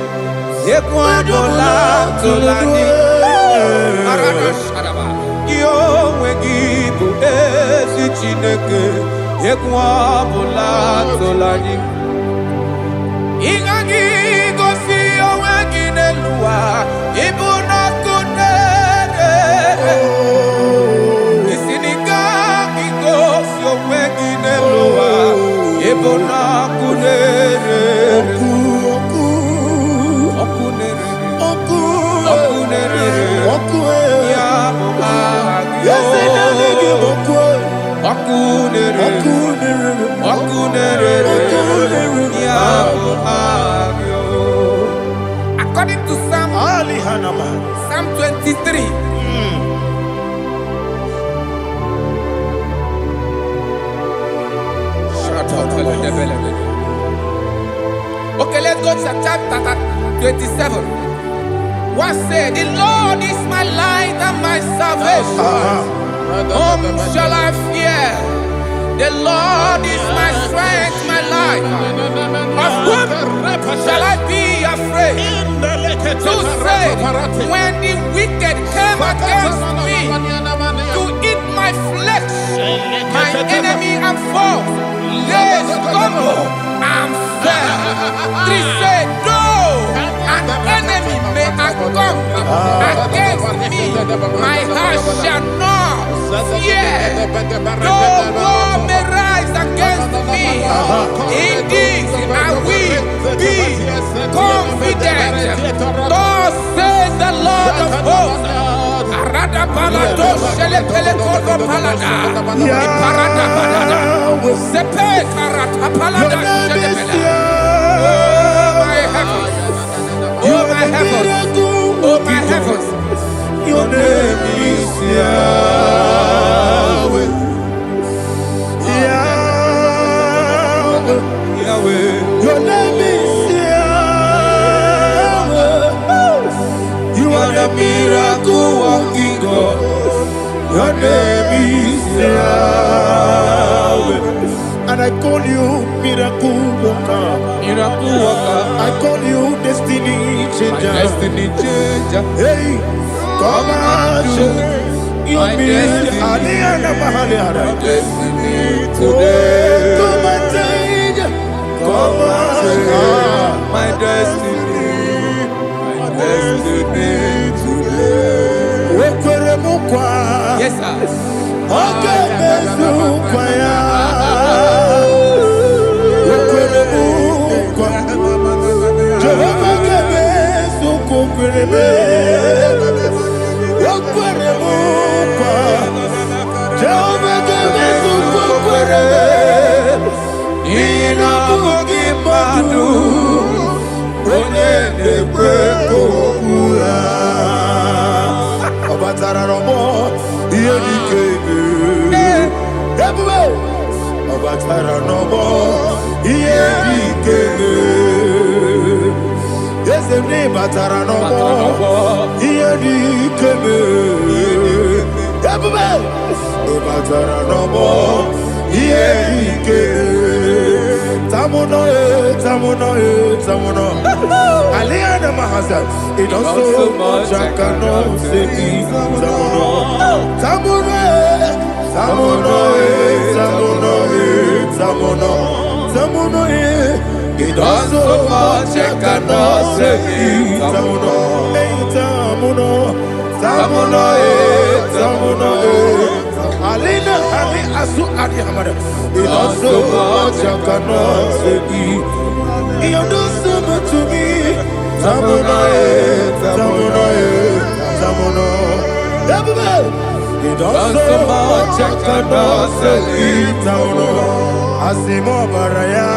Yekwadola tolani. Arana sharaba. Kyo wengibu esi chineke. Yekwadola tolani. Ingagi gosi owegine luwa ibuna kunere. Isinika gosi owegine luwa ibuna kunere. Okunere. Ya agyo. Okunere. According to Psalm 23. Okay, let's go to chapter 27. What said? The Lord is my light and my salvation. Whom shall I fear? The Lord is my strength, my life. Of whom shall I be afraid? To say, when the wicked came against me to eat my flesh, my enemy and foe, they stumble and fell. Three said, though an enemy may come against me, my heart shall not fear. Though war may rise against me, in this I will be confident. Thus says the Lord of hosts. Arada palado shele pele kodo palada. Iparada palada. Sepe karata palada shele pele. Oh my heavens. Oh my heavens. Oh my heavens. Your name is Yahweh. Yahweh. Yahweh. Your name is Yahweh. You are the miracle working God. Your name is Yahweh. And I call you miracle worker. Miracle worker. I call you destiny changer. My destiny changer. Hey, come on, your destiny. My destiny today. Come on, change. Come on, my destiny. My destiny today. Yes, sir. Okay, Batara no more. Here the came. Batara no more. Here the came. Tamuno, tamuno, tamuno. Aliana Mahasa. It also much I cannot say. Tamuno, tamuno, tamuno, tamuno, tamuno, tamuno. It also much I cannot say. Tamuno, tamuno, tamuno, tamuno. Alina, Ali, Asu, Adi Hamada. It also much I cannot say. You do so much to me. Tamuno, tamuno, tamuno. It also much I cannot say. Tamuno, Asimo Baraya.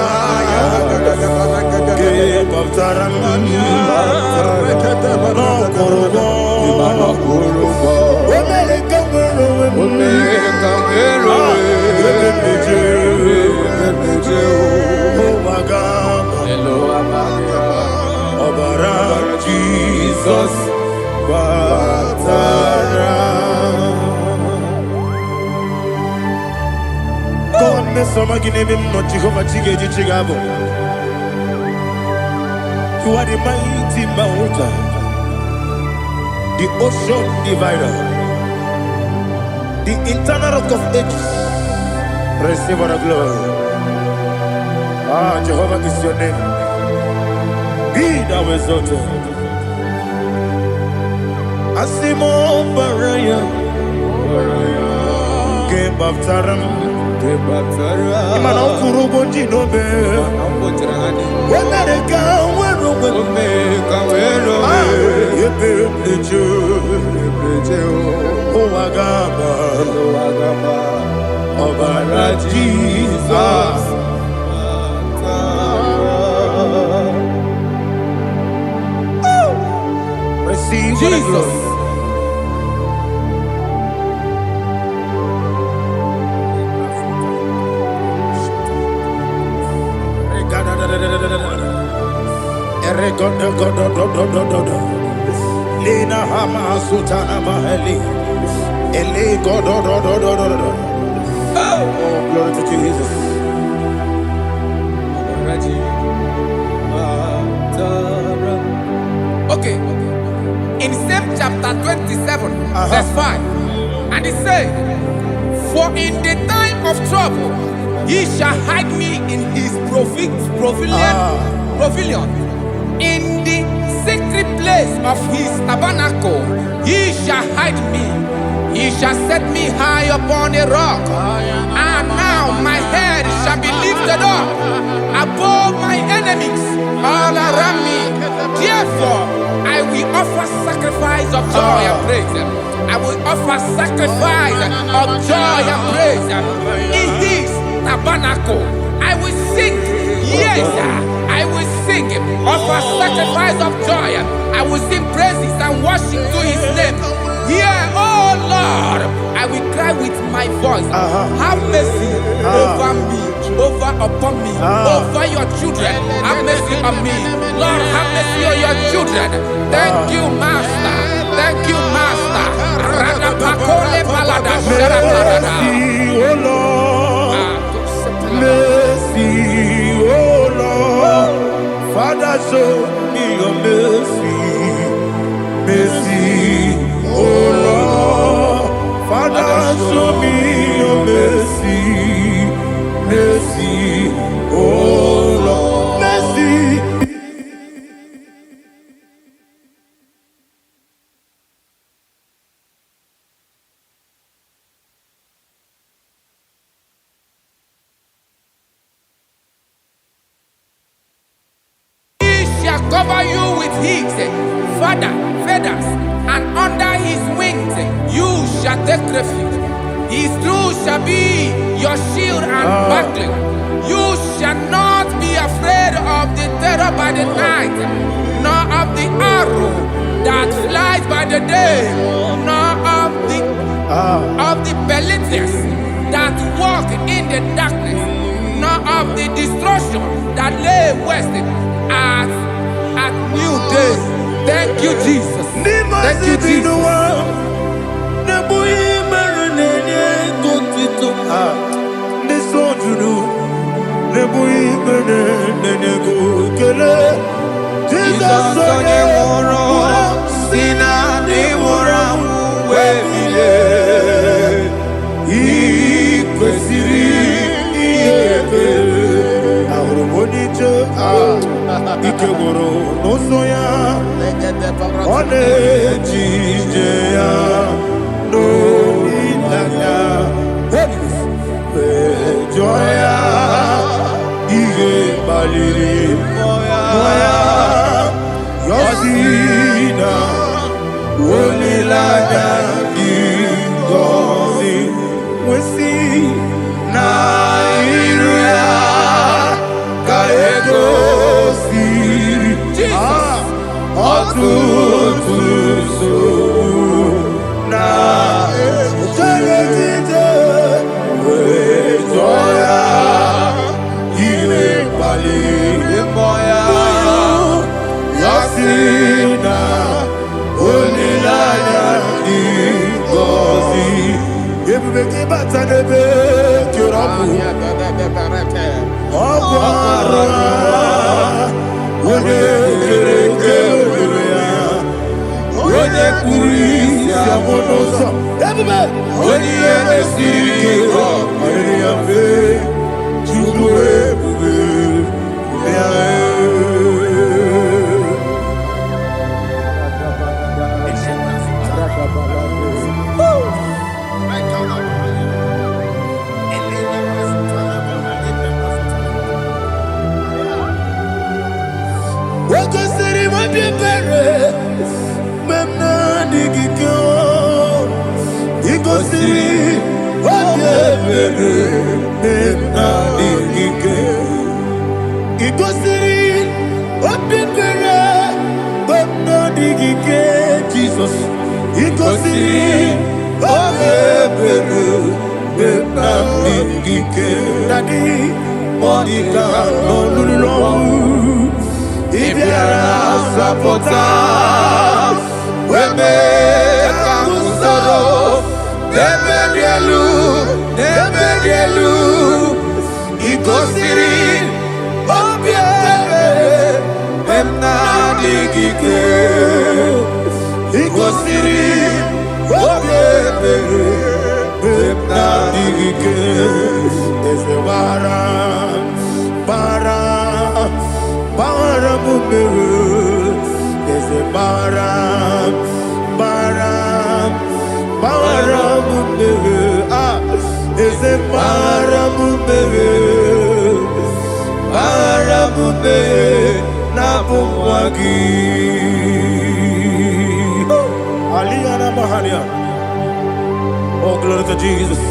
Jesus, God, Mr. Maginevim, not Jehovah Chiggy Chigabo. You are the mighty mountain, the ocean divider, the internal rock of ages. Receive the glory. Ah, Jehovah is your name. Be thou exalted. Asimo Baraya, Game of Taram, Imano Kurubondi Nobe. When I come, Jesus. Receive Jesus. Lena Hama Sutana Maheli. Ele God. Oh, glory to Jesus. Okay. In same chapter 27, verse 5, and it says, "For in the time of trouble, he shall hide me in his pavilion. In the secret place of his tabernacle, he shall hide me. He shall set me high upon a rock, and now my head shall be lifted up above my enemies all around me. Therefore, I will offer sacrifice of joy and praise. I will offer sacrifice of joy and praise. In his tabernacle, I will sing. Yes, I will sing. Offer sacrifice of joy. I will sing praises and worship to his name. Here, oh Lord, I will cry with my voice. Have mercy over me, upon me, over your children. Have mercy on me. Lord, have mercy on your children. Thank you, Master. Thank you, Master. Mercy, oh Lord. Mercy, oh Lord. Father, show me your mercy. Mercy, oh Lord. Father, show me your mercy. Mercy, oh Lord. Mercy. Cover you with his feathers, and under his wings you shall take refuge. His truth shall be your shield and buckler. You shall not be afraid of the terror by the night, nor of the arrow that flies by the day, nor of the pestilence that walk in the darkness, nor of the destruction that lay waste at new day. Thank you, Jesus. Thank you, Jesus. Ikegoro nosoya one jijeya no ilanya joya ige baliri moya yosina olilanya igozi wesi na iruya kaego Jesus, Bara Maramube Nabumwagi Aliyana Mahalia. Oh, glory to Jesus.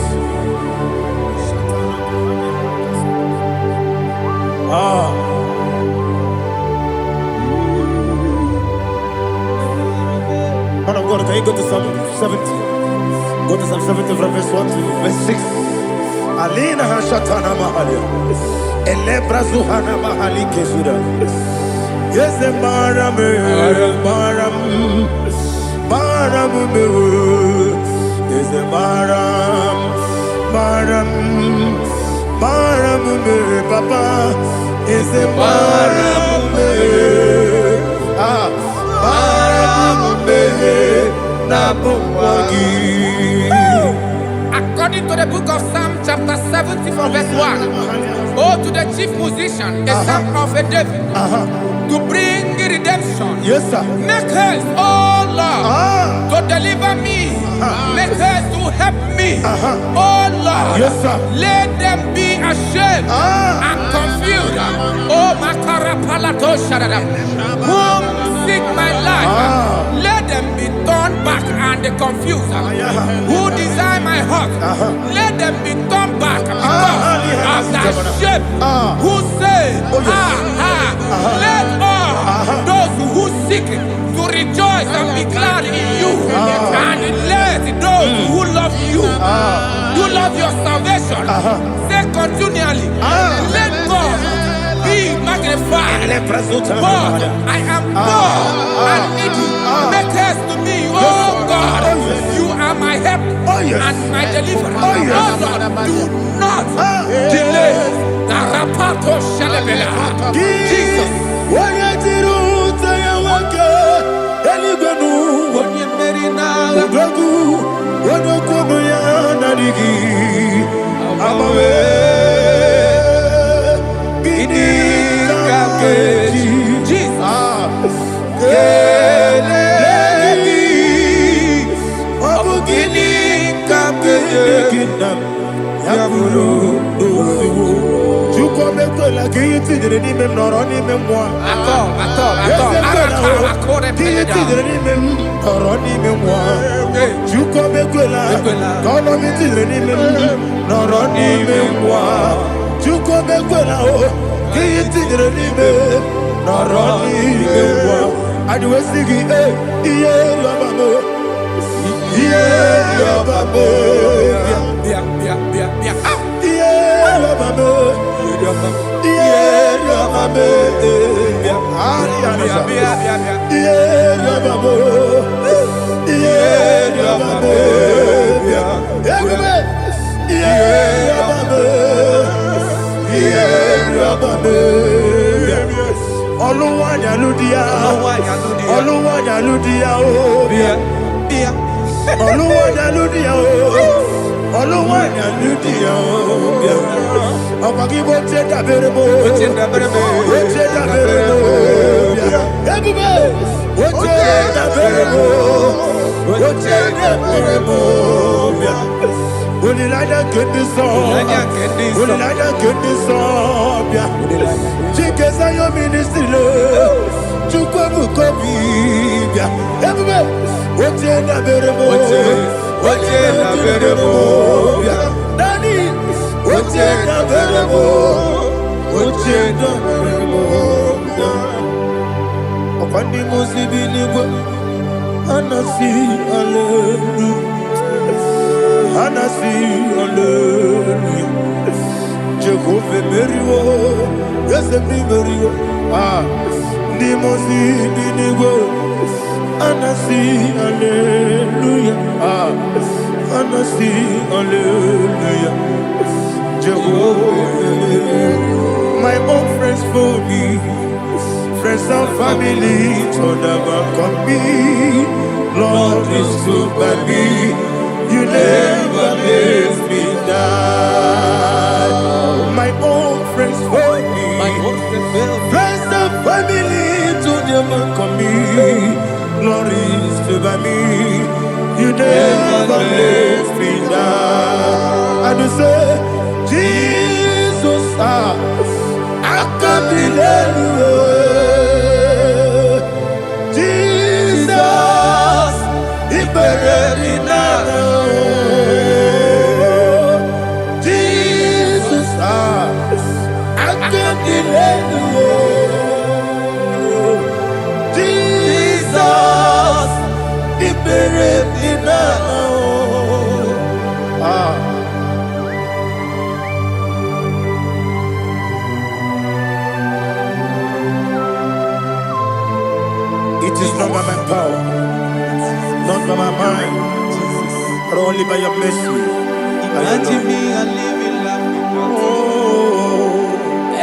Man of God, can you go to Psalm 70? Go to Psalm 70 from verse 1 to verse 6. Alina Hashatana Mahalia. Elebra Zuhana Mahali Kesuda. Yes, the Maram. Yes, the Maram. Papa. Yes, the Maram. According to the book of Psalm chapter 70 from verse 1, oh, to the chief musician, a son of a David, to bring redemption. Yes, sir. Make haste, oh Lord, to deliver me. Make haste to help me. Oh Lord, yes, sir. Let them be ashamed and confused. Oh, Makara Palato Shadadam, whom seek my life, let them be turned back and confused. Who desire my heart, let them be turned back because of that shape. Who say, let all those who seek to rejoice and be glad in you, and let those who love you, who love your salvation, say continually, let God be magnified. God, I am poor and needy. Make haste to me, oh God. You are my help and my deliverer. Oh Lord, do not delay. Jesus. My own friends for me, friends and family, told never come me. Lord is good by me, you never let me die. My own friends for me, friends and family, told never come me. Lord is good by me, you never let me die. Somebody say, Jesus, I can't delay you. Jesus, He buried in Jesus, I can't delay you. Jesus, He buried in It is not by my power, not by my mind, but only by your mercy. Imagine me and living life without you.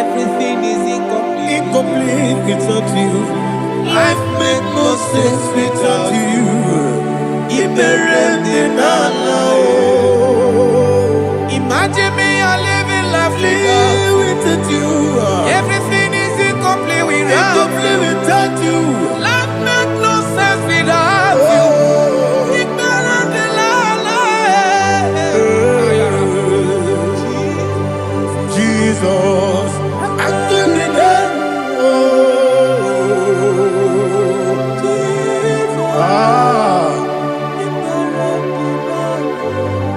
Everything is incomplete. Incomplete without you. Life makes no sense without you. Imagine me and living life without you. Everything is incomplete without you. Life makes no sense without you. Jesus, I can't deny.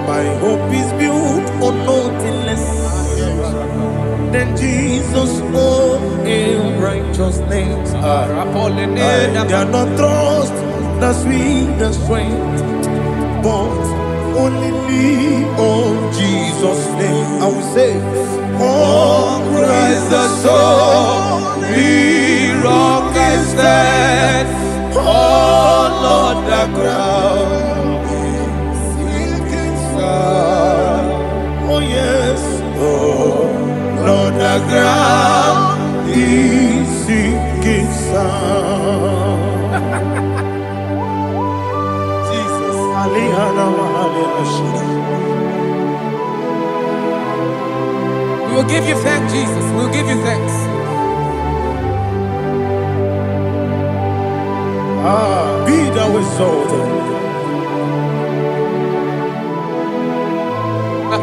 My hope is built on nothing less than Jesus' own in righteousness. I cannot trust the sweetest strength, but only lean on Jesus' name. I will say, on Christ the solid rock I stand. Oh Lord, the ground is sinking sand. Oh yes, oh Lord, the ground is sinking sand. Jesus, we will give you thanks, Jesus. We will give you thanks. Be thou exalted.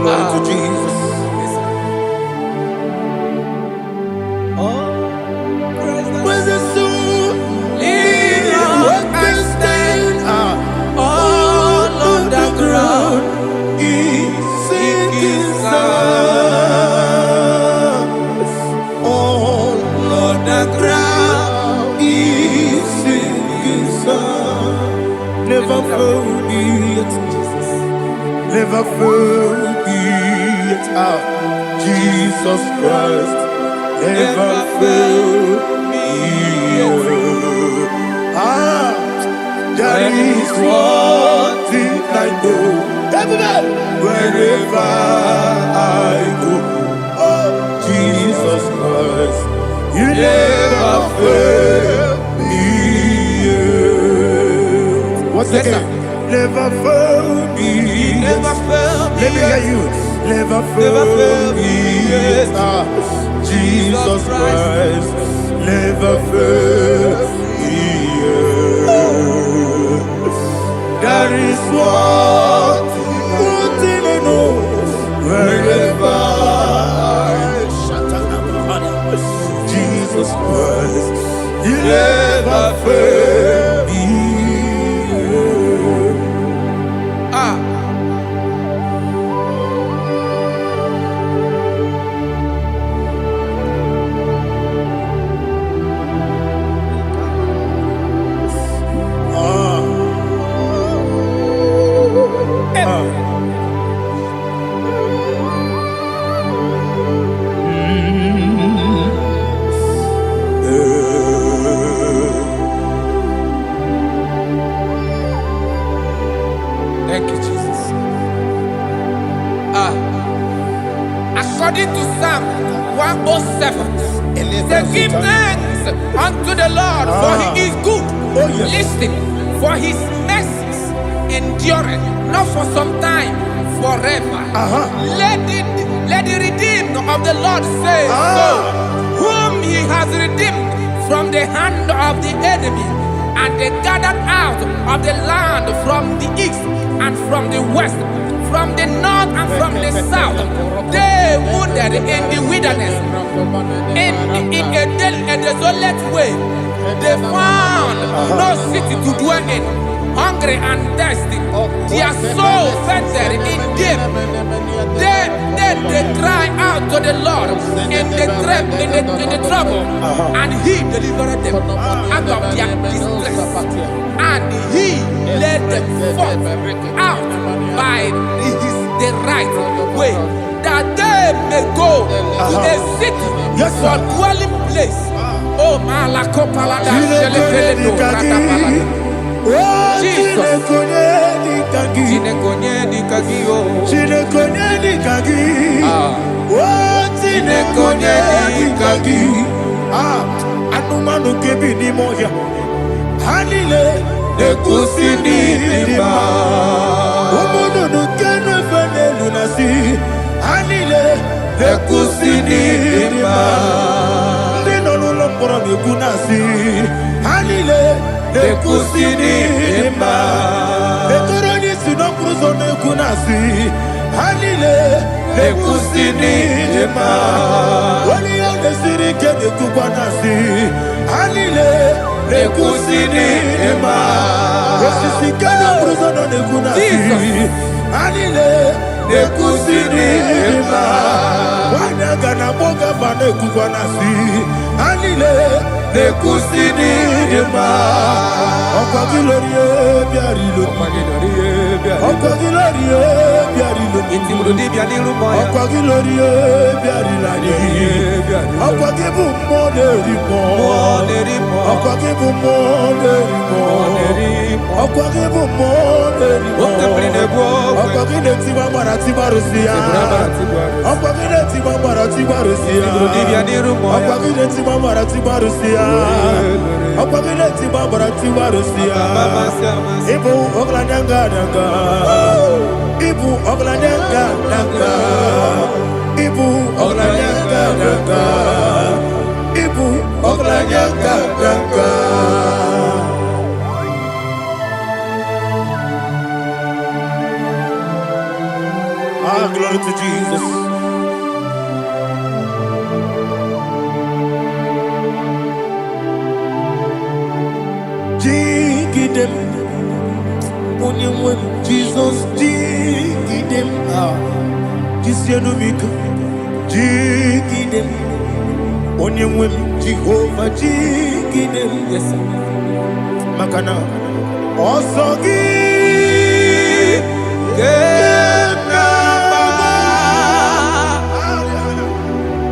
Glory to Jesus. Where's the soul? What can stand? All on the ground is sinking sand. All on the ground is sinking sand. Never forget, never forget, Jesus Christ. Never fail me. There is one thing I know. Wherever I go, oh Jesus Christ, you never fail me. Once again, never fail me. Never fail me. Let me hear you. Never fail me. Jesus Christ, never fail me. There is one thing I know. Wherever I Jesus Christ, you never fail me. Thank you, Jesus. According to Psalm 107, they give thanks unto the Lord, for He is good. Oh, yes. Listen, for His mercies endureth not for some time, forever. Let the redeemed of the Lord say so, whom He has redeemed from the hand of the enemy, and they gathered out of the land from the east and from the west, from the north and from the south. They wandered in the wilderness, in a desolate way. They found no city to dwell in, hungry and thirsty. Their soul fettered in deep. They cry out to the Lord in the trouble, and He delivered them out of their distress, and He led them forth out by the right way, that they may go to a city for dwelling place. Oh, Malakopalada, Jesus. Anumanu kebi ni moya Hanile Nekusini nima Omono nukenu fene lunasi Hanile Nekusini nima Nino luloporo nikunasi Hanile Nekusini nima Nekoroni sinokruzo nekunasi Hanile Nekusini nima Wali ya nesiri kene kubwanasi Hanile Nekusini nima Osisi kene bruzo no nekunasi Hanile Nekusini nima Wanaga na boga vane kubwanasi Hanile Nekusini nima Okwa gilorie biarilo Okwa gilorie biarilo Okwa gilorie biarilani Okwa gibu moderimo Okwa gibu moderimo Okwa gibu moderimo Okwa gine tiba marati barusia Okwa gine tiba marati barusia Okwa gine tiba marati barusia Okwa gine tiba marati barusia Ibu ogladanga danga Ibu ogladanga danga Ibu ogladanga danga Ibu ogladanga danga Ah, glory to Jesus. Jigidem, Onyemwe, Jesus, Jigidem, Jisianumika, Jigidem, Onyemwe, Jehovah, Jigidem, yes, Makana, Osogi,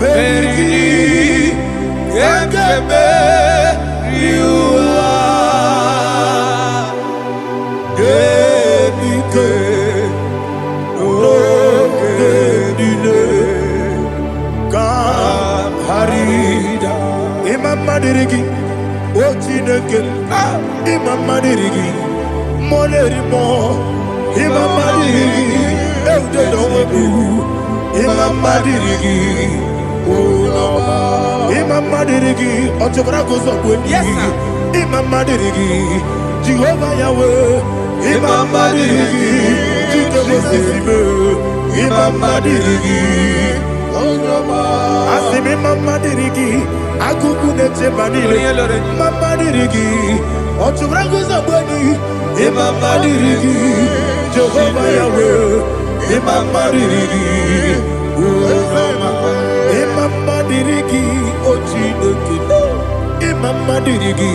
Berigi, Gekebe, Riua, Genike, Genile, Harida, Imam Madirigi, Ochineke, Imam Madirigi, Molerimo, Imam Madirigi, Eudedowebu, Imam Madirigi, Imam Madirigi, Otobrago, yes, Imam Madirigi, Jehovah Yahweh, Imam Madirigi, Imam Madirigi, Asim Imam Madirigi, Akukunete Manile, Imam Madirigi, Otobrago, Imam Madirigi, Jehovah Yahweh, Imam Madirigi, Imam Madirigi, Ochineke, Imam Madirigi,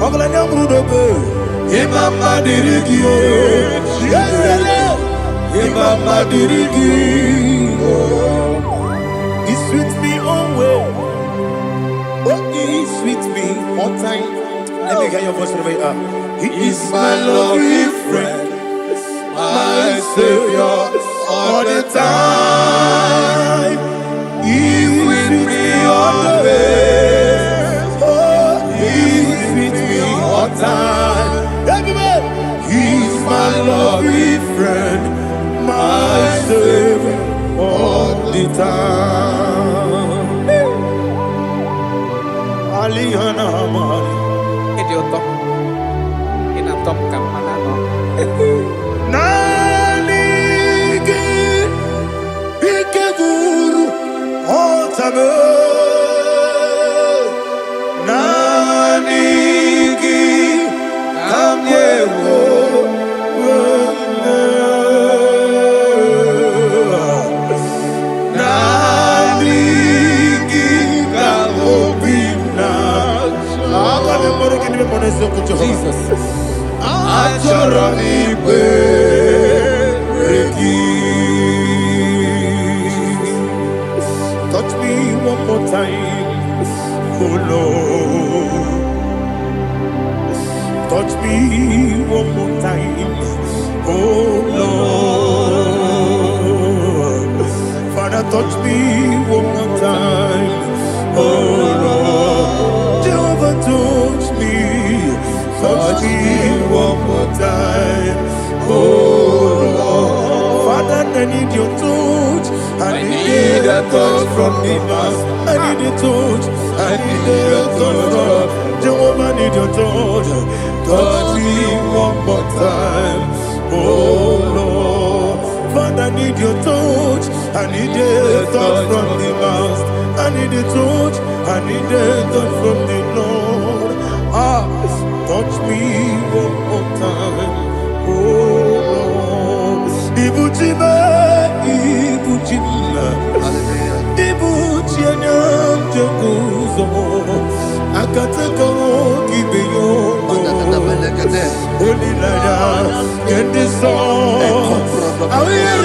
Oglanya Brudobe, Imam Madirigi, Imam Madirigi, He sweet me always, oh He sweet me one time. Let me hear your voice wherever you are. He is my loving friend, my Savior all the time. He with me always. Oh, He with me all time. Everybody, He's my loving friend, my Savior all the time. Alihana Mari. Idiotok. Inatok ka manano. Nani Jesus. Achọrọ m ikpe gị. Touch me one more time, oh Lord. Touch me one more time, oh Lord. Father, touch me one more time, oh Lord. Jehovah, touch me one more time, oh Lord. Father, I need your touch. I need a touch from the past. I need a touch. I need a touch from Jehovah. I need your touch. Touch me one more time, oh Lord. Father, I need your touch. I need a touch from the past. I need a touch. I need a touch from the Lord. Touch me one more time, oh Lord. Ibuchima, Ibuchima, Ibuchina, Jaguzo, Akataka, Gibeyo, Olilaya, get this song. I will hear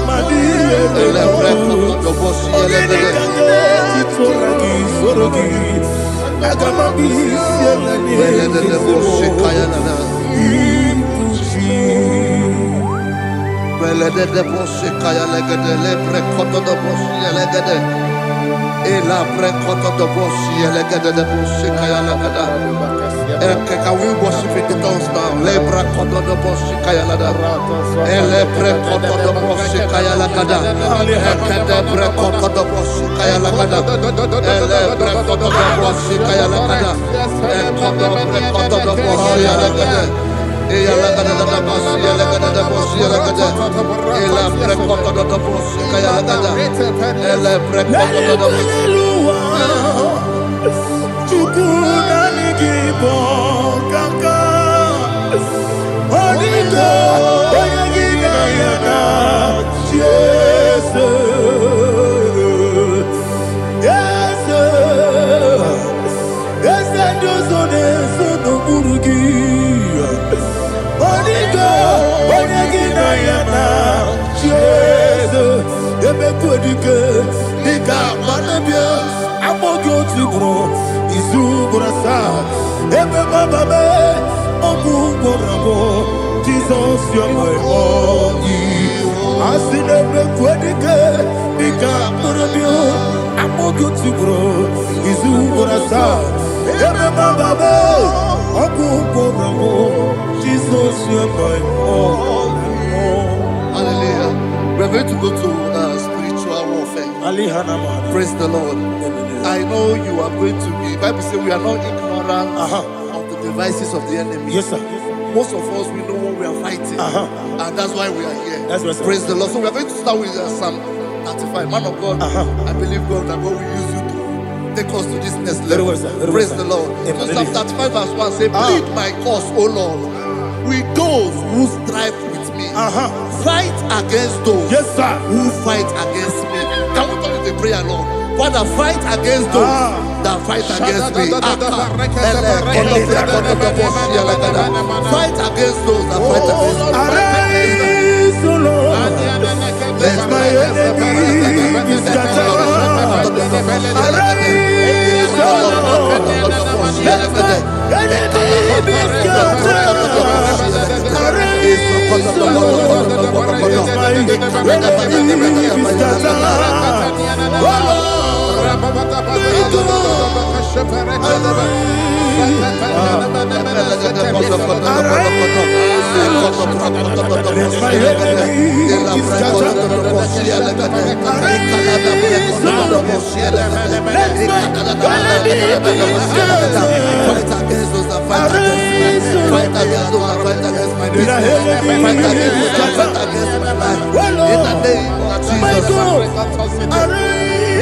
my dear, Can we worship in the tongues now? Lebra kododo boshi kaya lada. Elebre kododo boshi kaya lada. Elebre kododo boshi kaya lada. Elebre kododo boshi kaya lada. Elebre kododo boshi lada. Eya lada da boshi lada da boshi lada. Elebre kododo boshi kaya lada. Elebre kododo boshi. Kaka Onigo Oyagina Yana Jesus Yes Yes Dozone Sono Burugi Onigo Oyagina Yana Jesus Ebe Kodike Nika Manabia Amogo Tibro Izubrasa Ebe Bababe Ogu Borabo Jesus you're my only Asinebe Kwedike Nika Morabio Amogo Tibro Izubrasa Ebe Bababe Ogu Borabo Jesus you're my only. Hallelujah. We're going to go to spiritual warfare. Praise the Lord. I know you are going to be. Bible says we are not ignorant of the devices of the enemy. Yes, sir. Most of us, we know what we are fighting, and that's why we are here. That's right, sir. Praise the Lord. So we are going to start with Psalm 35. Man of God, I believe God that God will use you to take us to this next level. Well, sir. Praise the Lord. So Psalm 35 verse 1 says, plead my cause, O Lord, with those who strive with me. Fight against those who fight against me. Can we turn to the prayer, Lord? Father, fight against those that fight against me. Fight against those that fight against me. Arise, O Lord. Let my enemy be scattered. Arise, O Lord. Let my enemy be scattered. Arise, O Lord. Let my enemy be scattered. Oh Lord.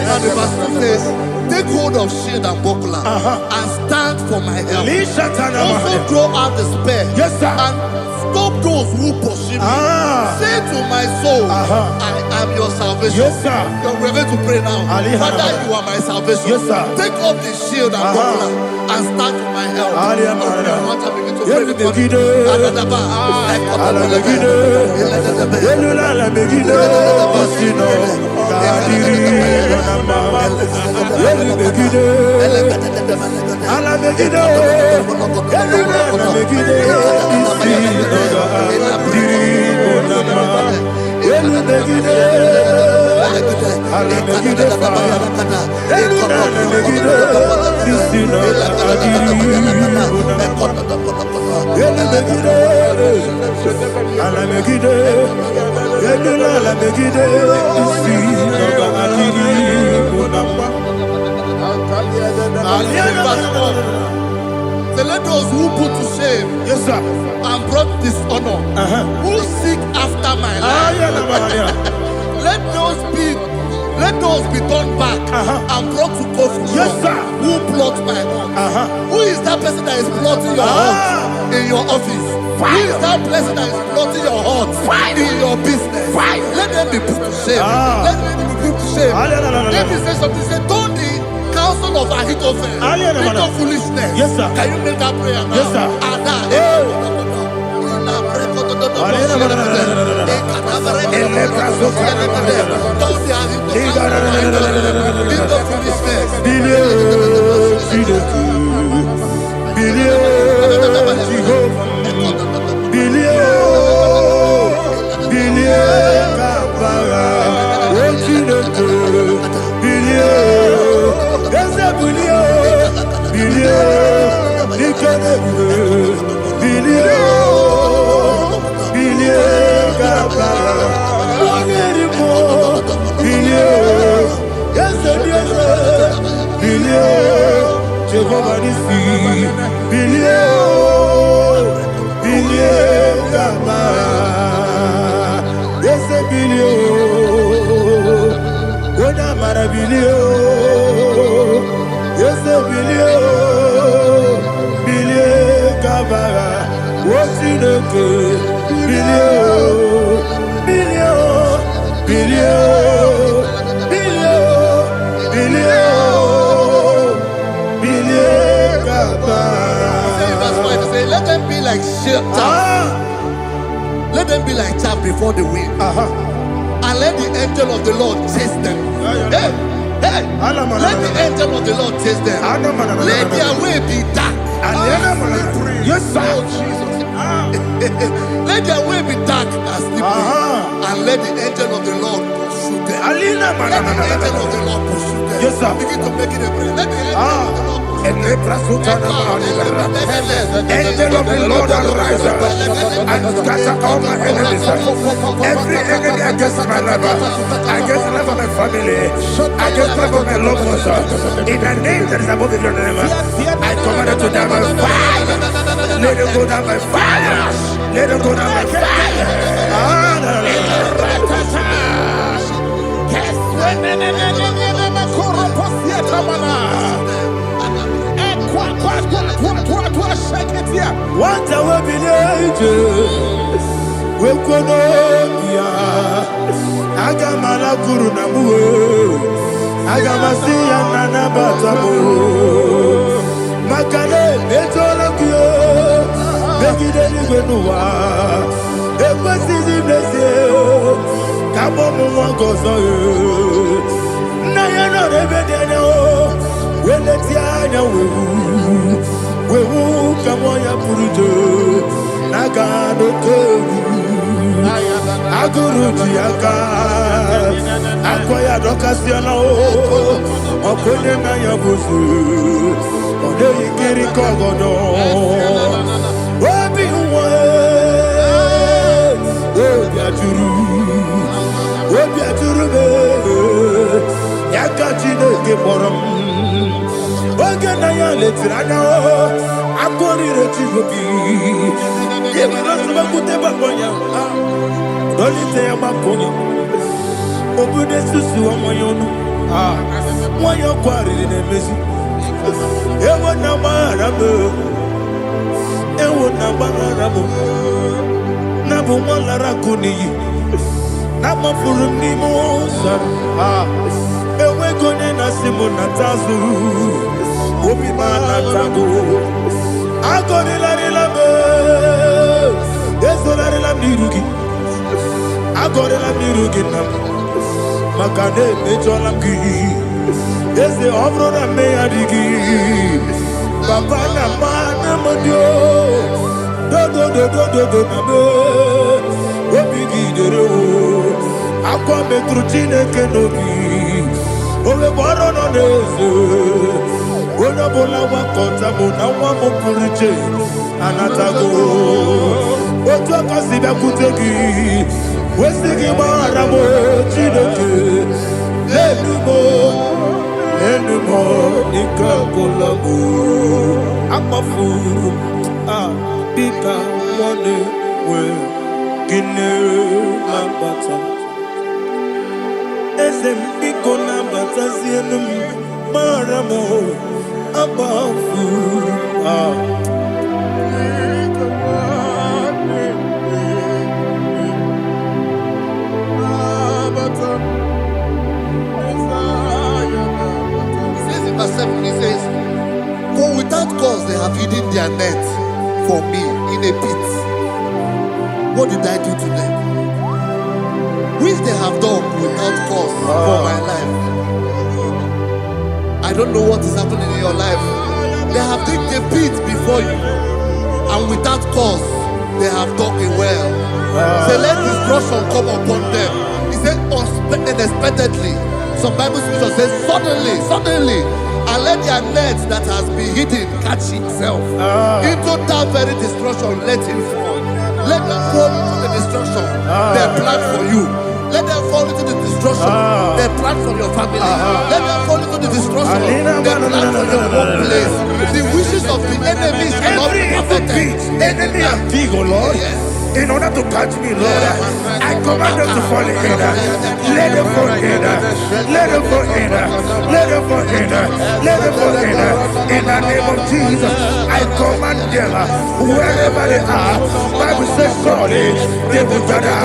Now the verse says, take hold of shield and buckler and stand for my help. Also throw out the spear and stop those who pursue me. Say to my soul, I am your salvation. We're going to pray now. Father, you are my salvation. Take off the shield and buckler and stand for my help. So let those who put to shame, yes, sir, and brought dishonor, who seek after my life, let those be turned back and brought to confusion. Yes, sir. Who plot my heart? Who is that person that is plotting your heart in your office? Who is that person that is plotting your heart in your business? Let them be put to shame. Let them be put to shame. Let me say something. Say, don't the counsel of Ahithophel into foolishness. Yes, sir. Can you make that prayer now? Yes, sir. Let them be like let them be like chaff before the wind, and let the angel of the Lord chase them. Hey, let the angel of the Lord chase them. Let their way be dark. Yes, sir. Oh, Jesus. Let their way be dark as slippery, and let the angel of the Lord pursue them. Let the angel of the Lord pursue them. Yes, sir. Begin to make it a prayer. Let the angel of the Lord Angel of the Lord arise and scatter all my enemies. Every enemy against my life, against the life of my family, against the life of my loved ones. In the name that is above your name, I command it to die by fire. Let it go down by fire. Let it go down by fire. What I will be ages, we could Agamala Guru Namu, Agamasi and Nanabatamu, Makale, Betolakio, Begideni Benua, Equasi Blessio, Kabomu Wankoso, Nayana Rebedeno, Weletiana Wewu Kamoya Purujo, Nagano Kogu, Aguru Tiaka, Akoya Dokasiano, Okoye Nayabusu, Ode Kiri Kogodo, Obi Uwe, Obiaturu, Yakachino Gemorum. Oganaya letrana akori retigobi yebira subakute bakonya dolite makonya obude susu omoyonu moyo kwari nemezi ewo na marabo nabu molara kuni namo furumi mosa ewe gone na simona tazu Obi manatago. Agorela me. Ezola mirugi. Agorela mirugi na. Makane mejola ki. Eze ovro na me adigi. Papa na mana modio. Do na me. Obi gidero. Akwa metrutine kenobi. Owe boro no neze. Ona bola wa kota mona wa mo puriche. Anatago. Ojo kasi be kutegi. Wesigi mara mo chineke. Lenumo ikakolamu. Amafu. Bika one we. Gine lambata. Ezembiko lambata zienum. Maramo. Amafu. He says, for without cause they have hidden their net for me in a pit. What did I do to them? Which they have done without cause for my life. I don't know what is happening in your life. They have digged a pit before you, and without cause they have dug a well. Say, let destruction come upon them. He said, unexpectedly. Some Bible scripture says, suddenly, and let their net that has been hidden catch itself. Into that very destruction, let it fall. Let them fall into the destruction they plan for you. Let them fall into the destruction they plan for your family. Let them fall into the destruction they plan for your workplace. The wishes of the enemies cannot be perfected. Enemy and big, oh Lord. Yes. In order to catch me, Lord, I command them to fall in. Let them fall in. Let them fall in. Let them fall in. Let them fall in. In the name of Jesus, I command them wherever they are. Bible says surely they will gather.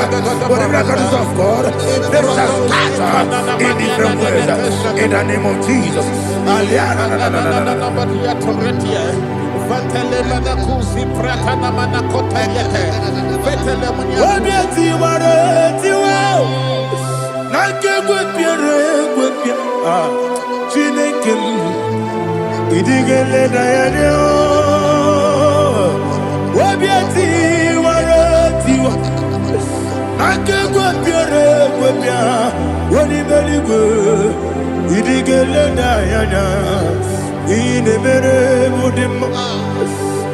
Whatever that is of God, they shall scatter in different ways. In the name of Jesus. Fatele manakusi pratana manakota yete. Fatele munya. Obiati wareti wow. Nake gwepia. Chinekem. Idigele dayane. Obiati wareti wow. Nake gwepia. Woni beligwe. Idigele dayane. Ine mere mudima,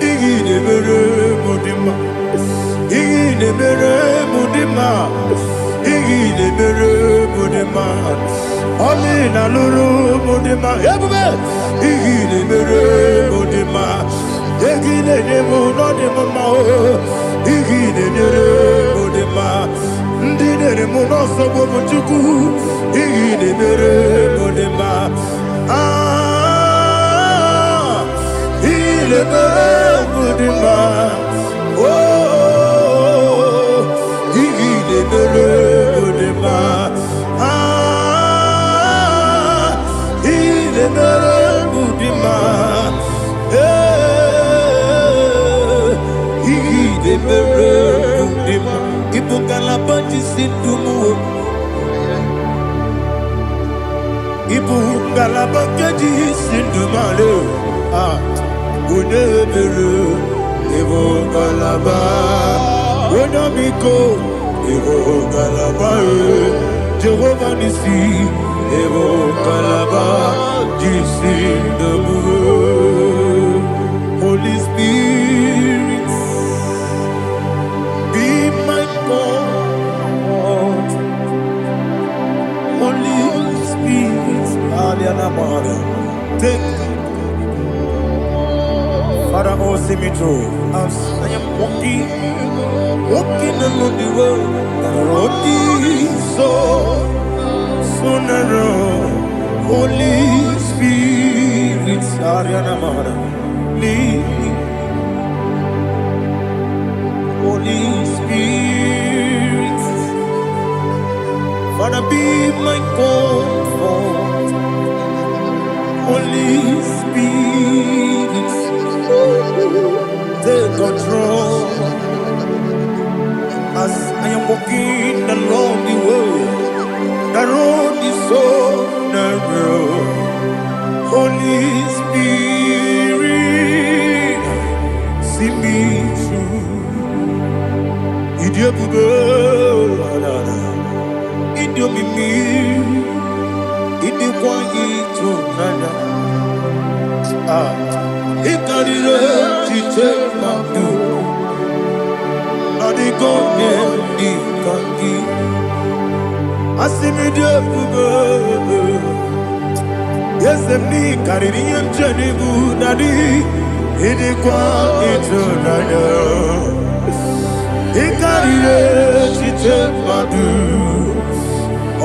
ine mere mudima, ine mere mudima, ine mere mudima. Oli na luru mudima, ebube. Ine mere mudima, ine nemo no nemo mao. Ine mere mudima, ndine nemo no sobo muchuku. Ine mere mudima. Mudima, oh, Igide Mudima, Igide Mudima, Igide Mudima, Ibukalabati Sindumu, Ibukalabati Sindumale, Unebere, Evo Galaba, Unabiko, Evo Galaba, Jehovah Nissi, Evo Galaba, Jesus the Holy Spirit, be my God, Holy Spirit, Aliana Mara, take. Father, oh, see me through. I am walking along the road. The road is so narrow. Holy Spirit, Ariana Mara, lead me. Holy Spirit, Father, be my comfort. Holy Spirit. peace take control as I am walking along the way. The road is so narrow. Holy Spirit, see me through. Idiobube, Idiomimi, Idikwa Itonaya. Ikarire Chiche Mabdu, Adigone Ikangi, Asimidiobu. Yes, me Caribbean Jenibu Nadi, Idikwa Itonaya. Ikarire Chiche Mabdu,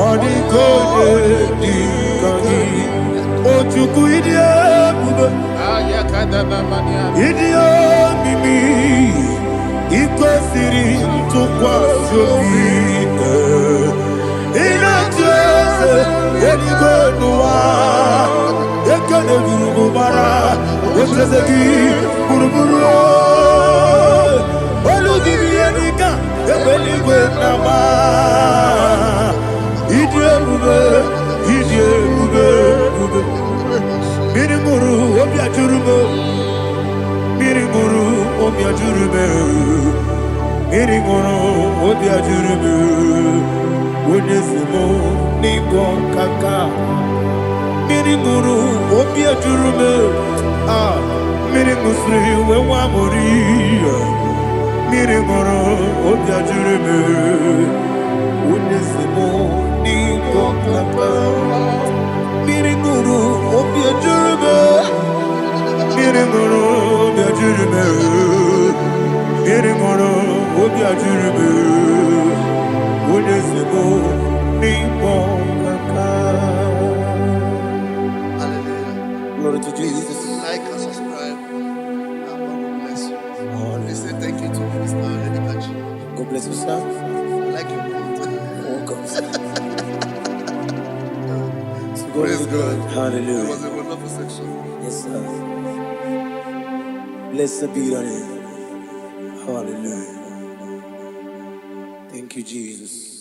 Adigone Ikangi, Ochuku Idiobu. Idio mimi iko siri tukwa sobi ina jese enigo nuwa ekene guru bara ojezegi buruburu olugibi enika ebeligwe nama Idio bube Miriguru obia jurume Miriguru obia jurume Miriguru obia jurume Unesimo nigo kaka Miriguru obia jurume Mirigusri wewa mori Miriguru obia jurume Unesimo nigo kaka Miriguru obia jurume Miriguru obia jurume Miriguru obia jurume Unesimo nigo kaka. Hallelujah. Glory to Jesus. Like and subscribe. God bless you. Please say thank you to Minister Lady Kachi. God bless you, sir. I like your mouth. Welcome. Praise God. It Hallelujah. was a wonderful section. Yes, sir. Blessed be your name. Hallelujah. Thank you, Jesus.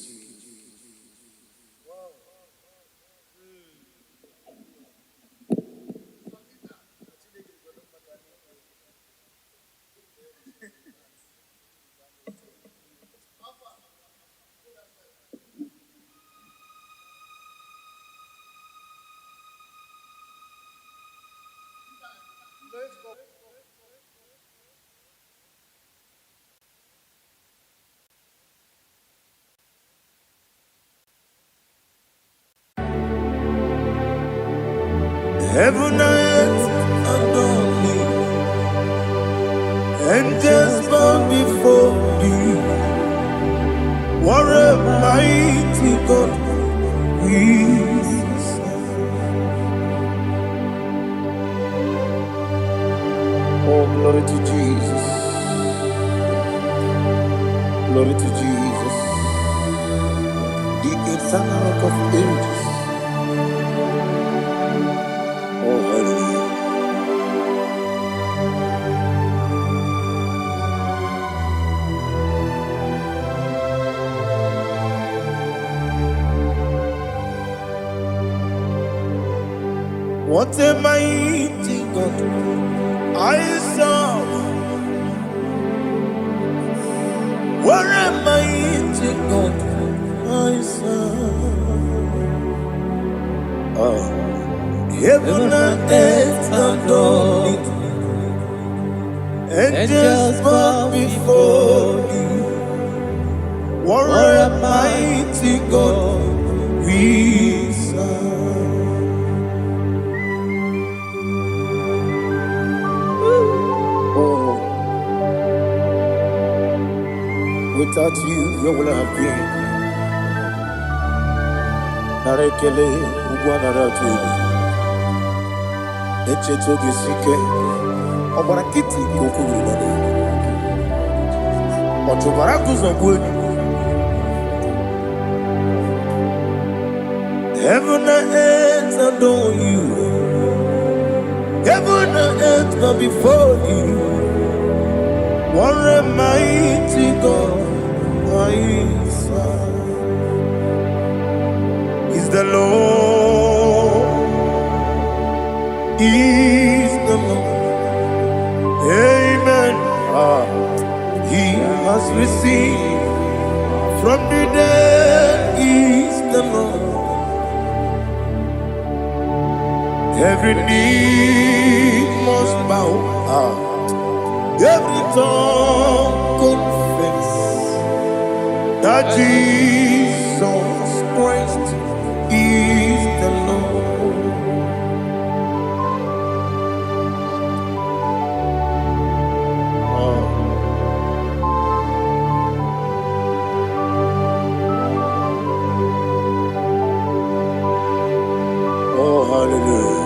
Heaven and earth adore me, angels bow before you. What a mighty God we serve. Oh, glory to Jesus. Glory to Jesus. The eternal rock of ages. Oh, hallelujah. What a mighty God I serve. What a mighty God I serve. Oh. Heaven and earth adore it, angels bow before you. What a mighty God we serve. Oh, without you, where would I have been? Narekele, Ugwanaratu. Echetoge sike ọgbara kiti kokuru nọdụ ọtụbara guzogbu enyi. Heaven and earth adore you. Heaven go before you. What a mighty God I serve. Is the Lord, is the Lord. Amen. He has received from the dead, is the Lord. Every knee must bow, every tongue confess that Jesus Christ is the Lord. Oh, hallelujah.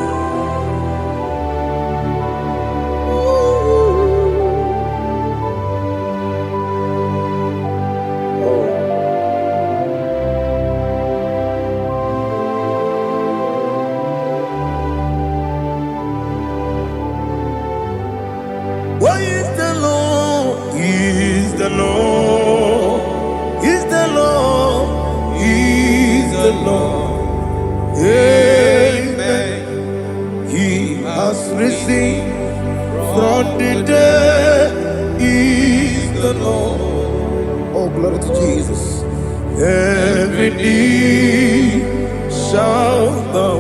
Why is the Lord? Is the Lord? Is the Lord? Is the Lord? Amen. He has risen from the dead. Is the Lord? Oh, glory to Jesus. Every knee shall bow,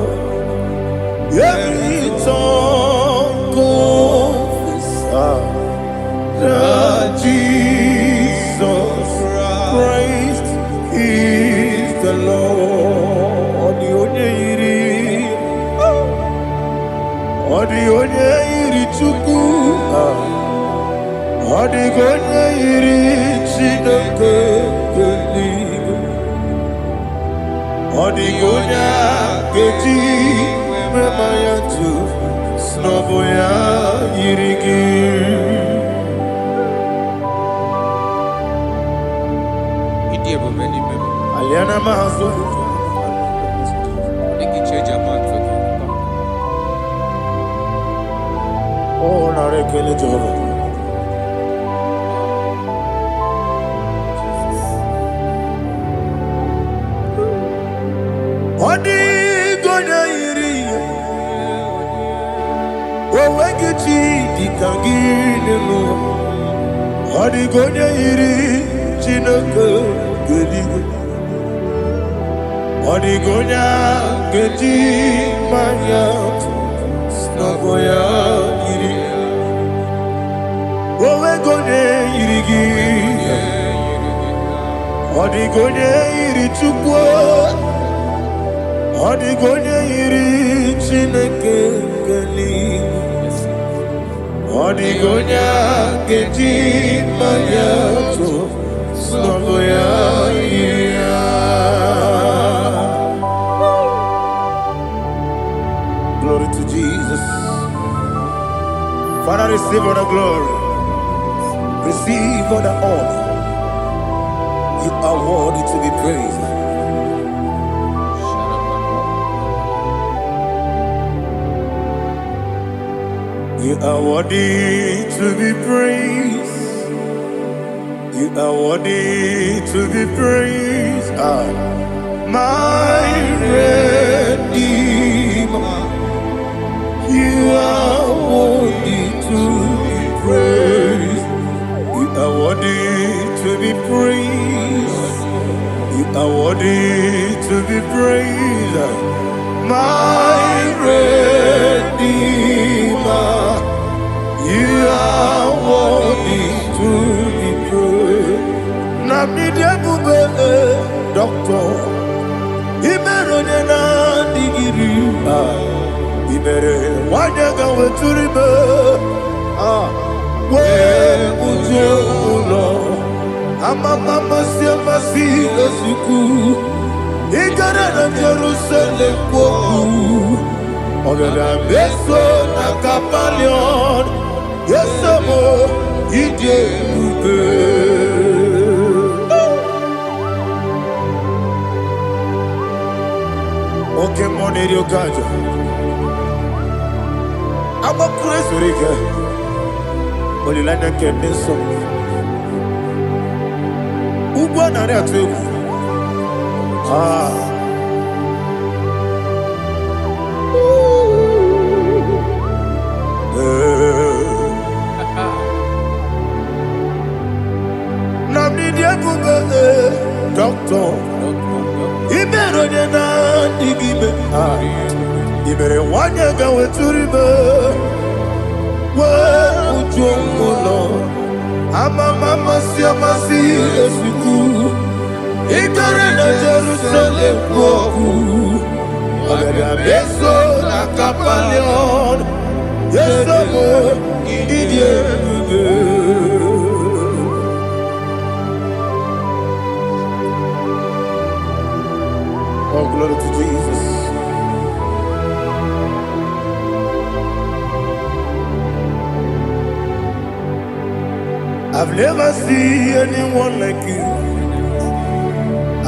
every tongue confess that Jesus Christ is the Lord. Odi onye iri Chukwu, odi onye iri Chineke eluigwe, odi onye ga-eji mema ya tu n'ọbụ ya yiri gị. Aliana mazo oh narekele Jehova. Odi gonya iri owegichi dikagine mo. Odi gonya iri Chineke eluigwe, odi gonya geji manya n'ọbụ ya yiri. Owe gonya yiri gị, odi gonya yiri Chukwu, odi gonya yiri Chineke eluigwe, odi gonya geji manya n'ọbụ ya yiri. Glory to Jesus. Father, receive all the glory. Receive all the honor. You are worthy to be praised. You are worthy to be praised. You are worthy to be praised. My Redeemer. You are worthy to be praised. You are worthy to be praised. You are worthy to be praised. My Redeemer. You are worthy to be praised. Namidia bube doctor. Imerone na digiri. Ibere wanyaga weturibe we uje ulo amama masia masile suku igara na Jerusalem kwoku ogada beso na kapalion yesemo ide ube. Okay, money you got. I'm a crazy girl. Only like I can do so. Who born on that too? Namni dia kuba doctor. Ibero dia na digibe. Ibere wanya gawe turibe. Wa ujongo ama mama si amasi esuku. Igore na Jerusalem koku. Abebe beso na kapalion. Yeso mo idie Oh, glory to Jesus. I've never seen anyone like you.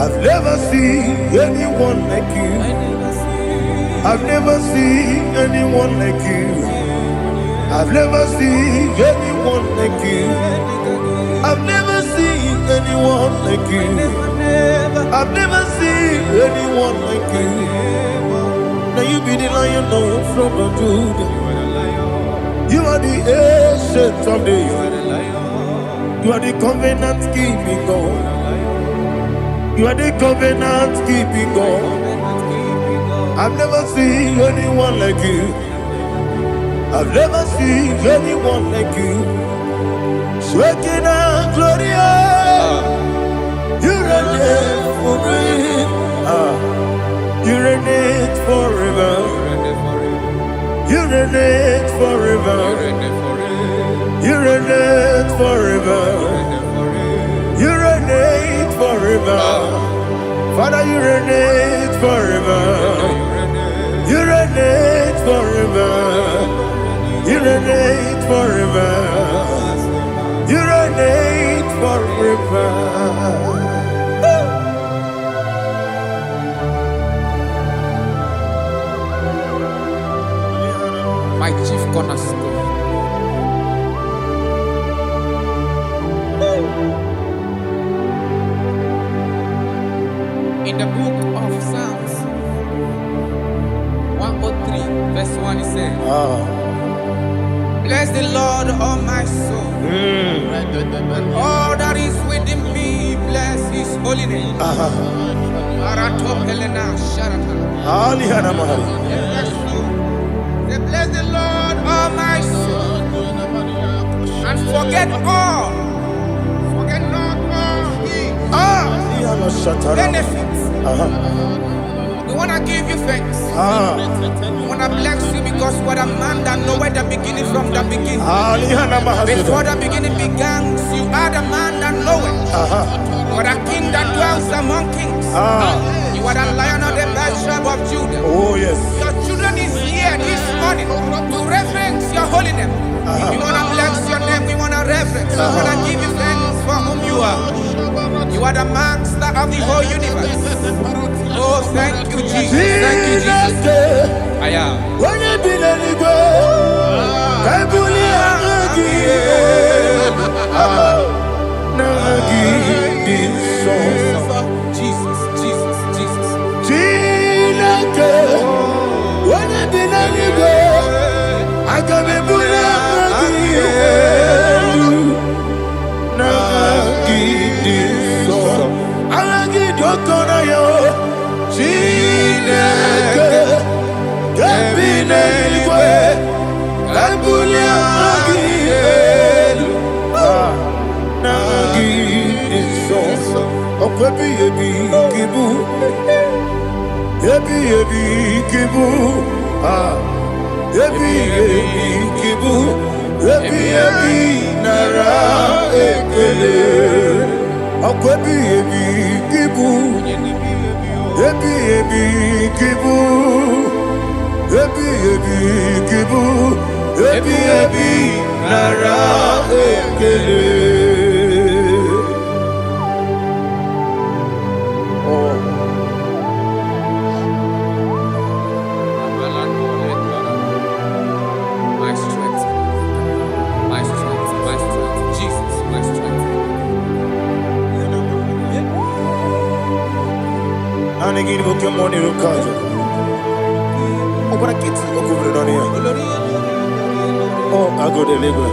I've never seen anyone like you. I've never seen anyone like you. I've never seen anyone like you. I've never seen anyone like you. I've never seen anyone like you. Now you be the lion from the Judah. You are the ancient of days. You are the covenant keeping God. You are the covenant keeping God. I've never seen anyone like you. I've never seen anyone like you. Shaking and glorious. You reign for me. You reign forever. You reign forever. You reign forever. You reign forever. Father, you reign forever. You reign forever. You reign forever. You reign forever. My chief cornerstone. In the book of Psalms 103 verse 1 it says, bless the Lord, all my soul, and all that is within me, bless his holy name. Say, bless the Lord, all my soul, and forget not all his benefits. We want to give you thanks. We want to bless you because what a man that knoweth the beginning from the beginning. Before the beginning began, you are the man that knoweth. You are the king that dwells among kings. You are the lion of the tribe of Judah. Oh yes. Your children is here this morning to reverence your holy name. We want to bless your name. We want to reverence. We want to give you thanks for whom you are. You are the master of the whole universe. Oh, thank you, Jesus. Thank you, Jesus. I am. When you be the go, Jesus, Jesus, Jesus. When you be the go, I can be My Manigini Pokemon Rukaja. Open a kit, over on here. Oh, I go to Lego.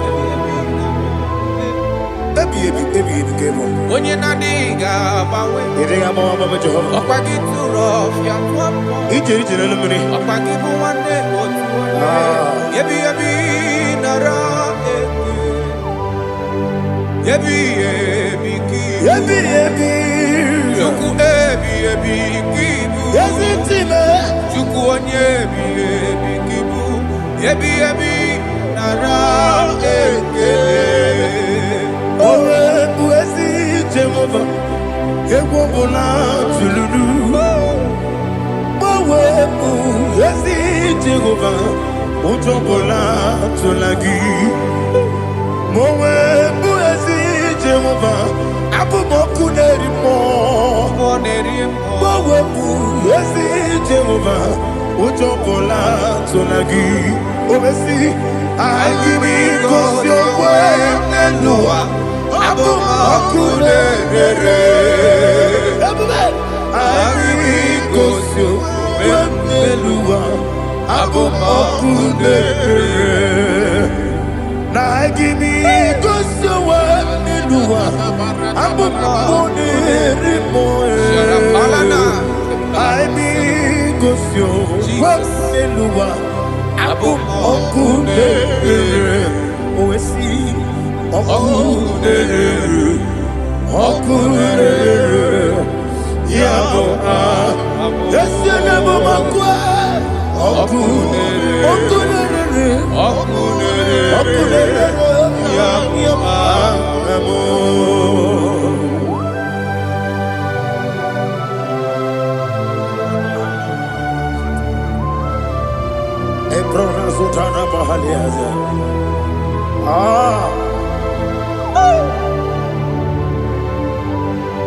Baby, game on. When you're not diga, but If I'm a Jehovah, up I get too rough, young each eliminate. up I give one day, Yebi, Nara, Yebi, Juku, Kibu, Yes, it's in there. Juku, Yebi, Kibu, Yebi, Nara, Oh, Buesi, Jehovah, Ewobola, Tululu. Oh, Buesi, Jehovah, Utobola, Tulagi. Moe, Buesi, Jehovah, Abumoku Nerimo. Oh, Buesi, Jehovah, Utobola, Tulagi. Buesi, I give me cause your way, and Noah.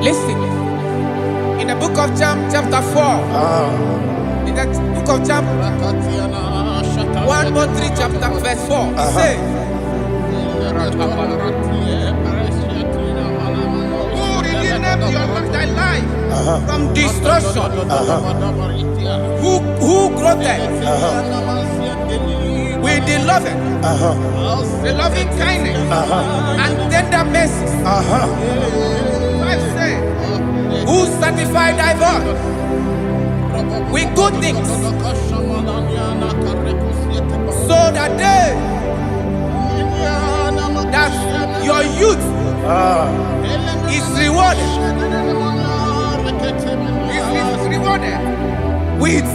Listen, in the book of John, chapter 4, in that book of John, 1:3, chapter verse 4, it says, who redeemed thy life from destruction? Who growth with the loving kindness and tender mercies. Who satisfy thy voice with good things, so that your youth is rewarded. Is rewarded with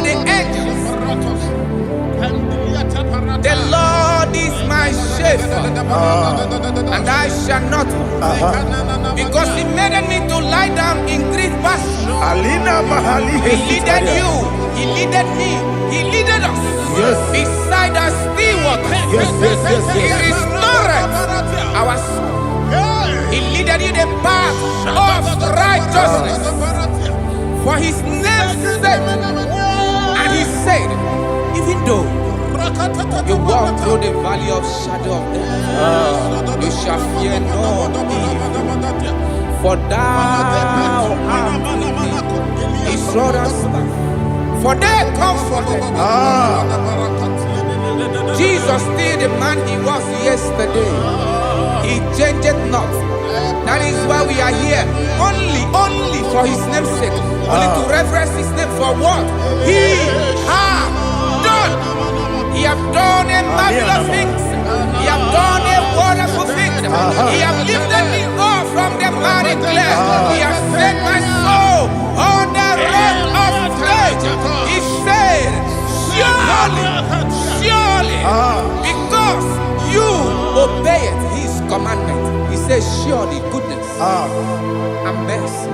the angels. The Lord is my shepherd, and I shall not want, because He made me to lie down in green pastures. He leaded you, He leaded me, He leaded us beside the still waters. He restored our soul. He leaded you the path of righteousness for His name's sake. And He said, even though you walk through the valley of shadow of death, you shall fear no evil, for thou art with me. His rod and staff, for they comforted. Jesus still the man He was yesterday. He changed not. That is why we are here. Only for His name's sake. Only to reverence His name for what He has done. He has done a marvelous things. He has done a wonderful thing. He has lifted me up from the miry clay. He has set my soul on the rock of faith. He said, surely, because you obeyed His commandment. He says, surely goodness and mercy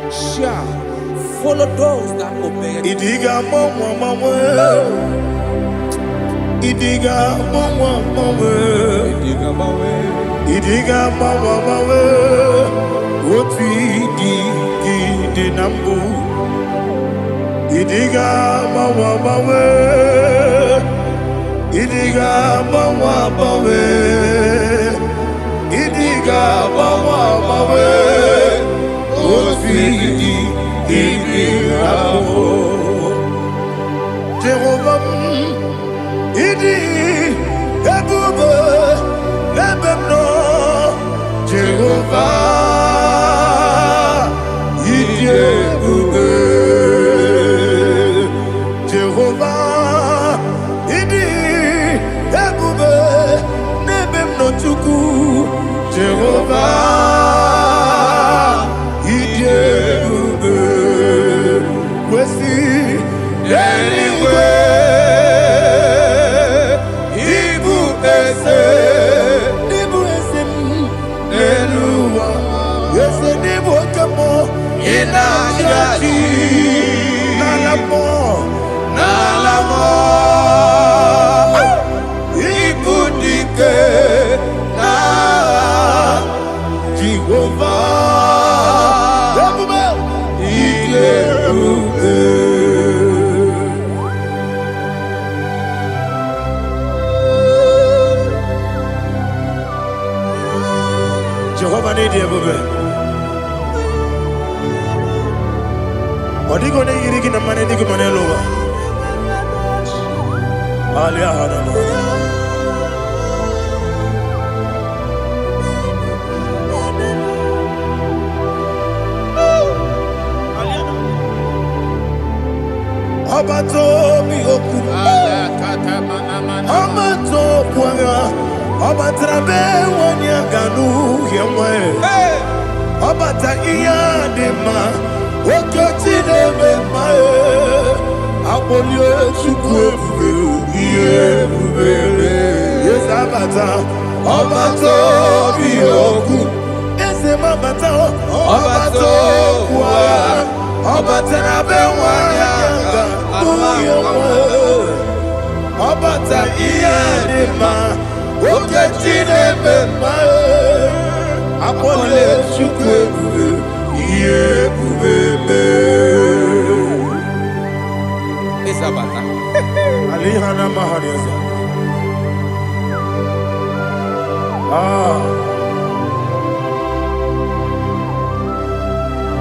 shall follow those that obey. Idiga mama, Idiga mama, what we did nambu. Idiga mama, Idiga mama, Idiga mama. fidi idirabo. Jehovah idi ebube lebemno. Jehovah idi ebube. Jehovah idi ebube lebemno chuku. Jehovah idi ebube. Wesi anyway, Ibu ese Eluwa, ese Ibu kamo inajaji nalamo Ibu dike na Jehovah ebube ebube. Jehovah need ebube. Odigo ne yirigi na mane digo mane lowa. Alia hanama. Abato mi oku. Abato kwanga. Abatrabe wanya ganu yemwe. Abata iya dema. Okoti deme mae. Abolio chukwe iye bubele. Yes abata. Abato mi oku. Ese mabata. Abato kwa. Abatrabe wanya ganu yemwe. Abata iya dema. Oketi deme mae. Abolio chukwe iye bubele. Isabata. Alihana mahariza.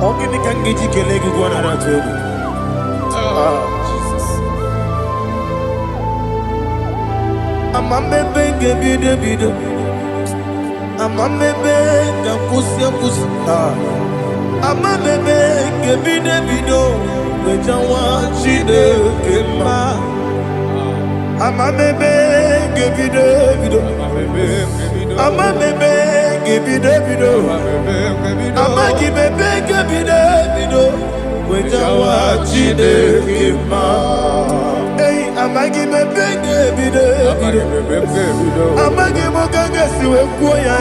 Ogini kangiji kelegi gwana ratuebu. Jesus. Amamebe ngebido. Amamebe ngakusi. Amamebe ngebido. Wejawa chide kema. Amamebe ngebido. Amamebe ngebido. Amagibebe ngebido. Wejawa chide kema. Hey, amagibebe ngebido. Amagimogange siwe kuya.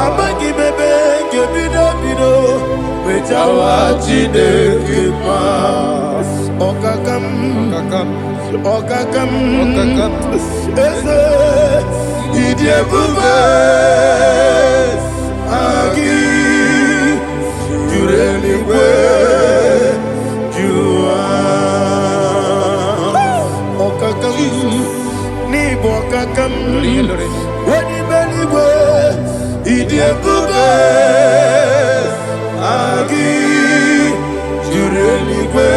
Amagibebe ngebido. Wejawa chide kema. Okakam. Ese idiebube agi jureligwe jua. Okakam ni bokakam wani beligwe idiebube agi jureligwe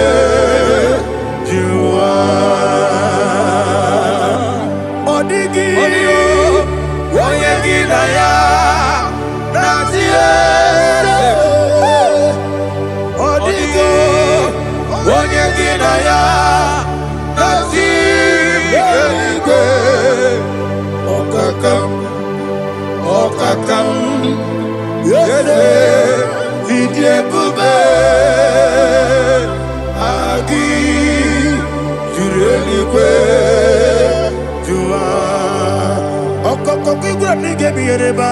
jua. Odigi oyegi na ya natie. Odigi oyegi na ya natie. Okakam yese idiebube agi jureligwe jua. Okoko kigura nige miyereba.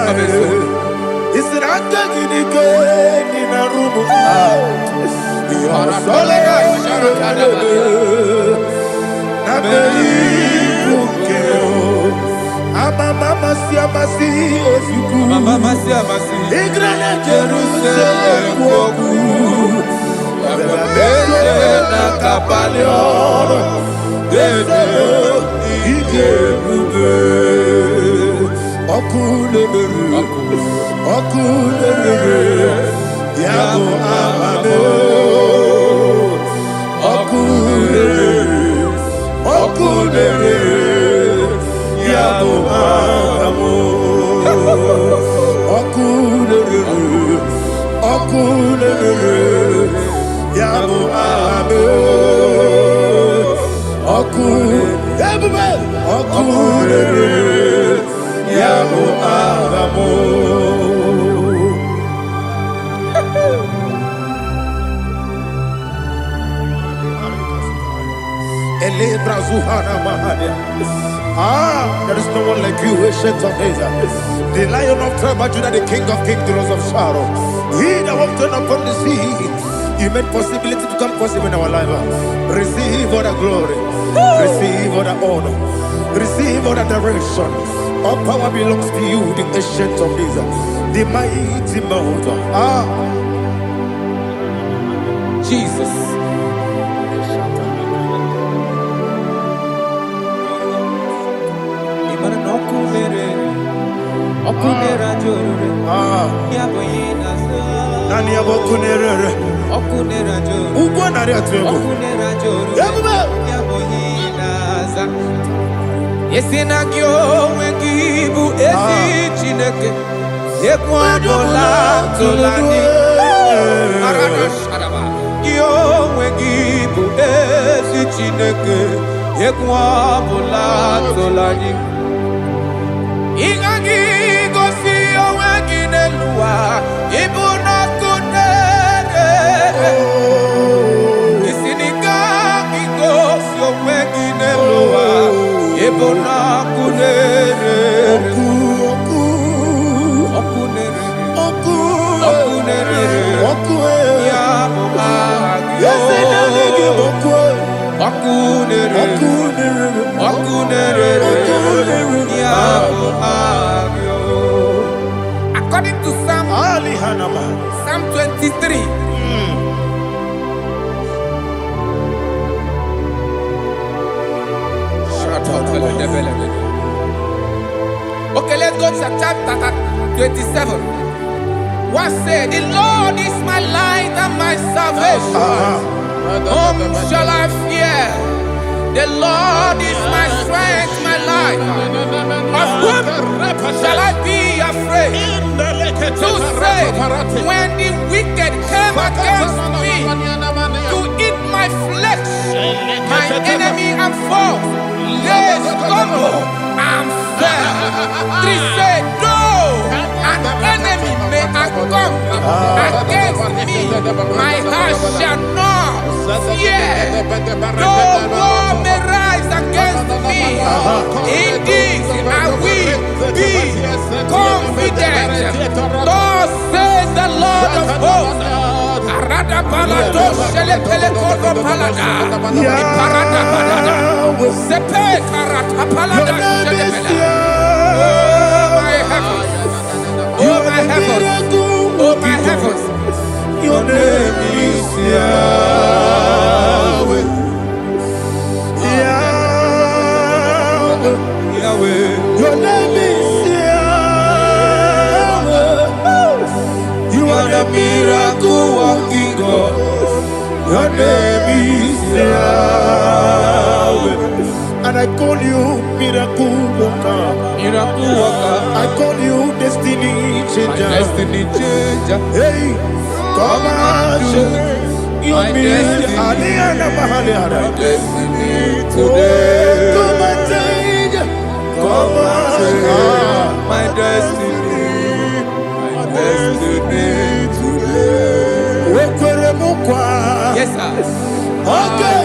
Isiraka gidike nina rumu. Yosolega sharakadaba. Nabeli bukeo. Mama siamasi osuku. Mama siamasi. Igrana Jerusalem woku. Bebe na kapalion. Dede idiebube. Okulebere. Yabo Amame, Okudere, Okudere, Yabo Amamo, Okudere, Okudere, Yabo Amame, Okudere, Yabo Amamo. There is no one like you, ancient of days. The Lion of tribe of Judah, the King of kings, the Rose of Sharon. He that walked upon the sea, He made possibility to come possible in our life. Receive all the glory, receive all the honor, receive all the direction. All power belongs to you, the ancient of days, the mighty mountain. Jesus. Nani abokunere ugwo nari atwego Yesina gyo wengibu ezi chineke Yekwa bola tolani Arana sharaba Gyo wengibu ezi chineke Yekwa bola tolani Ingagi gosi owegine luwa Ibuna kunere Isinika gosi owegine luwa Ibuna kunere Okunere Ya Agyo Okunere Ya Agyo. According to Psalm 23. Okay, let's go to chapter 27. What said? The Lord is my light and my salvation. Whom shall I fear? The Lord is my strength, my life. Of whom shall I be afraid? To say, when the wicked came against me to eat my flesh, my enemy and foe, they stumble and fell. Three said, though an enemy may come against me, my heart shall not fear. Though war may rise against me, in this I will be confident. Thus says the Lord of hosts. Arada palado shele pele kodo palada. Iparada palada. Sepe karata palada shele pele. Oh my heavens, oh my heavens, your name is Yahweh, Yahweh, Yahweh. Your name is Yahweh. You are the miracle working God. Your name is Yahweh. And I call you miracle worker. Miracle worker. I call you destiny changer. My destiny changer. Hey, come on, your destiny. My destiny today. Come and change. Come on, my destiny. My destiny today. Yes, sir. Okay,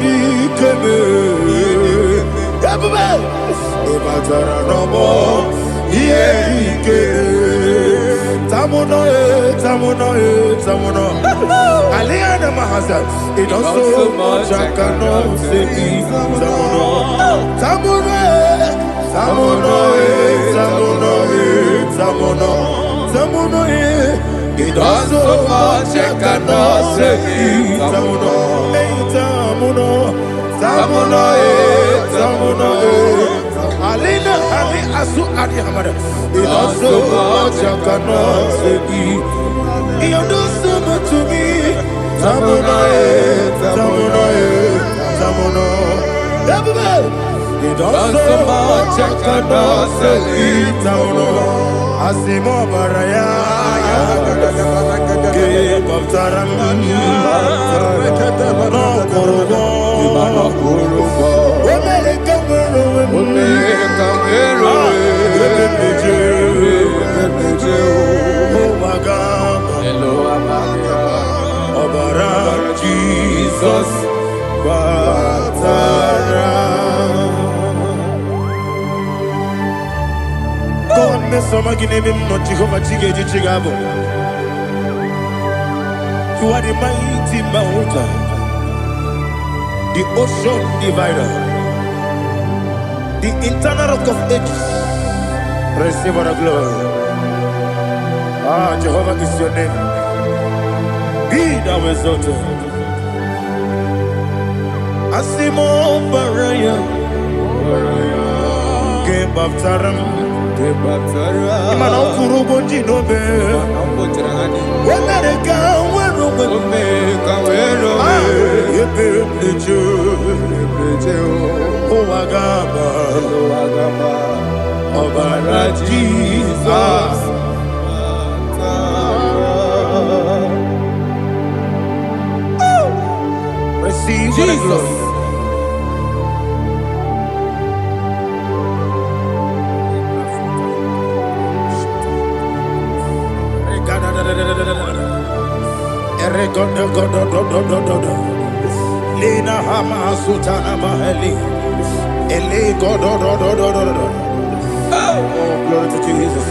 Yedikeme. Everybody. Ibatara no more. Yedikeme. Tamuno, tamuno, tamuno. Aliana Mahasa. It also much I cannot say. Tamuno. Tamuno. Tamuno, tamuno, tamuno. Tamuno, it also much I cannot say. Tamuno, tamuno, tamuno, tamuno. Alina, Ali, Asu, Adi Hamada. It also much I cannot say. You do so much to me. Tamuno, tamuno, tamuno. Everybody. It also much I cannot say. Tamuno. Asimo baraya, give up taram, no kurubo, America Jesus, Batara. God, me some again, no Jehovah Chige Chigabo. You are the mighty mountain, the ocean divider, the internal rock of ages. Receive our glory. Ah, Jehovah is your name. Be thou exalted. Asimo Baraya, Game of Taram. Imana kurubo jinobe. America wero wero. Yebe nejo. Owagaba. Obara Jesus. Receive Jesus. Lina Hama Sutana Maheli. Ele God. Oh, glory to Jesus.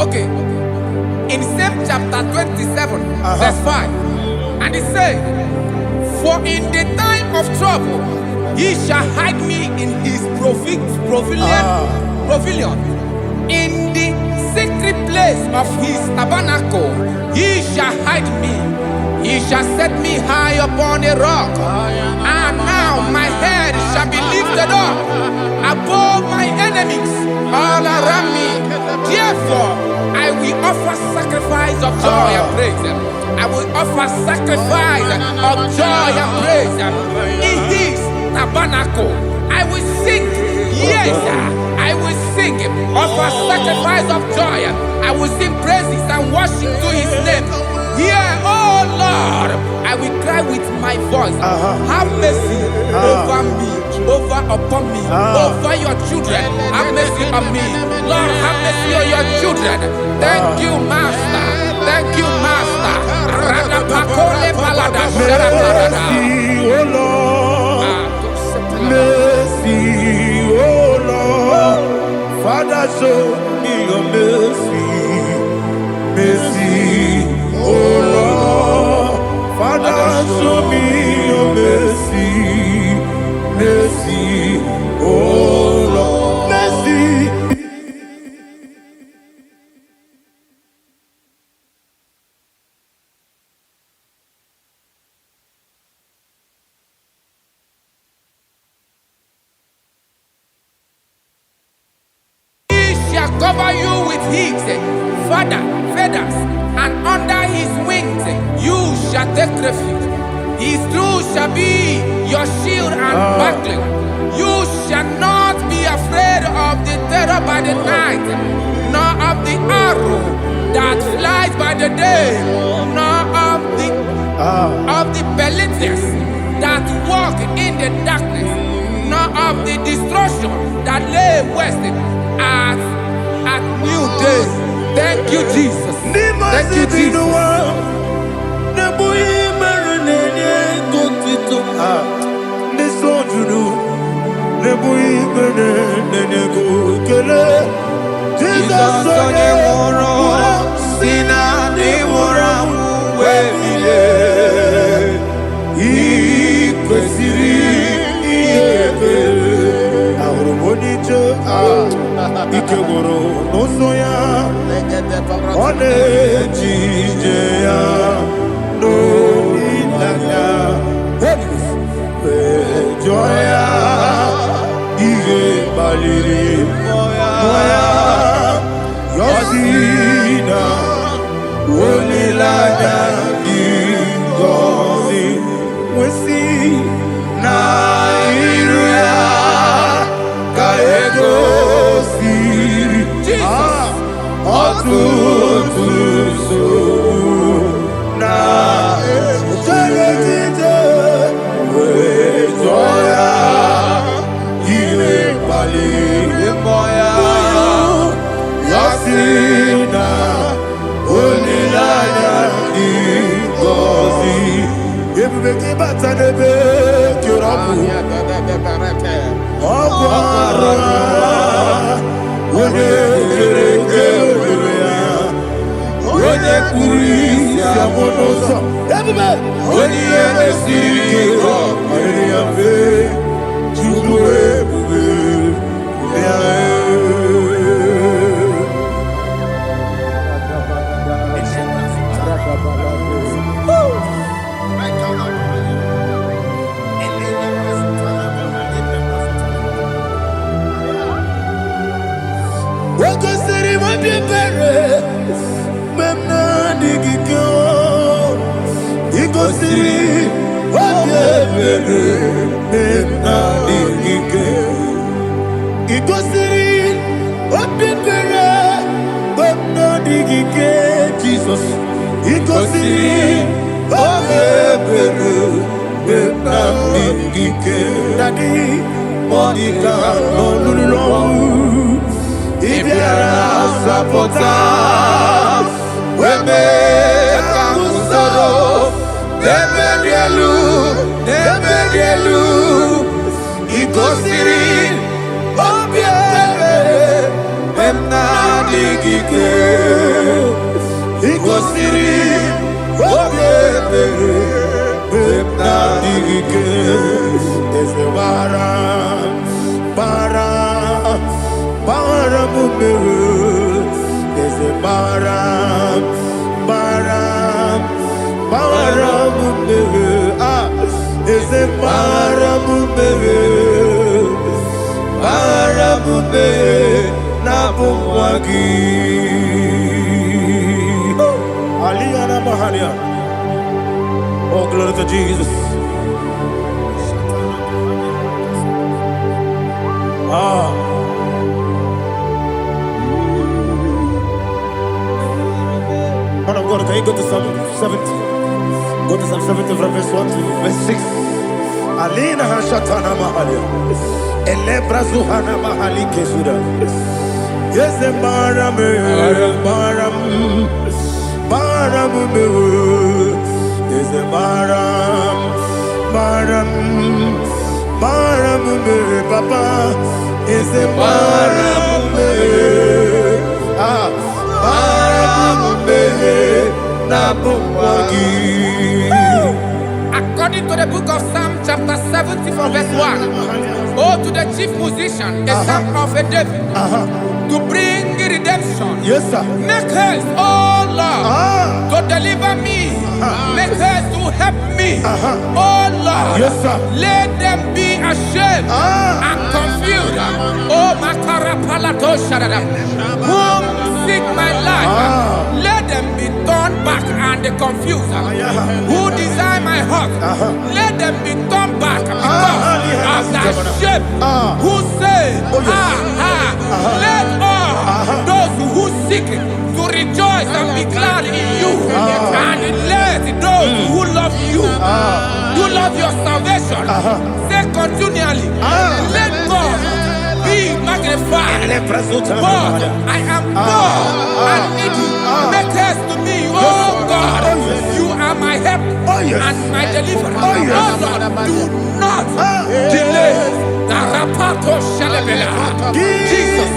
Okay. In same chapter 27, verse 5, and it says, "For in the time of trouble, he shall hide me in his pavilion. In the secret place of his tabernacle, he shall hide me. He shall set me high upon a rock. And now my head shall be lifted up above my enemies all around me. Therefore, I will offer sacrifice of joy and praise. I will offer sacrifice of joy and praise. In his tabernacle, I will sing. Yes, I will sing. Offer sacrifice of joy. I will sing praises and worship to his name. Here, oh Lord, I will cry with my voice. Have mercy over me, upon me, over your children. Have mercy on me. Lord, have mercy on your children. Thank you, Master. Thank you, Master. Radapakole balada sharakarada. Mercy, oh Lord. Mercy, oh Lord. Father, show me your mercy. Mercy, oh Lord. Father, show me your mercy. Mercy, oh Lord. Mercy. Cover you with his feathers, and under his wings you shall take refuge. His truth shall be your shield and buckler. You shall not be afraid of the terror by the night, nor of the arrow that flies by the day, nor of the pestilence that walk in the darkness, nor of the destruction that lay waste at new day. Thank you, Jesus. Thank you, Jesus. Jesus onye nwụrụ si na ndị nwụrụ anwụ wee bilie, ị kwesịrị inye ekele. Ahụrụ m onye ije ike gwụrụ n'ụzọ ya, ọ na-eji ije ya n'olileanya, wee jụọ ya ihe kpaliri mmụọ ya, yọsi na olileanya dị ngọzi nwesị na iru ya ka egosiri ọtụtụ nsogbu na ejeje wee jụọ ya ihe kpaliri mmụọ ya, yọsi na olileanya dị ngọzi. Ebube gị bata n'ebe kere ọgwụ arụ onye kere eke were ya, onye kpụrụ isi amụ n'ụzọ, ebube onye ihe na-esiri ike ọ kpaliri ya mfe, Chukwu ebube ya. Jesus, he goes in, Daddy, Monica, no, if you are supporters, we make a musoro, Nebedielu, he goes in, he goes in, there's a there's a Aliyana Mahalia. Oh, glory to Jesus. Man of God, can you go to Psalm 70? Go to Psalm 70 from verse 1 to verse 6. Alina Hashatana Mahalia. Elebra Zuhana Mahali Kesuda. Yes, the Baram, is the Baram, Papa, is the Baram, According to the book of Psalm chapter 70 from verse 1, oh, to the chief musician, a son of a David, to bring redemption. Yes, sir. Make haste, oh Lord, to deliver me. Make haste to help me. Oh Lord, yes, sir. Let them be ashamed and confused. Oh Makara Palato Shadada, whom seek my life, let them be turned back and confused. Who desire my heart, let them be turned back because of that shame. Who say, let all those who seek to rejoice and be glad in you, and let those who love you, who love your salvation, say continually, let God be magnified my Father. God, I am poor and needy. Make haste to me, oh God. You are my help and my deliverer. Oh Lord, do not delay. Jesus.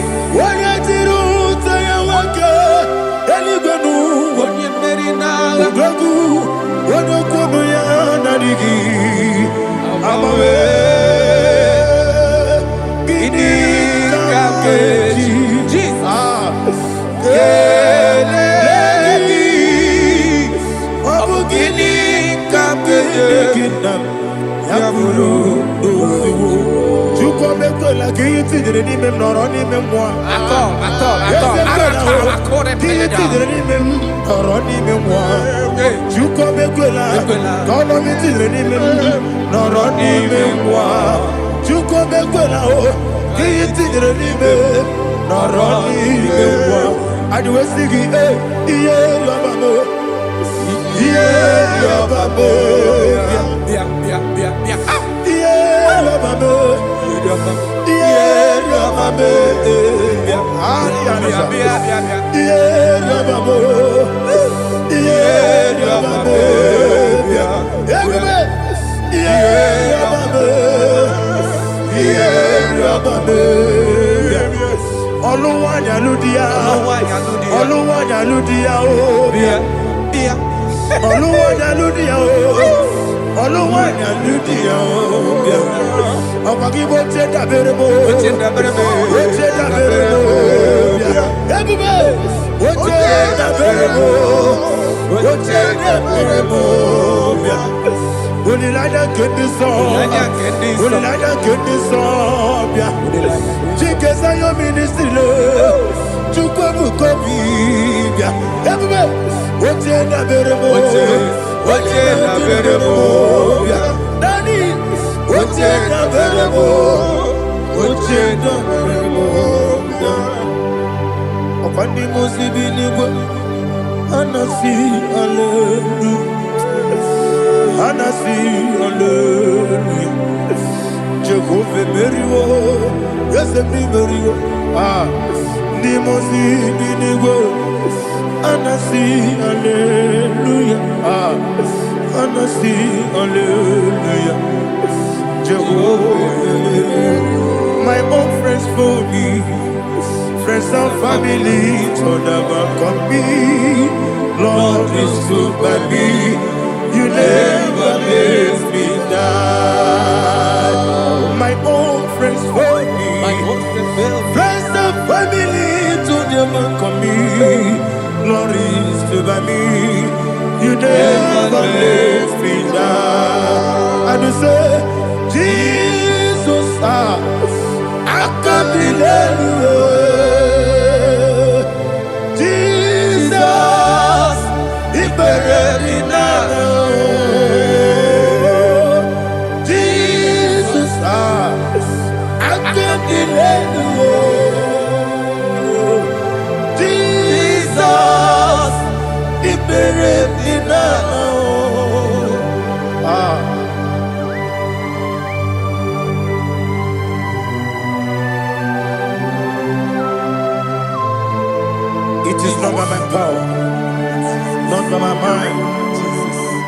My own friends for me, friends and family, told never come me. Lord is stood by me, you never let me die. My own friends for me, friends and family, told never come me. Lord is stood by me, you never let me die. And you say, Jesus, I can't believe you. Jesus, He buried me now. Jesus, I can't believe you. Jesus, He buried me now. It is not by my power, not by my mind,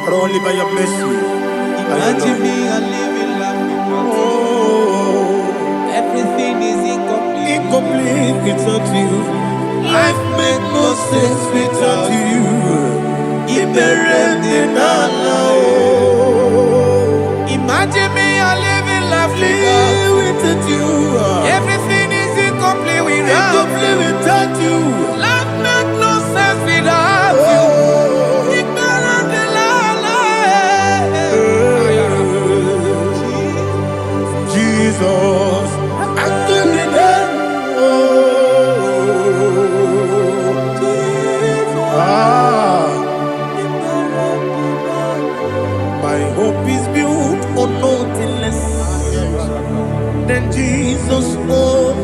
but only by your mercy. Imagine me a living life without you. Everything is incomplete. Incomplete without you. Life makes no sense without you. Imagine me a living life without you. Everything is incomplete without you. Life makes no sense without you. Jesus, I can't my hope is built on nothing less than Jesus' own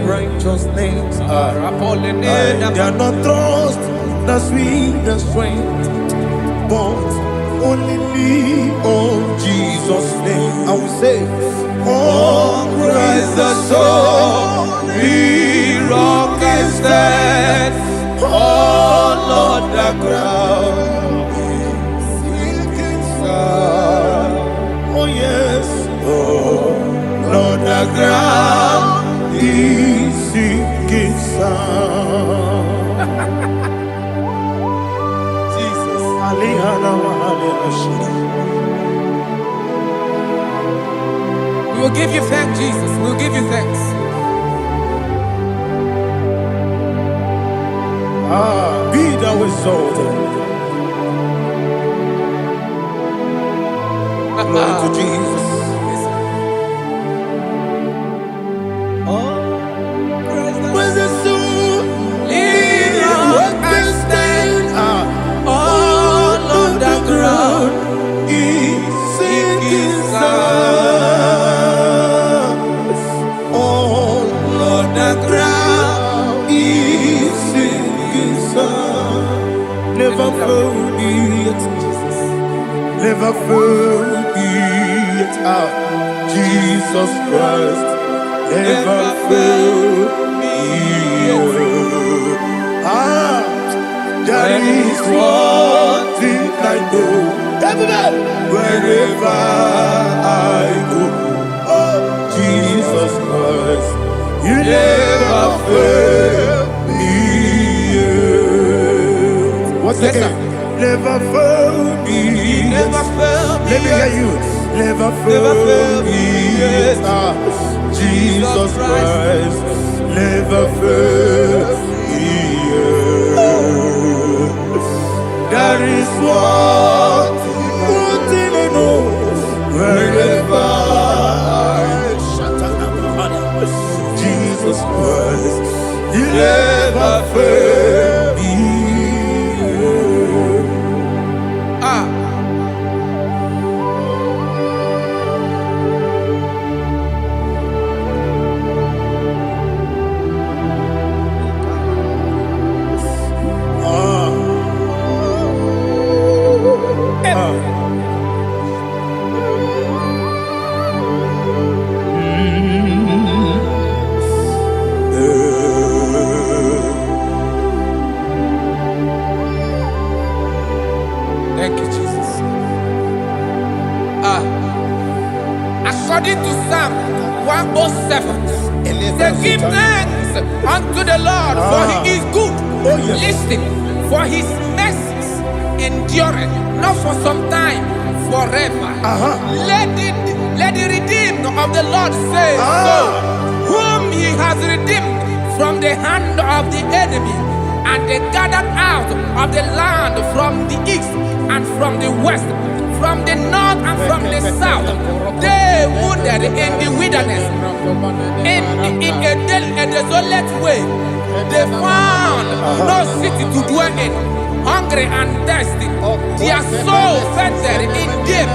righteousness. I cannot trust the sweet strength, but only on Jesus' name. I will say, on Christ the only rock I stand. Oh Lord, the ground is sinking sand. Oh yes, oh Lord, the ground is sinking sand. Jesus, we will give you thanks, Jesus. We will give you thanks. Be thou exalted. Glory to Jesus. When the soul can stand, all on the ground is sinking sand. All on the ground is sinking sand. Never forget, never forget, Jesus Christ. Never fail me. That is one thing I know. Wherever I go, oh Jesus Christ, you never fail me. What's again? Never fail me. Never fail me. Let me hear you. Never fail me. Jesus Christ never fails me. That is one thing I know. Wherever Jesus Christ, He never fails me. Thank you, Jesus. According to Psalm 107, they give thanks unto the Lord, for He is good. Oh, yes. Listen, for His mercies endureth, not for some time, forever. Let the redeemed of the Lord say so, whom He has redeemed from the hand of the enemy, and they gathered out of the land from the east and from the west, from the north and from the south. They wandered in the wilderness, in a desolate way. They found no city to dwell in, hungry and thirsty. Their soul fettered in them.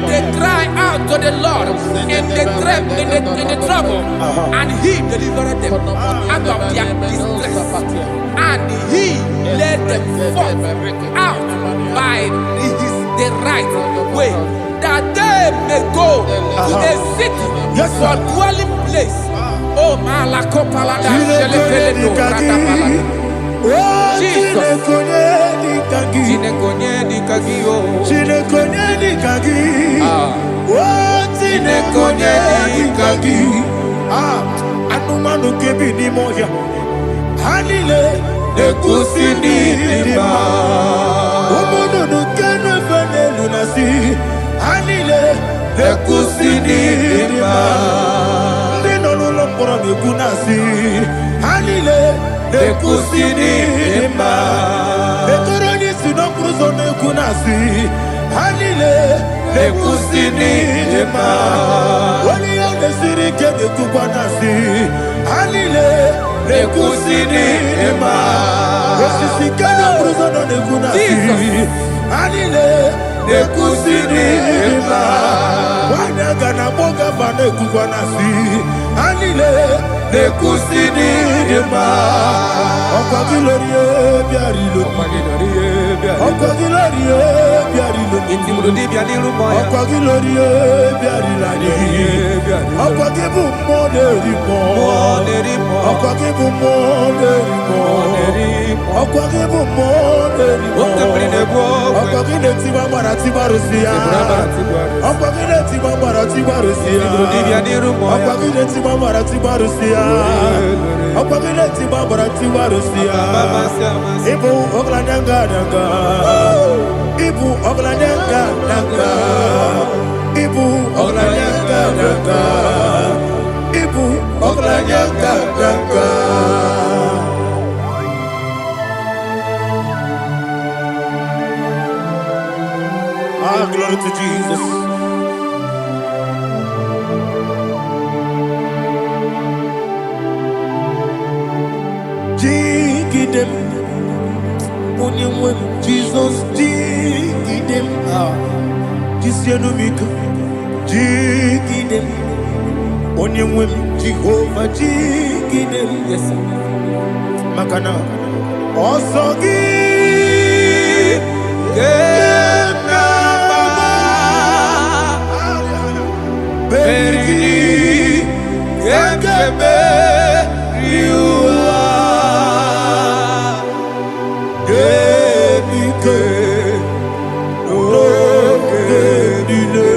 They cry out to the Lord in the trouble, and He delivered them out of their distress, and He led them forth out by the right way, that they may go to a city for dwelling place. Oh, Malakopalada, Jesus. Anumanu kebi ni moja Hanile Nekusini nima Omono nukenu fene lunasi Hanile Nekusini nima Nino lulokora nekunasi Hanile Nekusini nima Netoroni sinokruzo nekunasi Hanile Nekusini nima Wali ya nesirike nekubwanasi Hanile Nekusini nima Wesisikana bruzono nekunasi Hanile Nekusini nima Wanyagana boga vane kubwanasi Hanile Nekusini dema. Okwagilorie biarilo. Okwagilorie biarilo. Intimudi bianilu moya. Okwagilorie biarilani. Okwagibu moderimo. Okwagibu moderimo. Okwagibu moderimo. Okwagile tiba maratiba Rusia. Okwagile tiba maratiba Rusia. Okwagile tiba maratiba Rusia. Okwagile tiba maratiba Rusia. Ibu oglananga nanga. Ibu oglananga nanga. Ibu oglananga nanga. Ibu oglananga nanga. Ah, glory to Jesus. Jigidem, Jesus, jigidem. Ah, Jisianumika, jigidem. Onyemwem, Jehovah, jigidem. Yes, Makana, Osogi, Berigi, Gekebe, Riua, Gebike, Ogedile,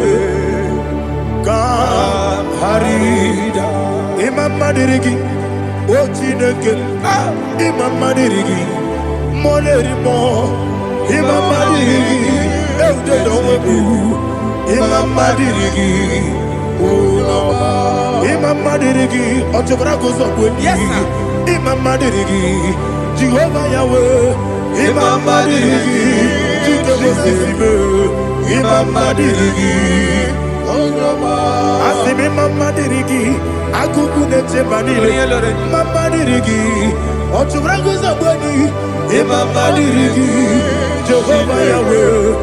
Harida, Imam Madirigi, Ochineke, Imam Madirigi, Molerimo, Imam Madirigi, Eudedowebu, Imam Madirigi. Imam Madirigi, Ochobrago Zogweni. Imam Madirigi, Jehovah Yahweh. Imam Madirigi, Imam Madirigi, Asim Imam Madirigi, Akuku Nechebanile. Imam Madirigi, Ochobrago Zogweni. Imam Madirigi, Jehovah Yahweh.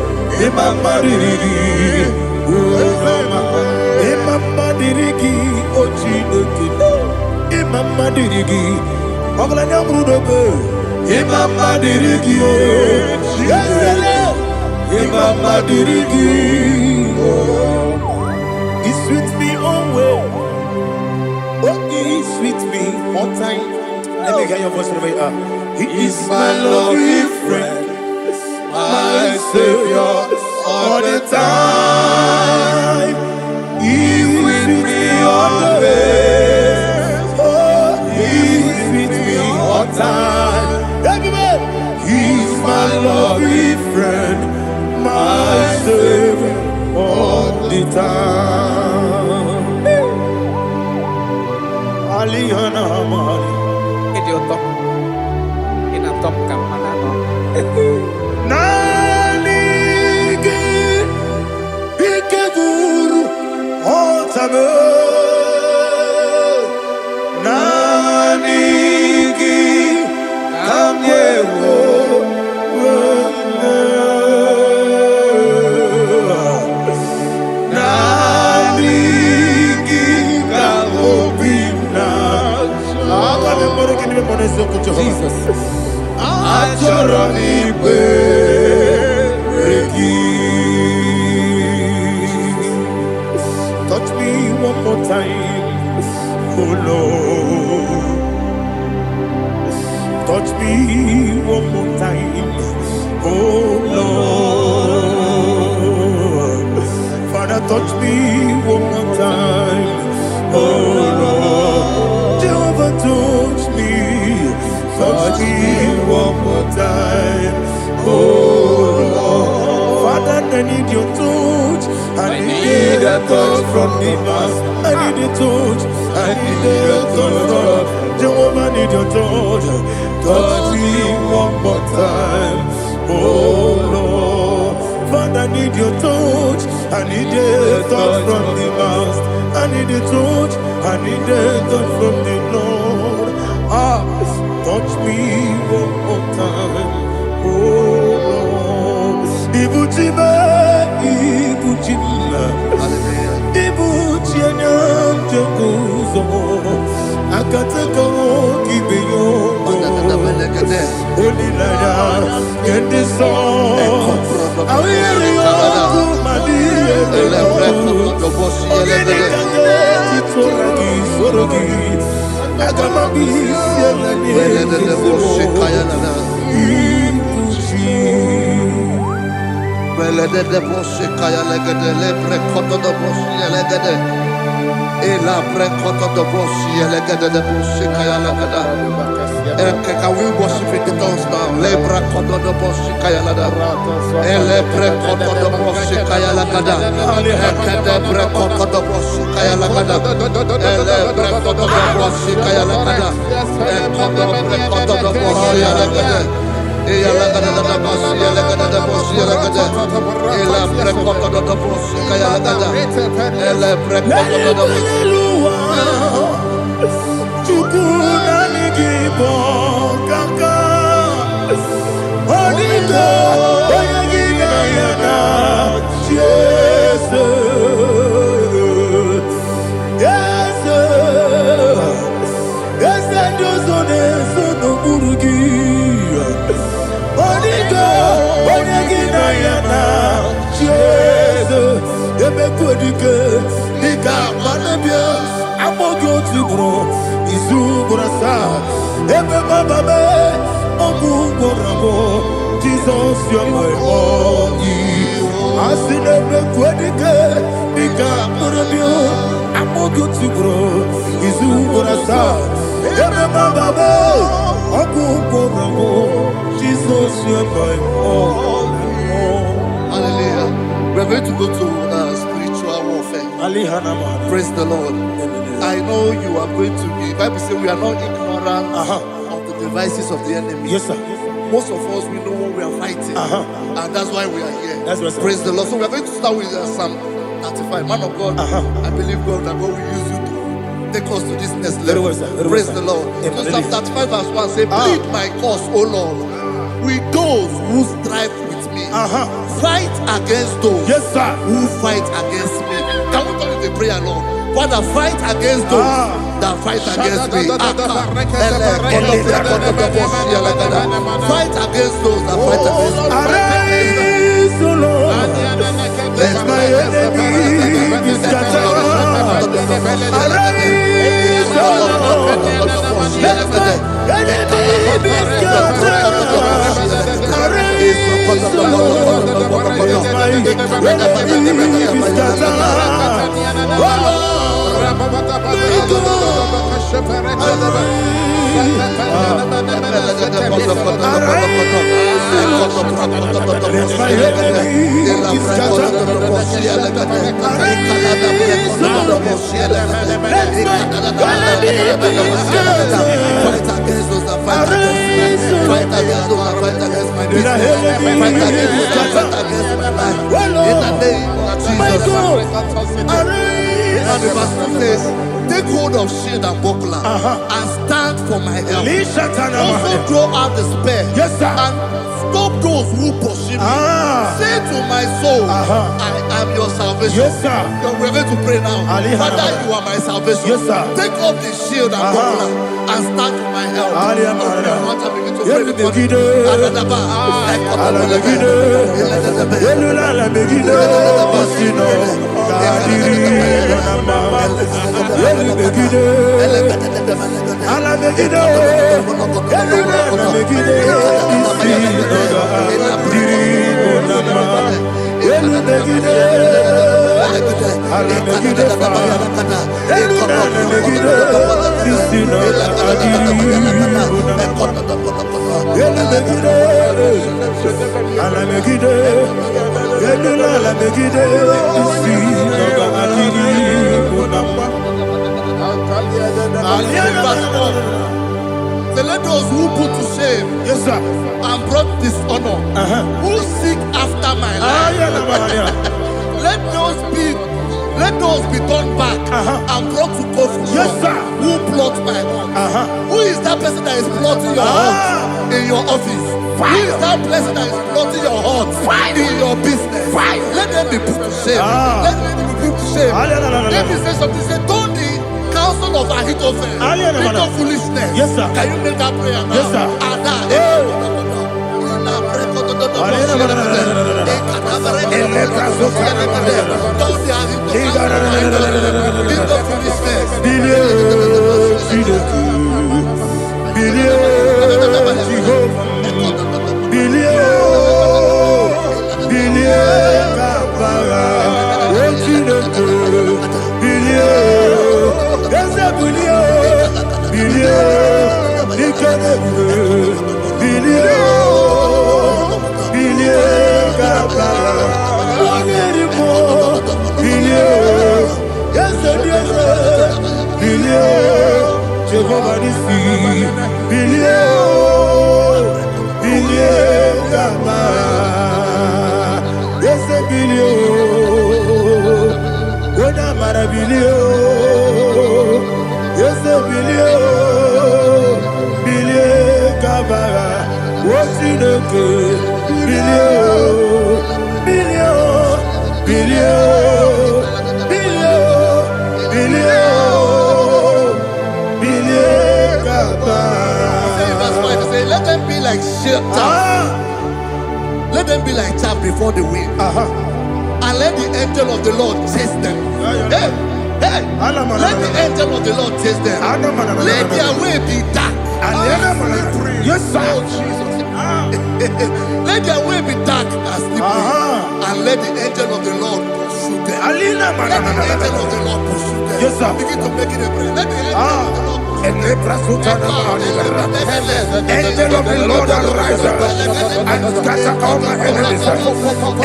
Imam Madirigi, Imam Madirigi, Ochineke. Imam Madirigi, Oglanya Brudobe. Imam Madirigi, Imam Madirigi. He sweet me always. Oh, he sweet me all time. Let me hear your voice right here. He is my lovely friend, my Savior all the time. He's with me always. Oh, he's with me all time. Everybody, he's my lovely friend, my Savior all the time. Alihana Mali. Idioto. Inatom kamanano. Nanigi Ikeguru Otame Nanigi Kamyewo Nanigi Kamobina Jesus Achoronipe touch me one more time, oh Lord. Touch me one more time, oh Lord. Father, touch me one more time, oh Lord. Jehovah, touch me one more time, oh Lord. Father, I need your touch. I need a touch from the Master. I need a touch. I need a touch from Jehovah. I need your touch. Touch me one more time, oh Lord. Father, I need your touch. I need a touch from the Master. I need a touch. I need a touch from the Lord. Ah, touch me one more time, oh Lord. Ibuchima, Ibuchima, Ibuchianyam Jaguzo, Akataka kibeyo. Onilaya kende so. Awiri oku madiye lelo. Ogini kange kitoragi sorogi. Agamabi sielani kesero. Belede de bosse kaya legede le prekoto de bosse legede. Ela prekoto de bosse legede de bosse kaya legede. Can we worship in the tongues now? Le prekoto de bosse kaya legede. Ele prekoto de bosse kaya legede. Ekede prekoto de bosse kaya legede. Ele prekoto de bosse kaya legede. Ekodo prekoto de bosse legede. Ela gada da bosi, ela gada da bosi, ela gada. Ela prekoto da bosi, kaya gada. Ela prekoto da bosi. Chukuna nigibo kaka. Onigo oyagina yana Jesus. Yes, yes, dozone sono burugi. Onigo oyagina yana Jesus. Ebe kodike nika manabia amogo tibro izubrasa. Ebe bababe ogu gorabo Jesus you're my all. Asinebe kodike nika manabia amogo tibro izubrasa. Ebe bababe ogu gorabo Jesus you're my all. Hallelujah. We're going to go to spiritual warfare. Praise the Lord. I know you are going to be. Bible says we are not ignorant of the devices of the enemy. Yes, sir. Most of us, we know what we are fighting. And that's why we are here. That's right, sir. Praise the Lord. So we are going to start with Psalm 35. Man of God, I believe God that God will use you to take us to this next level. Well, sir. Praise the Lord. So Psalm 35 verse 1 says, plead my cause, O Lord, with those who strive with me. Fight against those who fight against me. Can we turn to the prayer, Lord? Father, fight against those that fight against me. Fight against those that fight against me. Arise, O Lord, let my enemy be scattered. Arise, O Lord, let my enemy be scattered. Arise, O Lord, let my enemy be scattered. And the verse says, take hold of shield and buckler and stand for my help. Also draw out the spear and stop those who pursue me. Say to my soul, I am your salvation. We're going to pray now. Father, you are my salvation. Take off the shield and buckler and stand for my help. Let those who put to shame and brought dishonor, who seek after my life, let those be turned back and brought to confusion. Who plot my heart? Who is that person that is plotting your heart in your office? Who is that person that is plotting your heart in your business? Let them be put to shame. Let them be put to shame. Let me say something. Say, don't the counsel counsel of Ahithophel, think of foolishness. Yes, sir. Can you make that prayer now? Yes, sir. Jehovah Nissi, billion, Gaba, yes, a billion, what am I a billion, yes, a billion, Gaba, what's in the good, let them be like chaff. Let them be like chaff before the wind. And let the angel of the Lord chase them. Hey, let the angel of the Lord chase them. Let their way be dark. Yes, sir. Let their way be dark as slippery. And let the angel of the Lord pursue them. Let the angel of the Lord pursue them. Yes, sir. Begin to make it a prayer. Let the angel of the Lord Angel of the Lord arise and scatter all my enemies.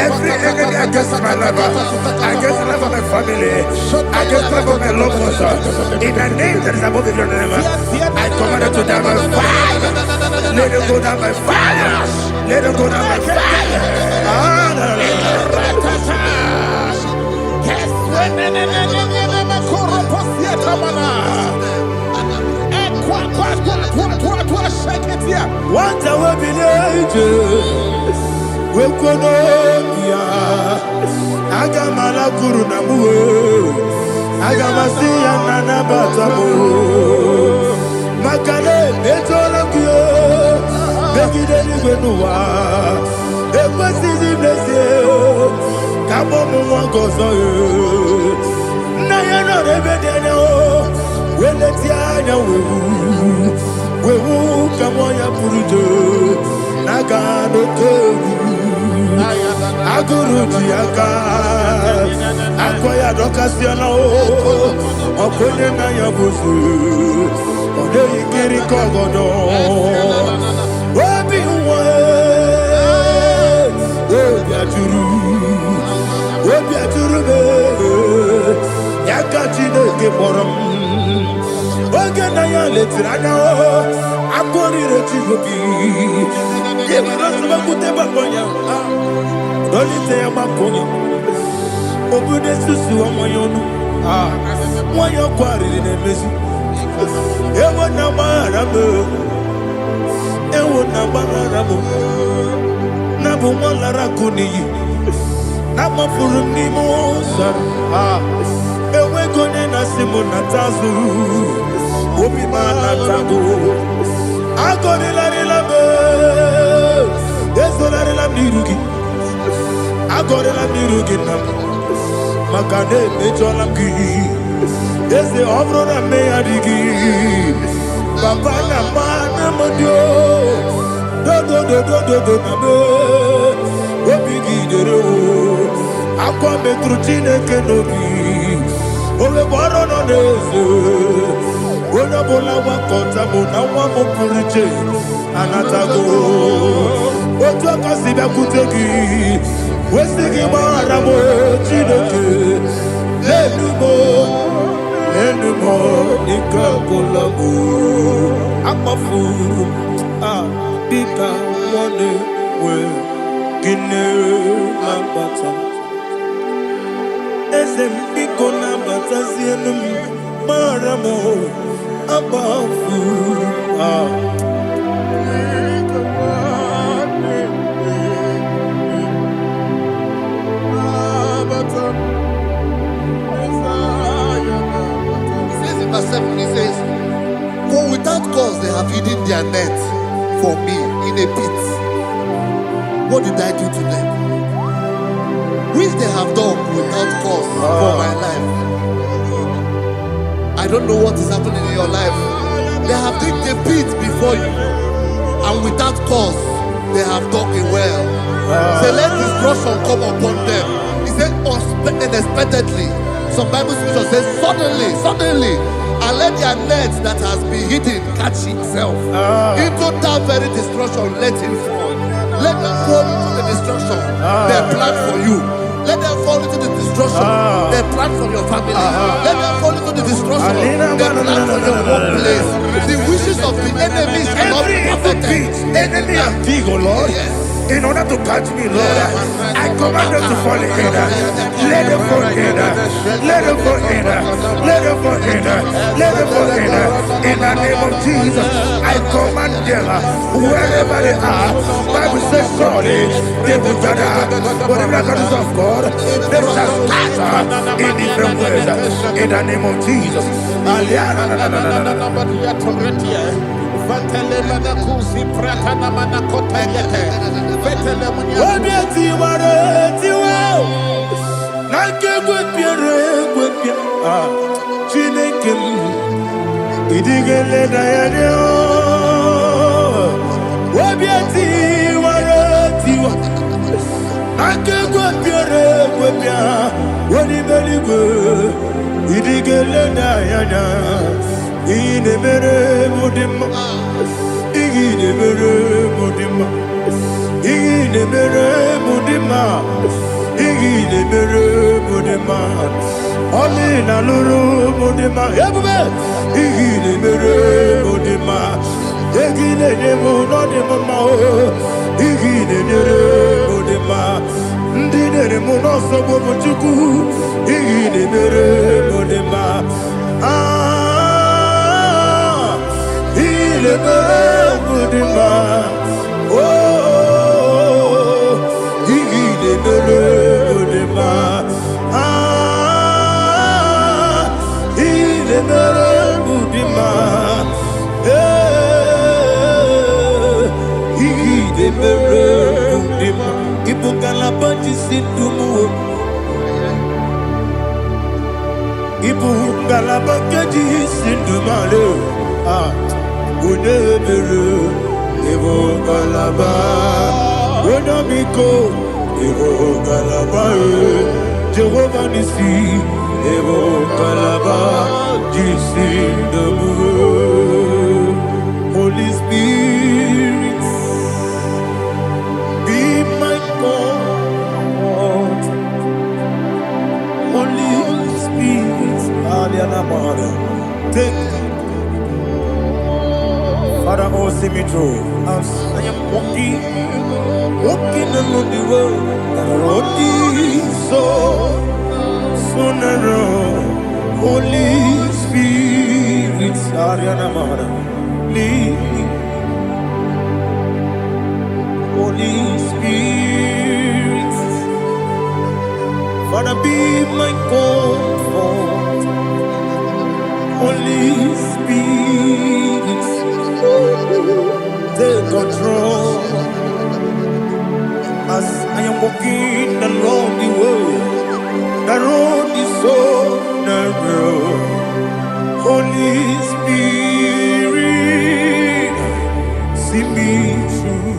Every enemy against my life, against the life of my family, against the life of my loved ones. In the name that is above the name, I command it to die by fire. Let it go down by fire. Let it go down by fire. What I will be ages, we could not Agamala Guru Namu, Agamasi and Nanabatamu, Makale, Betolakio, Begideni Benua, Equasi Blessio, Kabomu Wangozo, Nayana Rebedeno, Weletia, we will come on your Purujo, Nagano Toru, Aguru Tiaga, Akoya Docasiano, Okonena Yabusu, Odei Kiri Kogodo, Obi Obiaturu, Yakachino Keporum. Ogana letrana akori rechigobi yebara subakute bakonya dolite bakonya obude susu omoyonu moyo kwari nemezi ewo na marabe na bu molara kuniyi na mafuru ni mosa ewe gone na simona tazu Obi manatago, agori la be, ezo la mirugi, agori la mirugi na, makane mejo la ki, eze obro na me adigi, papa na mana modio, do na be, obi gidero, akwa metrutine kenobi, obe boro no nezo. Bona bola wakota bona wamo puriche anatago oto kasiba kuteki wesigi maramo chideke lenumo ikakolabu amafuru bika one we gine lambata esem biko lambata sienum maramo above verse 7. have hidden their net for me in a pit. What did I do to them? Which they have done without cause for my life. I don't know what is happening in your life. They have digged a pit before you, and without cause, they have dug a well. Say, let destruction come upon them. He said, unexpectedly. Some Bible scripture says, suddenly, and let their net that has been hidden catch itself. Into that very destruction, let him fall. Let them fall into the destruction they plan for you. Let them fall into the destruction they plan for your family. Let them fall into the destruction they plan for your workplace. The wishes of the enemies cannot be perfected. Enemy and big, oh Lord. Yes. In order to catch me, Lord, I command them to fall in. Let them fall in. Let them fall in. Let them fall in. Let them fall in. In the name of Jesus, I command them wherever they are. Bible says surely they will gather. Whatever the is of God, they shall scatter in different ways. In the name of Jesus. Amina luru modema ebube igile mere modema egile demo no demo ma o igile mere modema ndine mo no so bo chuku igile mere modema igile mere modema oh igile mere modema Ibu kalabaji sindumu, Ibu kalabaji sindumalo. Udebere, Ibu kalaba, Udabiko, Ibu kalaba, Jehovah Nisi, Ibu kalaba, jisindumu. Holy Spirit, be my God. Holy Spirit, take Father, oh, see me through. As I am walking along the road, the road is so narrow. Holy Spirit, lead me. Holy Spirit, Father, be my comfort. Holy Spirit, take control. As I am walking along the road is so narrow. Holy Spirit, see me through.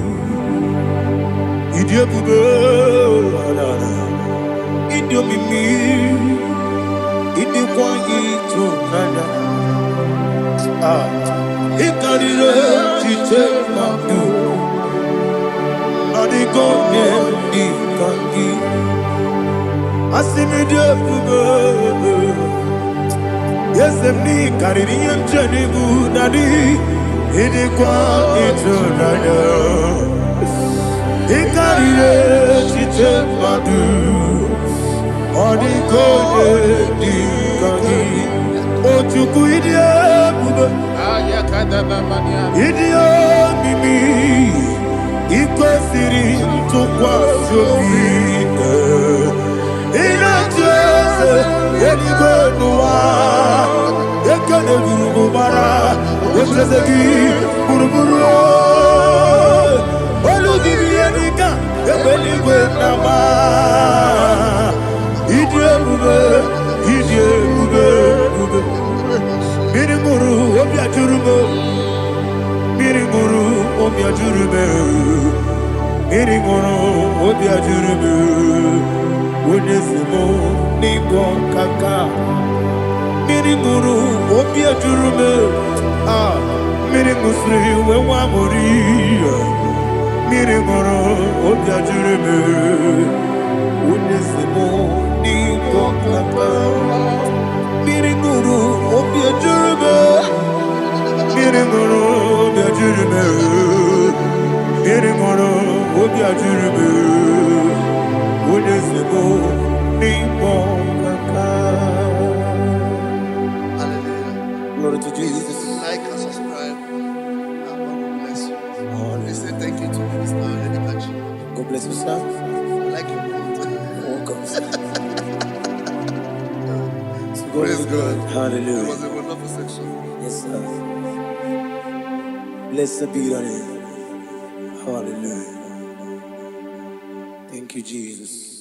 Buruburu, Olugibianika, Ebeligwe Nama, Idiabube, Idiabube, Mirimuru, Obiajurume, Mirimuru, Obiajurume, Mirimuru, Obiajurume, Unesimo, Nigo Kaka, Mirimuru, Obiajurume, Mirimusri, Wewamori, Mirimuru, Obiajurume, Unesimo, Nigo Kaka, Mirimuru, Obiajurume, Mirimuru, Obiajurume, Mirimuru, Obiajurume, Unesimo, Nigo Kaka. Hallelujah. Glory to Jesus. Like and subscribe. God bless you. Please say thank you to Mr. Lady Kachi. God bless you, sir. Like your mouth. Welcome. Praise God. It Hallelujah. was a wonderful section. Yes, sir. Blessed be your name. Hallelujah. Thank you, Jesus.